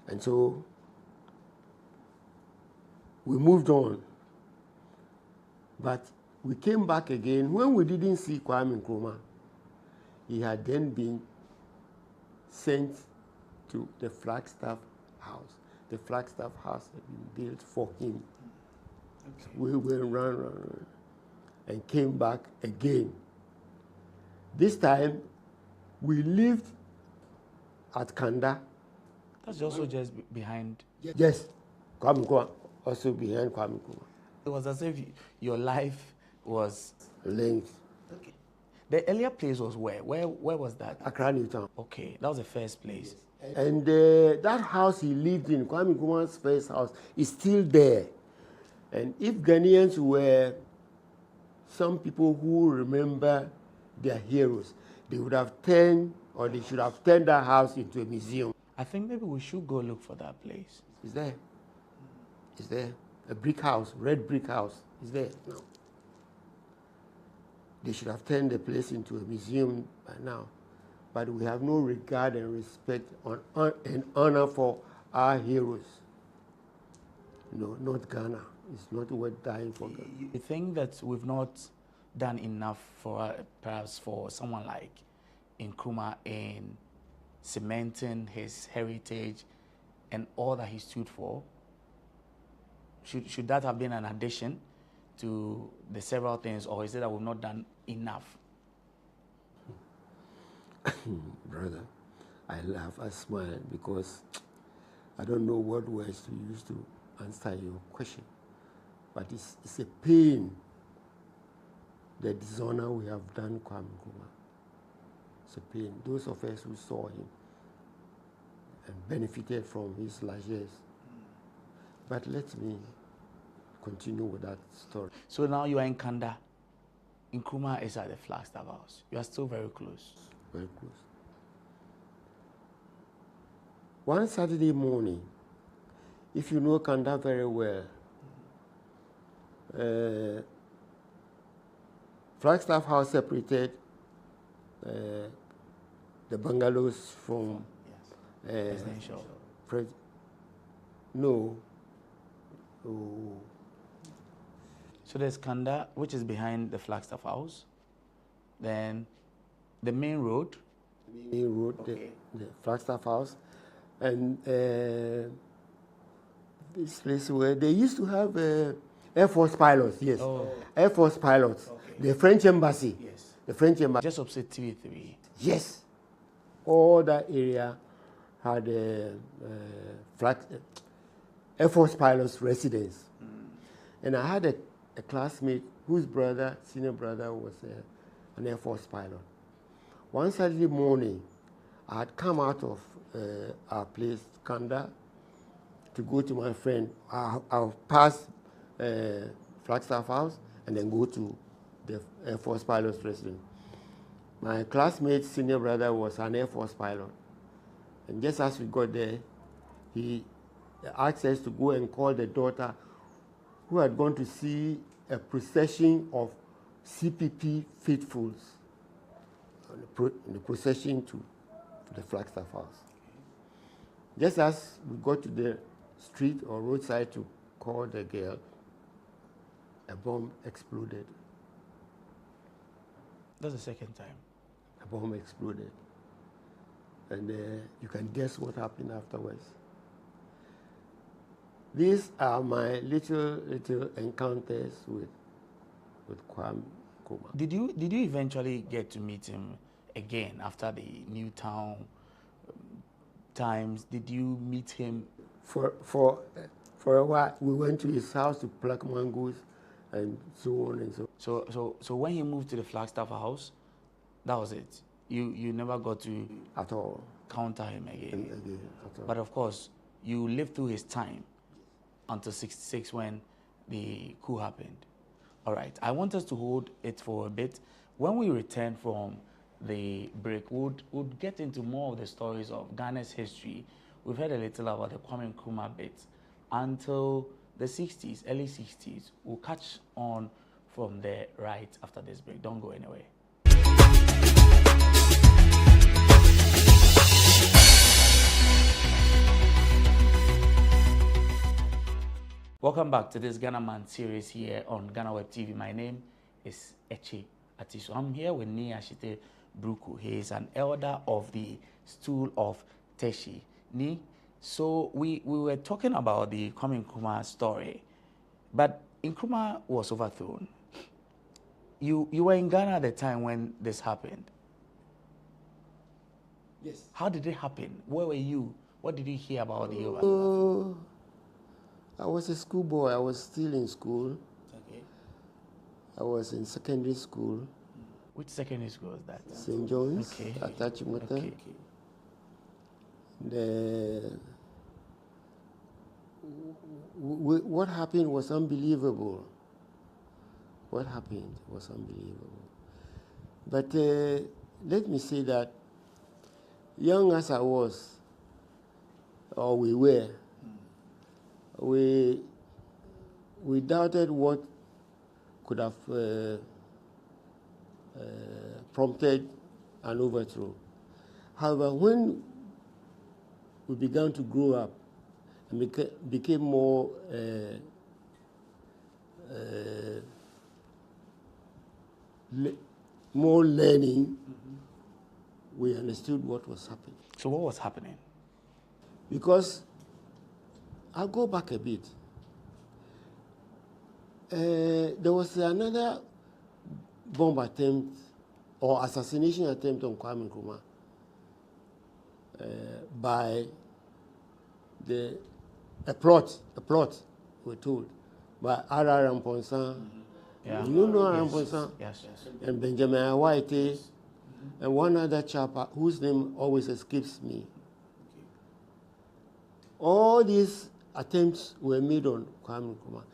And so we moved on. But we came back again. When we didn't see Kwame Nkrumah, he had then been sent to the Flagstaff House. The Flagstaff House had been built for him. Okay. So we went round, and came back again. This time, we lived at Kanda. That's also just behind? Yes, Kwame Nkrumah, also behind Kwame Nkrumah. It was as if your life was linked. Okay. The earlier place was where? Where was that? Accra New Town. Okay, that was the first place. And that house he lived in, Kwame Nkrumah's first house, is still there. And if Ghanaians were some people who remember their heroes, they would have turned, or they should have turned that house into a museum. I think maybe we should go look for that place. Is there? Is there? A brick house, red brick house. Is there? No. They should have turned the place into a museum by now. But we have no regard and respect and honor for our heroes. No, not Ghana. It's not worth dying for Ghana. You think that we've not done enough for perhaps for someone like Nkrumah in cementing his heritage and all that he stood for? Should that have been an addition to the several things, or is it that we've not done enough? Brother, I laugh, I smile, because I don't know what words to use to answer your question. But it's a pain, the dishonor we have done Kwame Nkrumah. It's a pain. Those of us who saw him and benefited from his largesse. But let me continue with that story. So now you are in Kanda. Nkrumah is at the Flagstaff House. You are still very close. Very close. One Saturday morning, if you know Kanda very well, Flagstaff House separated the bungalows from residential. No. Oh. So there's Kanda, which is behind the Flagstaff House. Then the main road. Okay. The Flagstaff House. And this place where they used to have Air Force pilots, yes. Oh. Air Force pilots. Okay. The French embassy. Yes. The French embassy. Just opposite TV3. Yes. All that area had Air Force pilots' residence. And I had a classmate whose brother, senior brother, was an Air Force pilot. One Saturday morning, I had come out of our place, Kanda, to go to my friend. I'll pass Flagstaff House and then go to the Air Force pilot's residence. My classmate's senior brother was an Air Force pilot. And just as we got there, he asked us to go and call the daughter who had gone to see a procession of CPP faithfuls in the procession to the Flagstaff House. Just as we got to the street or roadside to call the girl, a bomb exploded. That's the second time. A bomb exploded. And you can guess what happened afterwards. These are my little encounters with Kwame Nkrumah. Did you eventually get to meet him again after the Newtown times? Did you meet him? For a while, we went to his house to pluck mangoes and so on and so on. So when he moved to the Flagstaff House, that was it. You never got to at all counter him again. At all. But of course, you lived through his time until '66 when the coup happened. All right, I want us to hold it for a bit. When we return from the break, we'll get into more of the stories of Ghana's history. We've heard a little about the Kwame Nkrumah bit until the 60s, early 60s. We'll catch on from there right after this break. Don't go anywhere. Welcome back to this Ghana Man series here on GhanaWeb TV. My name is Eche Atiso. I'm here with Ni Ashite Bruku. He is an elder of the Stool of Teshi. Ni, so we were talking about the Kwame Nkrumah story, but Nkrumah was overthrown. You were in Ghana at the time when this happened. Yes. How did it happen? Where were you? What did you hear about the overthrow? I was a schoolboy. I was still in school. Okay. I was in secondary school. Which secondary school was that? St. John's, okay. Atachimota. Okay. What happened was unbelievable. What happened was unbelievable. But let me say that, young as I was, or we were, we doubted what could have prompted an overthrow. However, when we began to grow up and became more more learning, we understood what was happening. So what was happening? Because I'll go back a bit. There was another bomb attempt or assassination attempt on Kwame Nkrumah by a plot, we're told, by R.R. Ramponsan. Yeah. You know R.R. Ramponsan? Yes. And Benjamin White, and one other chap whose name always escapes me. All these attempts were made on Kwame Nkrumah.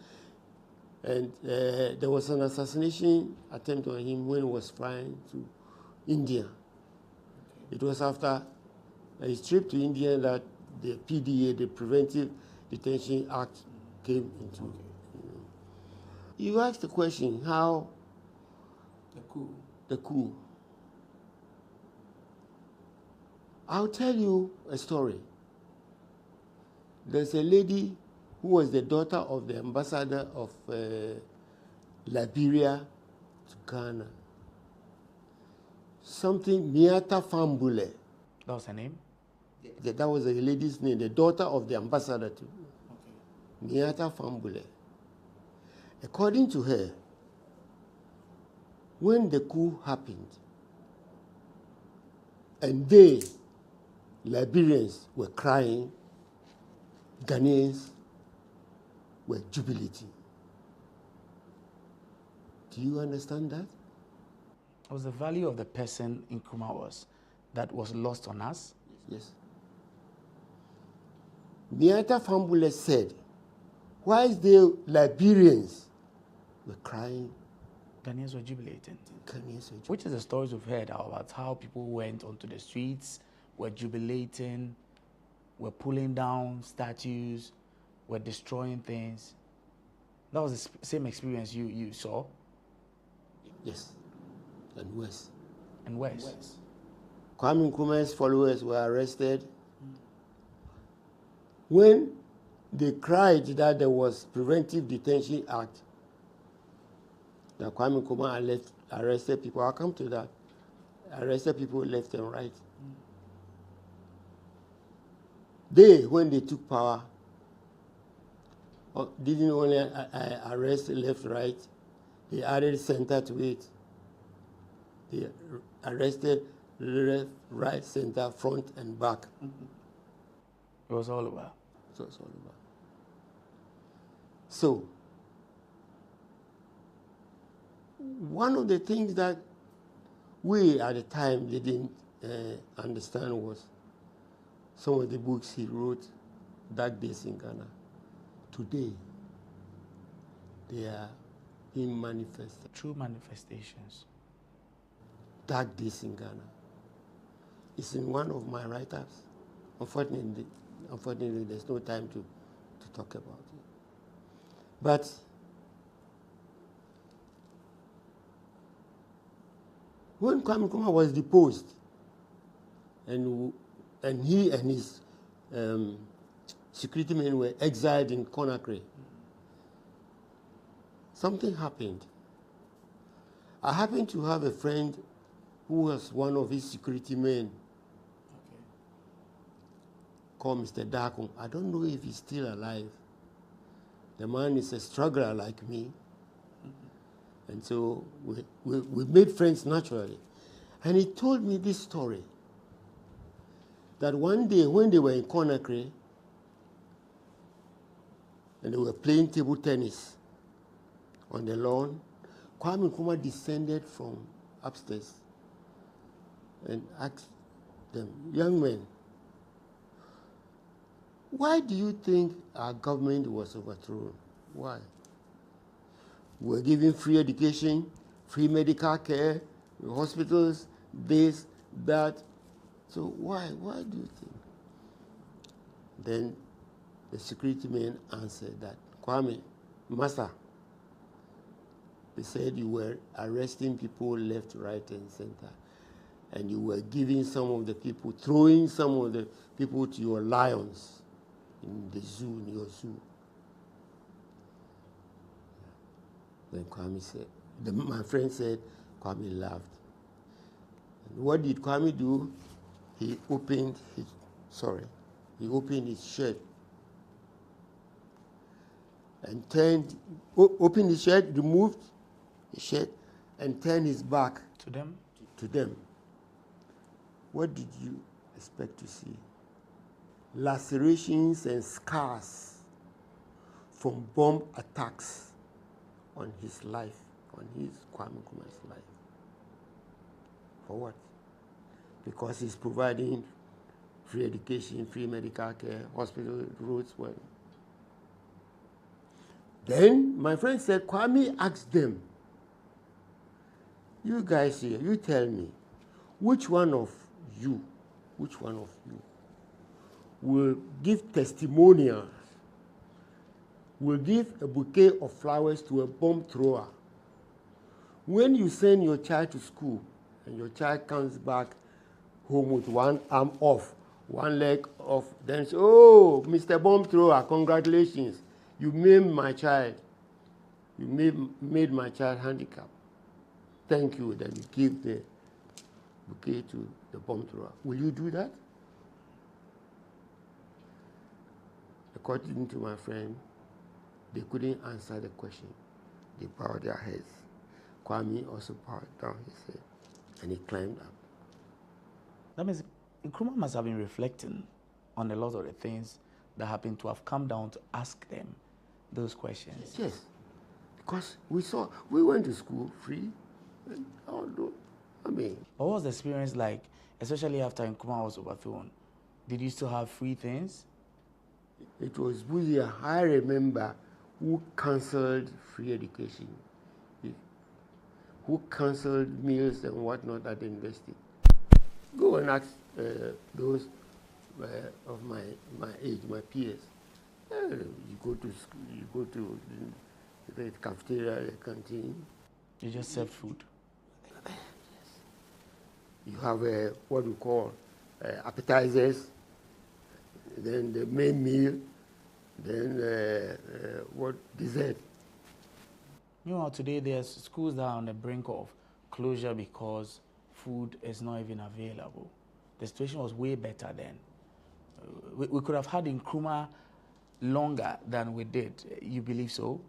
And there was an assassination attempt on him when he was flying to India. It was after his trip to India that the PDA, the Preventive Detention Act, came into. You asked the question, how the coup. I'll tell you a story. There's a lady who was the daughter of the ambassador of Liberia to Ghana. Something Miata Fambule. That was her name? That was the lady's name, the daughter of the ambassador to Miata Fambule. According to her, when the coup happened, and they, Liberians, were crying, Ghanaians were jubilating. Do you understand that? It was the value of the person Nkrumah was that was lost on us? Yes. Miata Fambule said, whilst the Liberians were crying, Ghanaians were jubilating. Ghanaians were jubilating. Which is the stories we've heard about how people went onto the streets, were jubilating, were pulling down statues, were destroying things. That was the same experience you saw? Yes, and worse. And worse. Kwame Nkrumah's followers were arrested. When they cried that there was Preventive Detention Act, that Kwame Nkrumah arrested people, I'll come to that, arrested people left and right. They, when they took power, didn't only arrest left, right, they added center to it. They arrested left, right, center, front, and back. It was all over. So it's all over. So, one of the things that we at the time didn't understand was some of the books he wrote, Dark Days in Ghana. Today, they are being manifested. True manifestations. Dark Days in Ghana. It's in one of my write-ups. Unfortunately, there's no time to talk about it. But when Kwame Nkrumah was deposed, and he and his security men were exiled in Conakry, something happened. I happened to have a friend who was one of his security men, called Mr. Dakon. I don't know if he's still alive. The man is a struggler like me. And so we made friends naturally. And he told me this story, that one day when they were in Conakry, and they were playing table tennis on the lawn, Kwame Nkrumah descended from upstairs and asked them, young men, why do you think our government was overthrown? Why? We were giving free education, free medical care, hospitals, this, that. So why do you think? Then the security man answered that, Kwame, Master, they said you were arresting people left, right, and center, and you were giving some of the people, throwing some of the people to your lions in the zoo, in your zoo. Then Kwame said, my friend said, Kwame laughed. And what did Kwame do? He opened his shirt and opened his shirt, removed his shirt, and turned his back to them. To them. What did you expect to see? Lacerations and scars from bomb attacks on his life, on his Kwame Nkrumah's life. For what? Because he's providing free education, free medical care, hospital roads. Well. Then my friend said, Kwame asked them, you guys here, you tell me, which one of you will give testimonials, will give a bouquet of flowers to a bomb thrower when you send your child to school and your child comes back home with one arm off, one leg off, then say, oh, Mr. Bomb Thrower, congratulations, you maimed my child. You made my child handicapped. Thank you. Then you give the bouquet to the bomb thrower. Will you do that? According to my friend, they couldn't answer the question. They bowed their heads. Kwame also bowed down his head, and he climbed up. That means Nkrumah must have been reflecting on a lot of the things that happened to have come down to ask them those questions. Yes, because we went to school free. What was the experience like, especially after Nkrumah was overthrown? Did you still have free things? It was Buzia, I remember, who cancelled free education, who cancelled meals and whatnot at the university. Go and ask those of my age, my peers. You go to school, you go to the cafeteria, the canteen. You just serve food. Yes. You have what we call appetizers, then the main meal, then dessert. Meanwhile, today there's schools that are on the brink of closure because food is not even available. The situation was way better then. We could have had Nkrumah longer than we did. You believe so?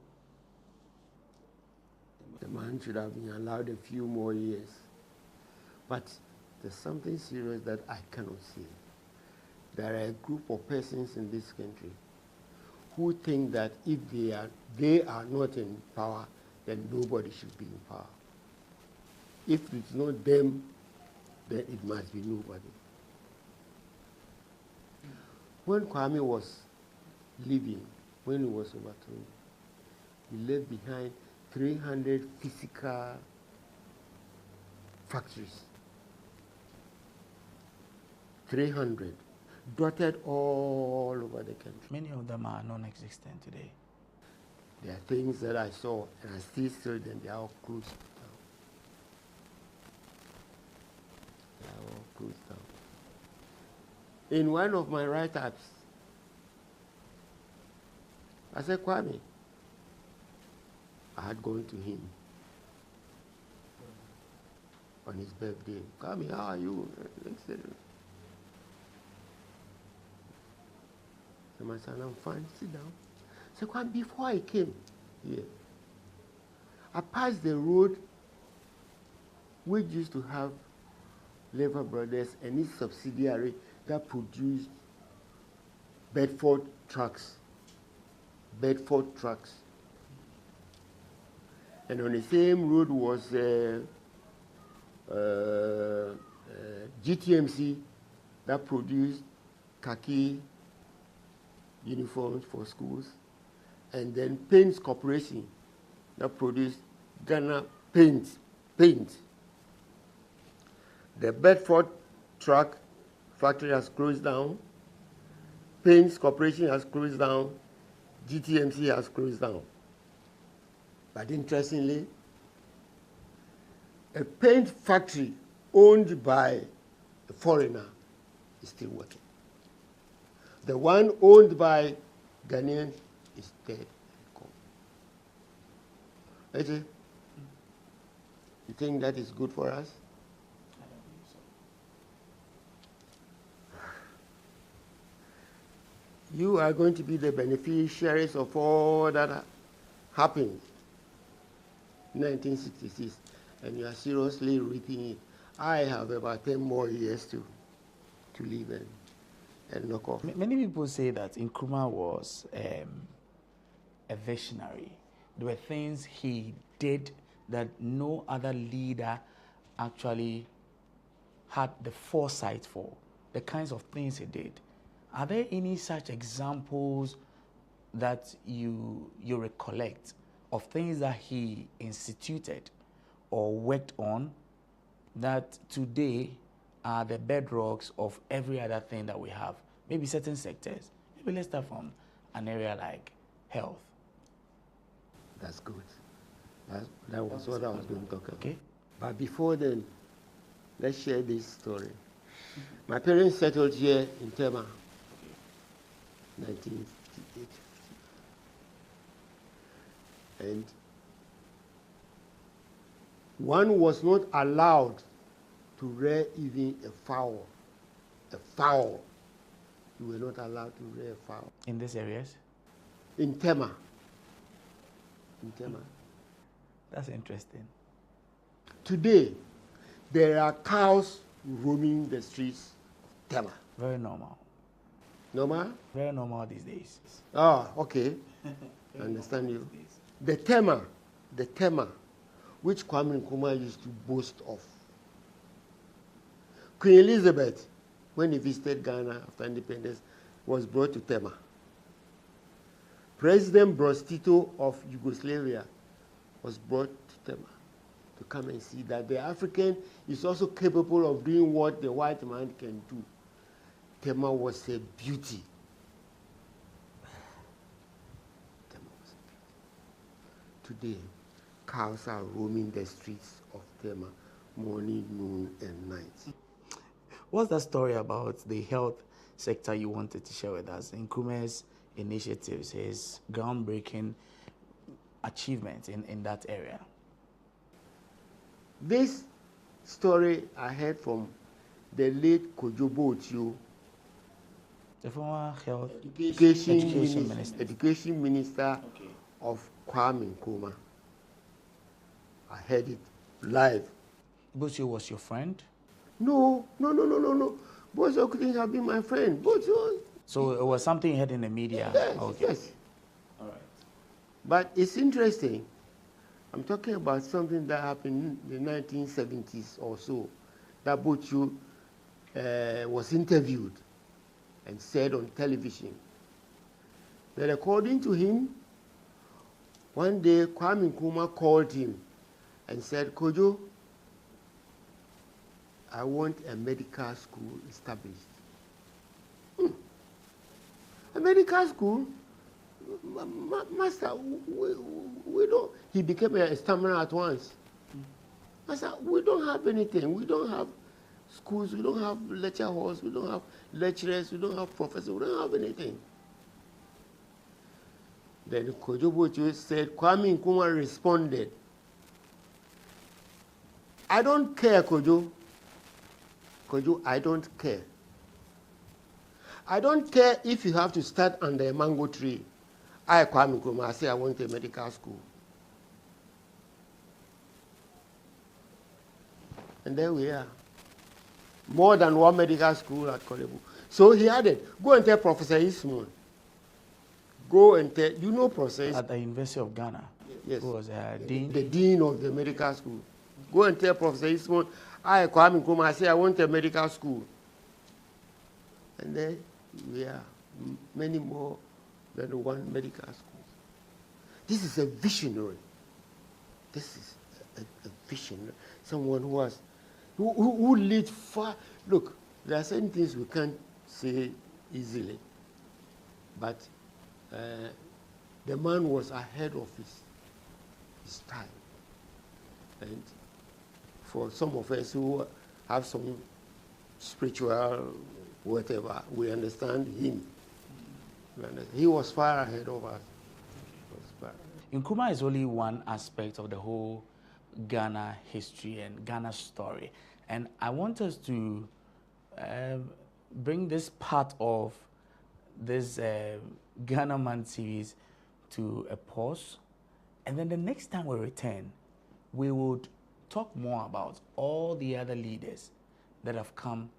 The man should have been allowed a few more years. But there's something serious that I cannot see. There are a group of persons in this country who think that if they are not in power, then nobody should be in power. If it's not them, then it must be nobody. When Kwame was leaving, when he was overthrown, he left behind 300 physical factories. 300, dotted all over the country. Many of them are non-existent today. There are things that I saw, and I still saw them, they are all closed down. They are all closed down. In one of my write-ups, I said, Kwame, I had gone to him on his birthday. Kwame, how are you? Etc. So my son, I'm fine, sit down. So Kwame, before I came here, I passed the road which used to have Lever Brothers and its subsidiary that produced Bedford trucks. And on the same road was GTMC that produced khaki uniforms for schools, and then Paints Corporation that produced Ghana paint. The Bedford truck factory has closed down. Paints Corporation has closed down. GTMC has closed down. But interestingly, a paint factory owned by a foreigner is still working. The one owned by Ghanaian is dead. You think that is good for us? I don't think so. You are going to be the beneficiaries of all that happened in 1966, and you are seriously reaping it. I have about 10 more years to live and knock off. Many people say that Nkrumah was a visionary. There were things he did that no other leader actually had the foresight for, the kinds of things he did. Are there any such examples that you recollect of things that he instituted or worked on that today are the bedrocks of every other thing that we have? Maybe certain sectors. Maybe let's start from an area like health. That's good. That was what I was going to talk about. Okay. But before then, let's share this story. My parents settled here in Tema, 1958. And one was not allowed to rear even a fowl. A fowl. You were not allowed to rear a fowl. In these areas? In Tema. In Tema. That's interesting. Today, there are cows roaming the streets of Tema. Very normal. Normal? Very normal these days. Ah, okay. I understand you. The Tema, which Kwame Nkrumah used to boast of. Queen Elizabeth, when he visited Ghana after independence, was brought to Tema. President Broz Tito of Yugoslavia was brought to Tema to come and see that the African is also capable of doing what the white man can do. Tema was a beauty. Tema was a beauty. Today, cows are roaming the streets of Tema morning, noon, and night. What's the story about the health sector you wanted to share with us? Nkrumah's initiatives, his groundbreaking achievements in that area. This story I heard from the late Kojo Boatio, the former health education minister okay. of Kwame Nkrumah. I heard it live. Boatio was your friend? No. Boatio couldn't have been my friend. Boatio. So it was something you heard in the media? Yes, okay. Yes. All right. But it's interesting. I'm talking about something that happened in the 1970s or so. That Boatio was interviewed and said on television that according to him, one day Kwame Nkrumah called him and said, Kojo, I want a medical school established. A medical school? Master, we don't. He became a stammerer at once. Master, we don't have anything. We don't have schools. We don't have lecture halls. We don't have lecturers. We don't have professors. We don't have anything. Then Kojo Boatio said, Kwame Nkrumah responded, I don't care, Kojo. Kojo, I don't care. I don't care if you have to start under a mango tree. I, Kwame Nkrumah, I say I want a medical school. And there we are. More than one medical school at Kolebu. So he added, go and tell Professor Ismon. Go and tell, you know Professor at the University of Ghana. Yes. Who was dean? The dean of the medical school. Go and tell Professor Ismon, I, Kwame Nkrumah, I say I want a medical school. And then we are many more than one medical school. This is a visionary. This is a visionary. Someone who leads far. Look, there are certain things we can't say easily. but the man was ahead of his time. And for some of us who have some spiritual whatever, we understand him. He was far ahead of us. Nkrumah is only one aspect of the whole Ghana history and Ghana story. And I want us to bring this part of this Ghana Man series to a pause. And then the next time we return, we would talk more about all the other leaders that have come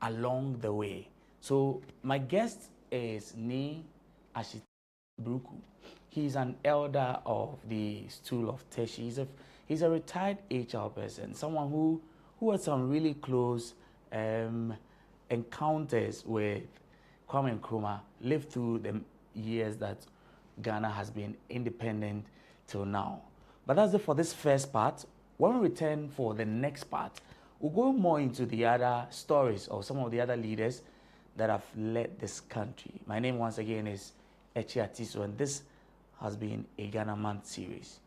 along the way. So my guest is Ni Ashit Bruku. He's an elder of the Stool of Teshi. He's a retired HR person, someone who had some really close encounters with Kwame Nkrumah, lived through the years that Ghana has been independent till now. But that's it for this first part. When we return for the next part, we'll go more into the other stories of some of the other leaders that have led this country. My name once again is Echi Atiso, and this has been a Ghana Man series.